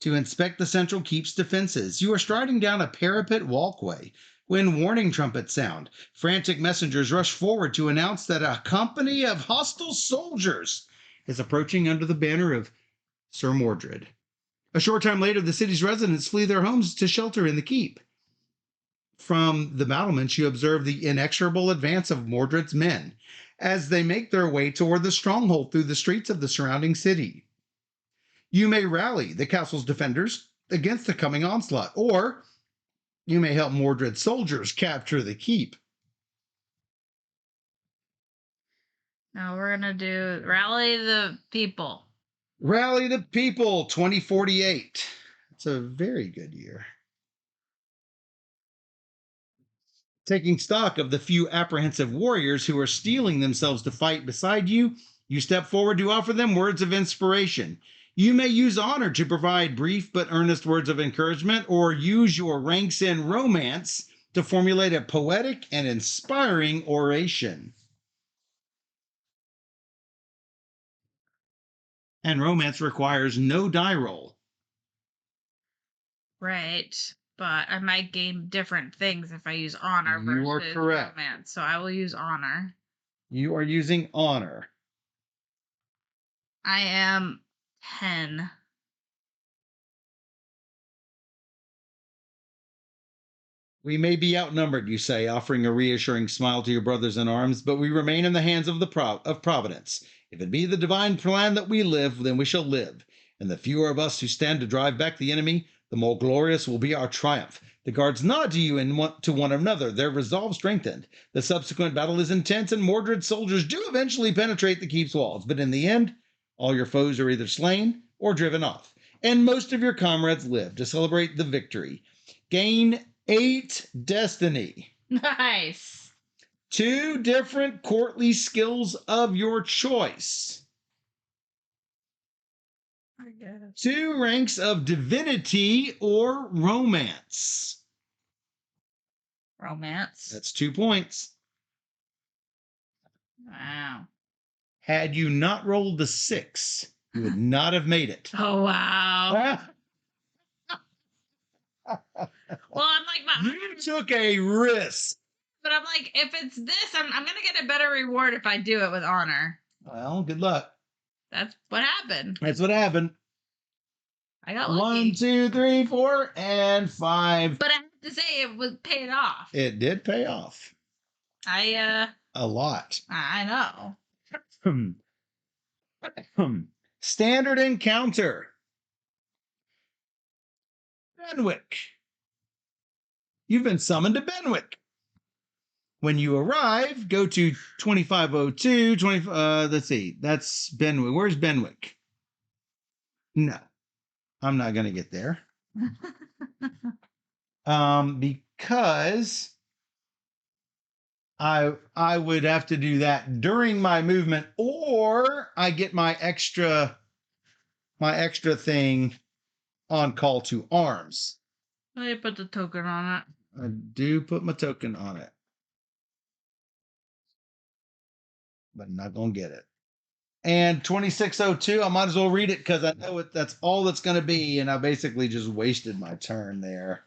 to inspect the central keep's defenses. You are striding down a parapet walkway when warning trumpets sound. Frantic messengers rush forward to announce that a company of hostile soldiers is approaching under the banner of Sir Mordred. A short time later, the city's residents flee their homes to shelter in the keep. From the battlements, you observe the inexorable advance of Mordred's men as they make their way toward the stronghold through the streets of the surrounding city. You may rally the castle's defenders against the coming onslaught, or you may help Mordred's soldiers capture the keep. Now we're going to do Rally the People. Rally the people, 2048. It's a very good year. Taking stock of the few apprehensive warriors who are steeling themselves to fight beside you, you step forward to offer them words of inspiration. You may use honor to provide brief but earnest words of encouragement, or use your ranks in romance to formulate a poetic and inspiring oration. And romance requires no die roll. Right. But I might gain different things if I use honor You are versus correct. romance. So I will use honor. You are using honor. I am 10. We may be outnumbered, you say, offering a reassuring smile to your brothers in arms, but we remain in the hands of of Providence. If it be the divine plan that we live, then we shall live. And the fewer of us who stand to drive back the enemy, the more glorious will be our triumph. The guards nod to you and to one another, their resolve strengthened. The subsequent battle is intense, and Mordred's soldiers do eventually penetrate the keep's walls. But in the end, all your foes are either slain or driven off, and most of your comrades live to celebrate the victory. Gain 8 destiny. Nice. 2 different courtly skills of your choice. I guess. 2 ranks of divinity or romance. Romance. That's 2 points. Wow. Had you not rolled the 6, you would not have made it. Oh, wow. Well, I'm like, you took a risk. but I'm like, if it's this, I'm going to get a better reward if I do it with honor. Well, good luck. That's what happened. That's what happened. I got lucky. 1, 2, 3, 4, and 5. But I have to say, it was paid off. It did pay off. A lot. I know. Standard encounter. Benwick. You've been summoned to Benwick. When you arrive, go to 2502. Let's see. That's Benwick. Where's Benwick? No, I'm not going to get there. Because I would have to do that during my movement, or I get my extra thing on call to arms. I put the token on it. I do put my token on it, but I'm not going to get it. And 2602, I might as well read it because I know that's all that's going to be, and I basically just wasted my turn there.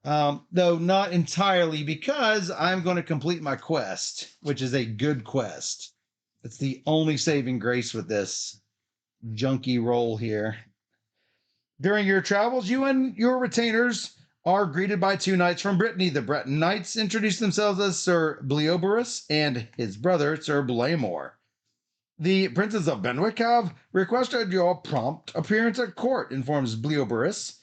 Though not entirely, because I'm going to complete my quest, which is a good quest. It's the only saving grace with this junky roll here. During your travels, you and your retainers are greeted by two knights from Brittany. The Breton knights introduce themselves as Sir Bleoberus and his brother, Sir Blamore. The Princes of Benwick have requested your prompt appearance at court, informs Bleoberus.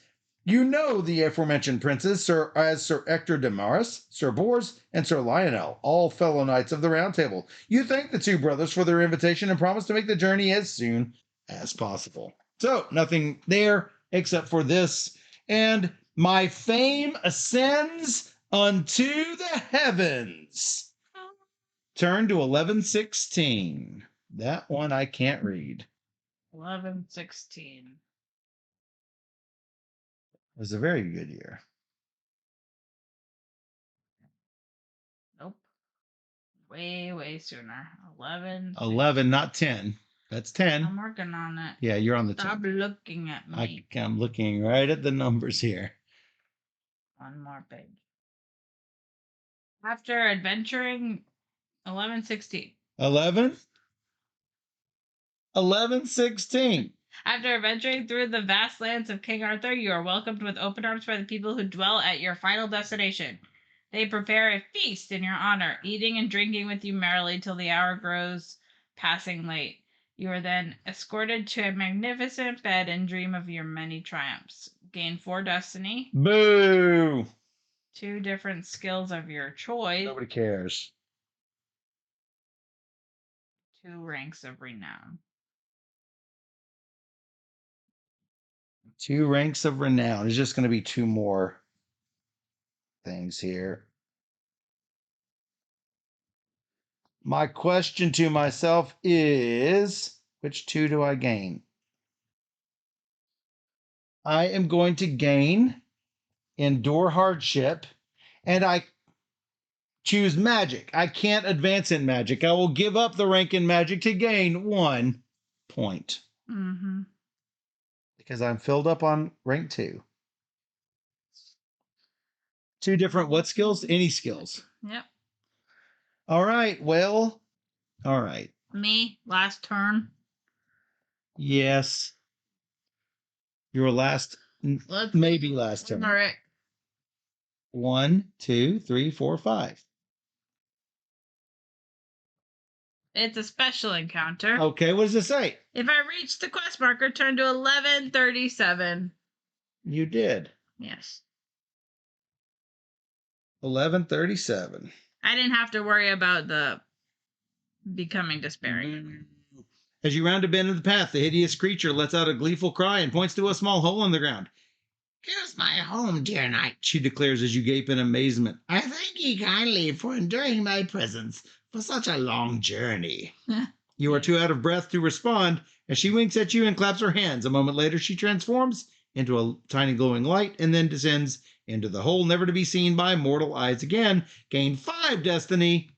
You know the aforementioned princes as Sir Ector de Maris, Sir Bors, and Sir Lionel, all fellow knights of the Round Table. You thank the two brothers for their invitation and promise to make the journey as soon as possible. So, nothing there except for this. And my fame ascends unto the heavens. Turn to 1116. That one I can't read. 1116. It was a very good year. Nope. Way sooner. 11. 11, not 10. That's 10. I'm working on it. Yeah, you're on the Stop 10. looking at me. I'm looking right at the numbers here. One more page. After adventuring 1116. 11? 1116. After adventuring through the vast lands of King Arthur, you are welcomed with open arms by the people who dwell at your final destination. They prepare a feast in your honor, eating and drinking with you merrily till the hour grows passing late. You are then escorted to a magnificent bed and dream of your many triumphs. Gain 4 destiny. Boo! 2 different skills of your choice. Nobody cares. 2 ranks of renown. 2 ranks of renown. It's just going to be 2 more things here. My question to myself is, which 2 do I gain? I am going to gain endure hardship, and I choose magic. I can't advance in magic. I will give up the rank in magic to gain 1 point. Mm-hmm. Because I'm filled up on rank 2. 2 different what skills? Any skills. Yep. All right. Well, all right. Me, last turn. Yes. Your last, maybe last turn. All right. 1, 2, 3, 4, 5. It's a special encounter. Okay, what does it say? If I reach the quest marker, turn to 1137. You did. Yes. 1137. I didn't have to worry about the becoming despairing. As you round a bend in the path, the hideous creature lets out a gleeful cry and points to a small hole in the ground. Here's my home, dear knight, she declares as you gape in amazement. I thank ye kindly for enduring my presence for such a long journey. You are too out of breath to respond as she winks at you and claps her hands. A moment later, she transforms into a tiny glowing light and then descends into the hole, never to be seen by mortal eyes again. Gain 5 destiny.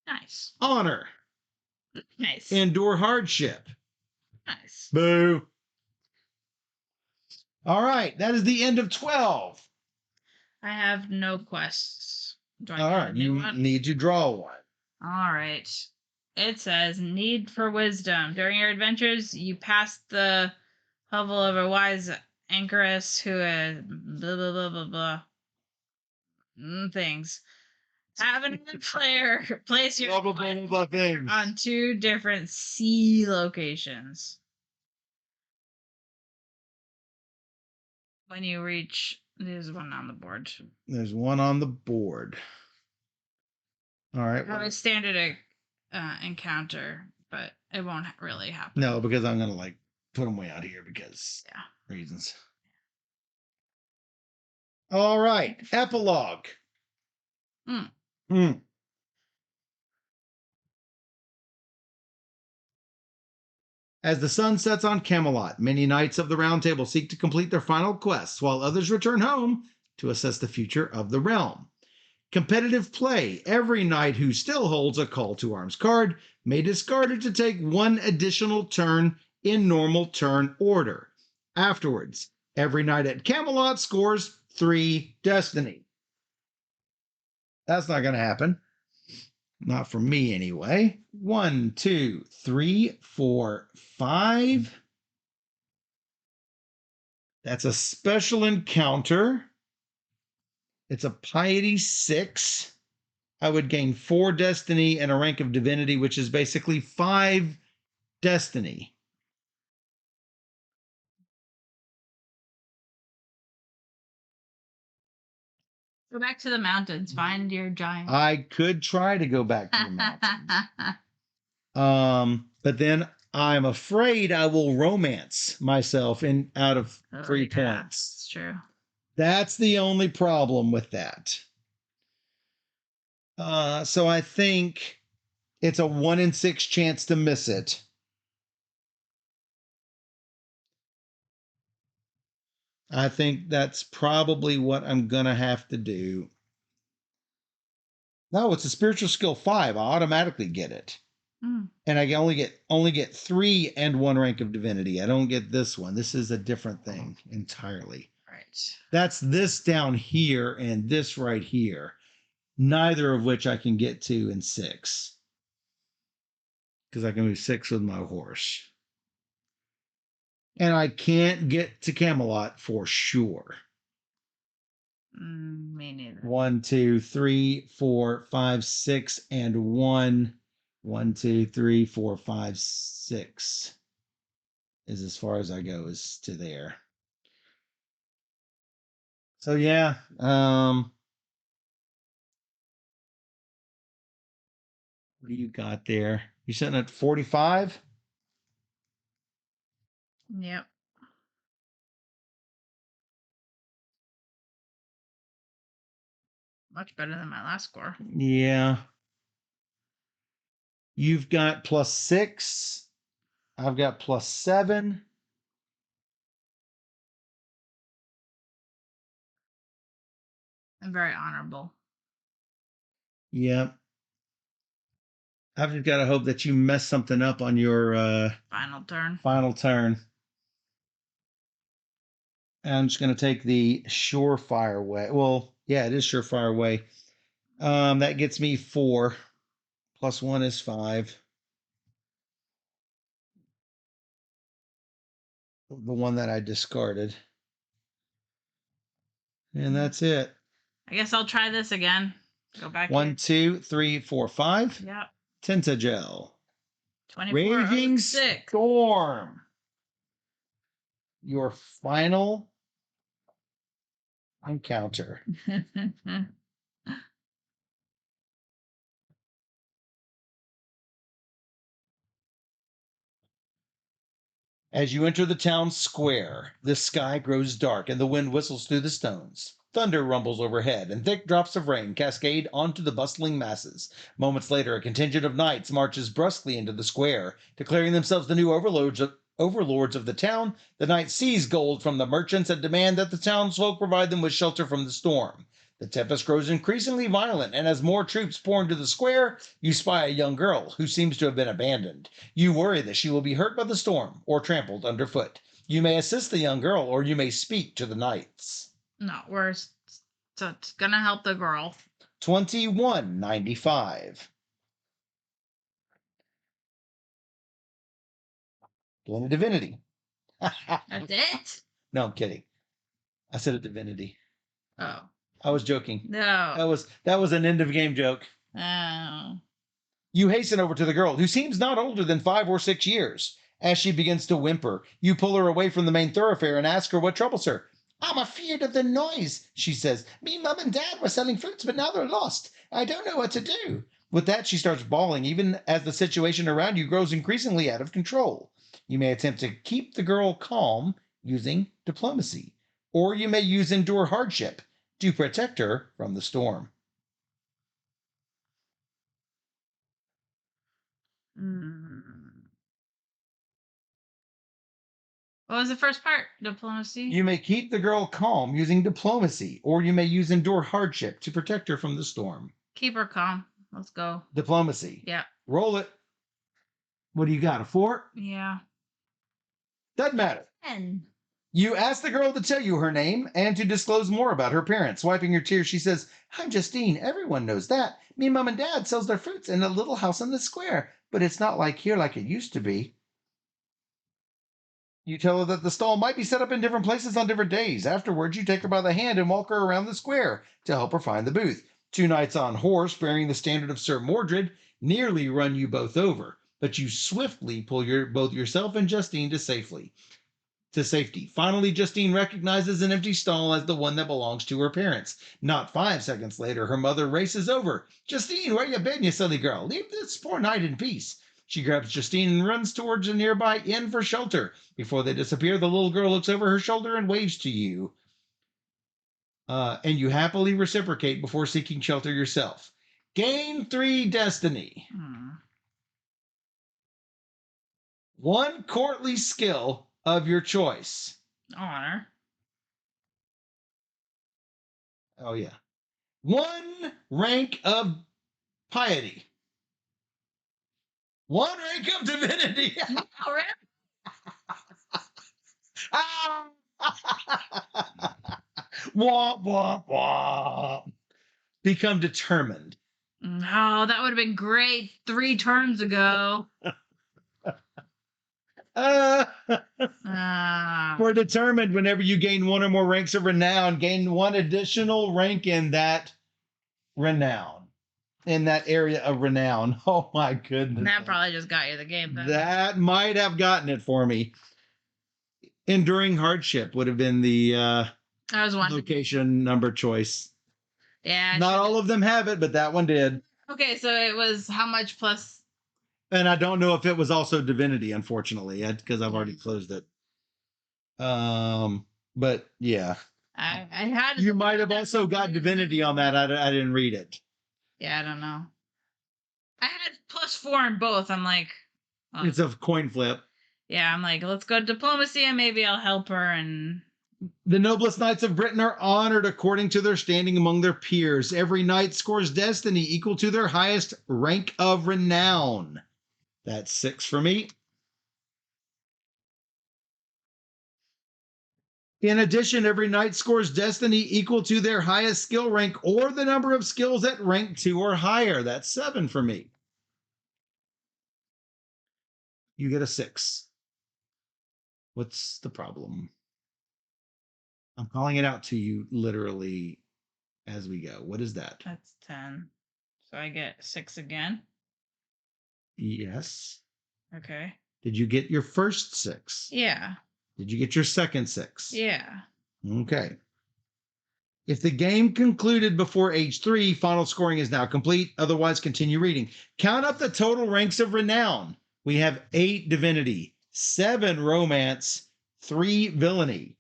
Nice. Honor. Nice. Endure hardship. Nice. Boo. All right, that is the end of 12. I have no quests. Do I All get right, a new one? need to draw one. All right. It says need for wisdom. During your adventures, you pass the hovel of a wise anchoress who is blah blah blah blah blah. Things. Have another player place your Blah, blah, blah, blah, things. on 2 different sea locations. When you reach, there's one on the board. There's one on the board. All right. Have a standard encounter, but it won't really happen. No, because I'm gonna put them way out here because reasons. All right. Epilogue. As the sun sets on Camelot, many knights of the Round Table seek to complete their final quests, while others return home to assess the future of the realm. Competitive play. Every knight who still holds a call to arms card may discard it to take one additional turn in normal turn order. Afterwards, every knight at Camelot scores 3 destiny. That's not going to happen. Not for me, anyway. 1, 2, 3, 4, 5. That's a special encounter. It's a piety 6. I would gain 4 destiny and a rank of divinity, which is basically 5 destiny. Go back to the mountains. Find your giant. I could try to go back to the mountains. But then I'm afraid I will romance myself in out of 3 points. That's true. That's the only problem with that. So I think it's a 1 in 6 chance to miss it. I think that's probably what I'm going to have to do. No, it's a spiritual skill 5. I automatically get it. And I only get 3 and 1 rank of divinity. I don't get this one. This is a different thing entirely. Right. That's this down here and this right here. Neither of which I can get to in 6. Because I can move 6 with my horse. And I can't get to Camelot for sure. Me neither. 1, 2, 3, 4, 5, 6, and 1. 1, 2, 3, 4, 5, 6 is as far as I go is to there. So yeah, what do you got there? You sitting at 45? Yep. Much better than my last score. Yeah. You've got +6. I've got +7. I'm very honorable. Yep. I've just got to hope that you mess something up on your final turn. And I'm just going to take the surefire way. Well, yeah, it is surefire way. That gets me 4. +1 is 5. The one that I discarded. And that's it. I guess I'll try this again. Go back 1, 2, 3, 4, 5. Yep. Tintagel. 24. Raging Storm. Your final encounter. As you enter the town square, the sky grows dark and the wind whistles through the stones. Thunder rumbles overhead, and thick drops of rain cascade onto the bustling masses. Moments later, a contingent of knights marches brusquely into the square. Declaring themselves the new overlords of the town, the knights seize gold from the merchants and demand that the townsfolk provide them with shelter from the storm. The tempest grows increasingly violent, and as more troops pour into the square, you spy a young girl who seems to have been abandoned. You worry that she will be hurt by the storm or trampled underfoot. You may assist the young girl, or you may speak to the knights. No, so it's gonna help the girl. 21.95. Gain a divinity. That's it? No, I'm kidding. I said a divinity. Oh. I was joking. No. That was an end of game joke. Oh. You hasten over to the girl, who seems not older than 5 or 6 years. As she begins to whimper, you pull her away from the main thoroughfare and ask her what troubles her. I'm afeard of the noise, she says. Me mum and dad were selling fruits, but now they're lost. I don't know what to do. With that, she starts bawling, even as the situation around you grows increasingly out of control. You may attempt to keep the girl calm using diplomacy, or you may use endure hardship to protect her from the storm. What was the first part? Diplomacy? You may keep the girl calm using diplomacy, or you may use endure hardship to protect her from the storm. Keep her calm. Let's go. Diplomacy. Yeah. Roll it. What do you got? A 4? Yeah. Doesn't matter. 10. You ask the girl to tell you her name and to disclose more about her parents. Wiping her tears, she says, I'm Justine. Everyone knows that. Me, mom, and dad sells their fruits in a little house on the square, but it's not like here like it used to be. You tell her that the stall might be set up in different places on different days. Afterwards, you take her by the hand and walk her around the square to help her find the booth. 2 knights on horse, bearing the standard of Sir Mordred, nearly run you both over, but you swiftly pull both yourself and Justine to safety. Finally, Justine recognizes an empty stall as the one that belongs to her parents. Not 5 seconds later, her mother races over. Justine, where you been, you silly girl? Leave this poor knight in peace. She grabs Justine and runs towards a nearby inn for shelter. Before they disappear, the little girl looks over her shoulder and waves to you. And you happily reciprocate before seeking shelter yourself. Gain 3 destiny. 1 courtly skill of your choice. Honor. Oh, yeah. 1 rank of piety. 1 rank of divinity. All right. Womp, womp, womp. Become determined. Oh, that would have been great 3 turns ago. For determined, whenever you gain 1 or more ranks of renown, gain 1 additional rank in that renown. In that area of renown. Oh my goodness. That probably just got you the game then. That might have gotten it for me. Enduring hardship would have been the I was wondering. location number choice. Yeah. Not all of them have it, but that one did. Okay, so it was how much plus? And I don't know if it was also divinity, unfortunately, because I've already closed it. But yeah. I had. You might have also got divinity on that. I didn't read it. Yeah, I don't know. I had +4 in both. I'm like, it's a coin flip. Yeah, I'm like, let's go to diplomacy and maybe I'll help her. And the noblest knights of Britain are honored according to their standing among their peers. Every knight scores destiny equal to their highest rank of renown. That's 6 for me. In addition, every knight scores destiny equal to their highest skill rank or the number of skills at rank 2 or higher. That's 7 for me. You get a 6. What's the problem? I'm calling it out to you literally as we go. What is that? That's 10. So I get 6 again? Yes. Okay. Did you get your first 6? Yeah. Did you get your second 6? Yeah. Okay. If the game concluded before age 3, final scoring is now complete. Otherwise, continue reading. Count up the total ranks of renown. We have 8 divinity, 7 romance, 3 villainy.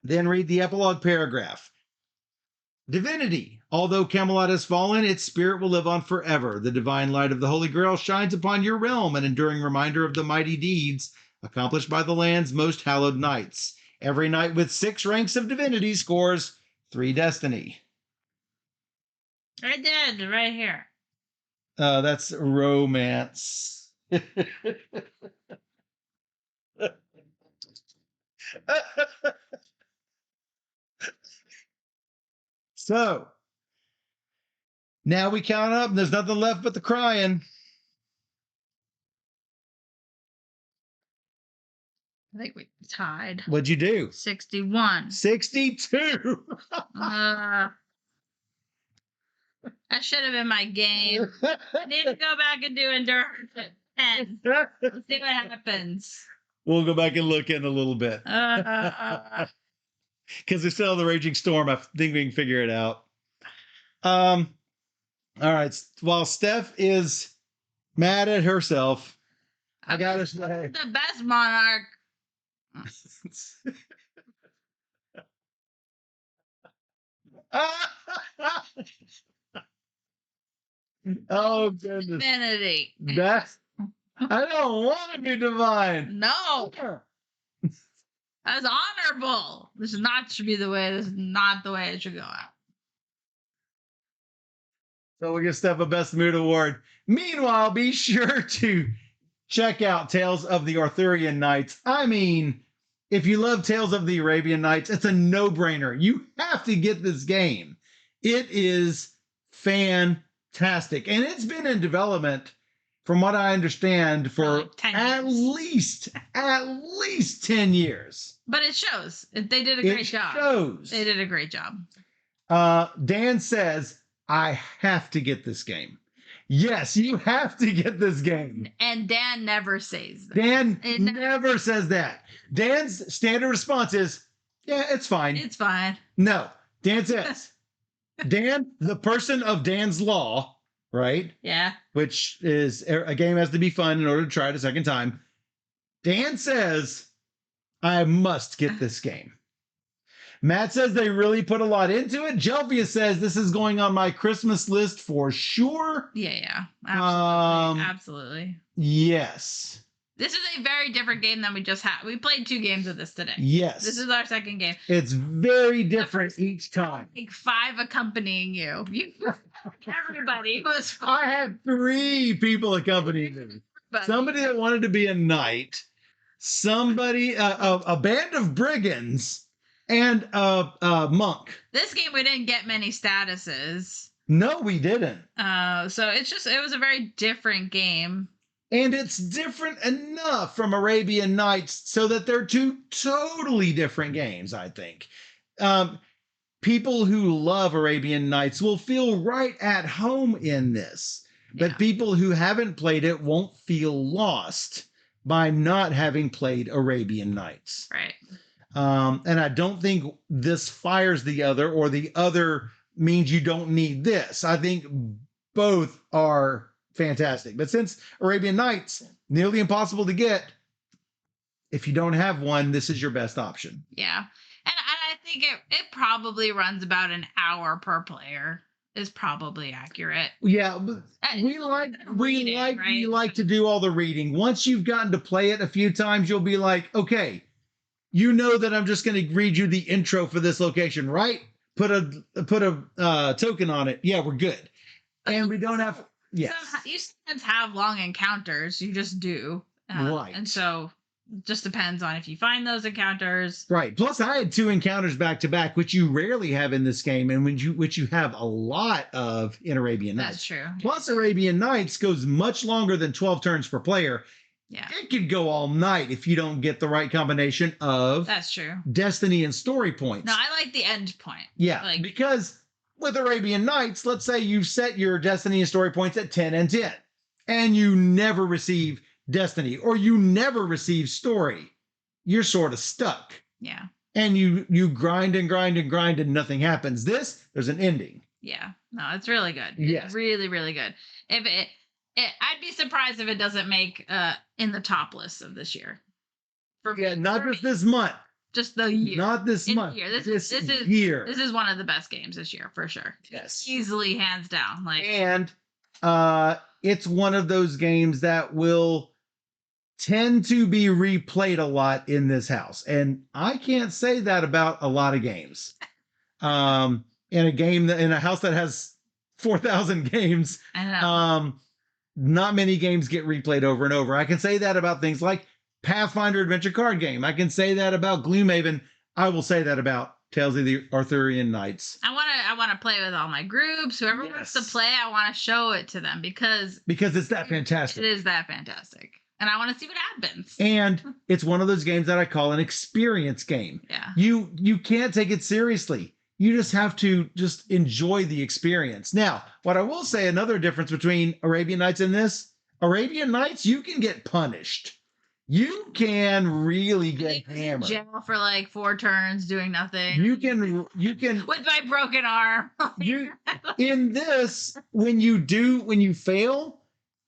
Then read the epilogue paragraph. Divinity. Although Camelot has fallen, its spirit will live on forever. The divine light of the Holy Grail shines upon your realm, an enduring reminder of the mighty deeds accomplished by the land's most hallowed knights. Every knight with 6 ranks of divinity scores 3 destiny. I did, right here. That's romance. So, now we count up and there's nothing left but the crying. I think we tied. What'd you do? 61. 62. That should have been my game. I need to go back and do endurance at 10. Let's see what happens. We'll go back and look in a little bit. Because there's still the raging storm. I think we can figure it out. All right. While Steph is mad at herself, I gotta say, the best monarch. Oh goodness! Divinity. That's I don't want to be divine. No. That's honorable. This is not should be the way. This is not the way it should go out. So we'll give Steph a Best Mood Award. Meanwhile, be sure to check out Tales of the Arthurian Knights. I mean, if you love Tales of the Arabian Nights, it's a no-brainer. You have to get this game. It is fantastic. And it's been in development, from what I understand, for like 10 at years. least 10 years. But it shows. They did a great job. It shows. They did a great job. Dan says, I have to get this game. Yes, you have to get this game. And Dan never says that. Dan never says that. Dan's standard response is, yeah, it's fine. It's fine. No, Dan says, Dan, the person of Dan's Law, right? Yeah. Which is a game has to be fun in order to try it a second time. Dan says, I must get this game. Matt says they really put a lot into it. Jelvia says this is going on my Christmas list for sure. Yeah. Absolutely. Absolutely. Yes. This is a very different game than we just had. We played 2 games of this today. Yes. This is our second game. It's very different each time. Like 5 accompanying you. Everybody was. I had 3 people accompanying me. Somebody that wanted to be a knight, somebody, a band of brigands, and a monk. This game, we didn't get many statuses. No, we didn't. So it was a very different game. And it's different enough from Arabian Nights so that they're 2 totally different games, I think. People who love Arabian Nights will feel right at home in this. But people who haven't played it won't feel lost by not having played Arabian Nights. Right. And I don't think this fires the other, or the other means you don't need this. I think both are fantastic. But since Arabian Nights, nearly impossible to get, if you don't have one, this is your best option. Yeah. And I think it probably runs about an hour per player. Is probably accurate. Yeah, but we like to do all the reading. Once you've gotten to play it a few times, you'll be like, okay, you know that I'm just going to read you the intro for this location, right? Put a token on it. Yeah, we're good. And we don't have. Yes. You sometimes have long encounters. You just do. Right. And so it just depends on if you find those encounters. Right. Plus, I had 2 encounters back to back, which you rarely have in this game, and which you have a lot of in Arabian Nights. That's true. Plus, Arabian Nights goes much longer than 12 turns per player. Yeah. It could go all night if you don't get the right combination of That's true. destiny and story points. No, I like the end point. Yeah, because with Arabian Nights, let's say you set your destiny and story points at 10 and 10, and you never receive destiny, or you never receive story. You're sort of stuck. Yeah. And you grind and grind and grind and nothing happens. There's an ending. Yeah. No, it's really good. Yes. It's really, really good. If I'd be surprised if it doesn't make in the top list of this year. Not just this month. Just the year. Not this month. Year. This year. This is one of the best games this year for sure. Yes. Easily, hands down. And it's one of those games that will tend to be replayed a lot in this house. And I can't say that about a lot of games. In a house that has 4,000 games, I know. not many games get replayed over and over. I can say that about things like Pathfinder Adventure Card Game. I can say that about Gloomhaven. I will say that about Tales of the Arthurian Knights. I want to play with all my groups. Whoever wants to play, I want to show it to them because it's that fantastic. It is that fantastic. And I want to see what happens. And it's one of those games that I call an experience game. Yeah. You can't take it seriously. You just have to just enjoy the experience. Now, what I will say, another difference between Arabian Nights and this, Arabian Nights, you can get punished. You can really get hammered. Jail for like 4 turns doing nothing. You can with my broken arm. In this, when you fail,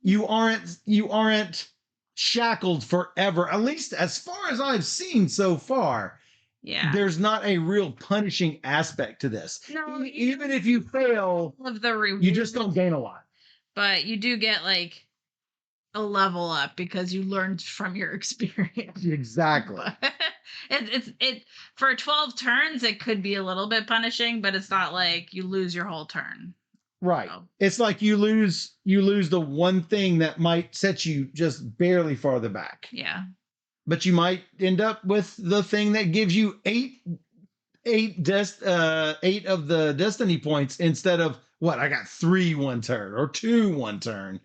you aren't shackled forever. At least as far as I've seen so far. Yeah. There's not a real punishing aspect to this. No, even if you fail, you just don't gain a lot. But you do get like a level up because you learned from your experience. Exactly. It for 12 turns it could be a little bit punishing, but it's not like you lose your whole turn. Right. So, It's like you lose the one thing that might set you just barely farther back. yeah. But you might end up with the thing that gives you eight of the destiny points instead of what I got 3 one turn or 2 one turn.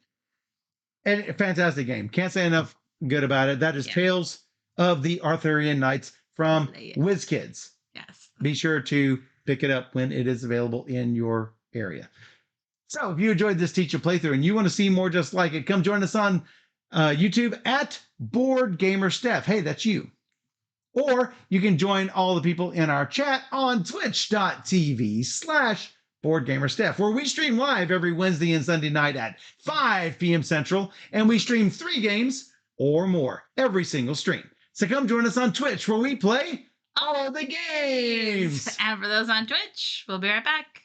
And a fantastic game. Can't say enough good about it. That is Yeah. Tales of the Arthurian Knights from Play it. WizKids. Yes. Be sure to pick it up when it is available in your area. So if you enjoyed this teacher playthrough and you want to see more just like it, come join us on YouTube at Board Gamer Steph. Hey, that's you. Or you can join all the people in our chat on twitch.tv/BoardGamerSteph, where we stream live every Wednesday and Sunday night at 5 p.m. Central, and we stream 3 games or more every single stream. So come join us on Twitch, where we play all the games. And for those on Twitch, we'll be right back.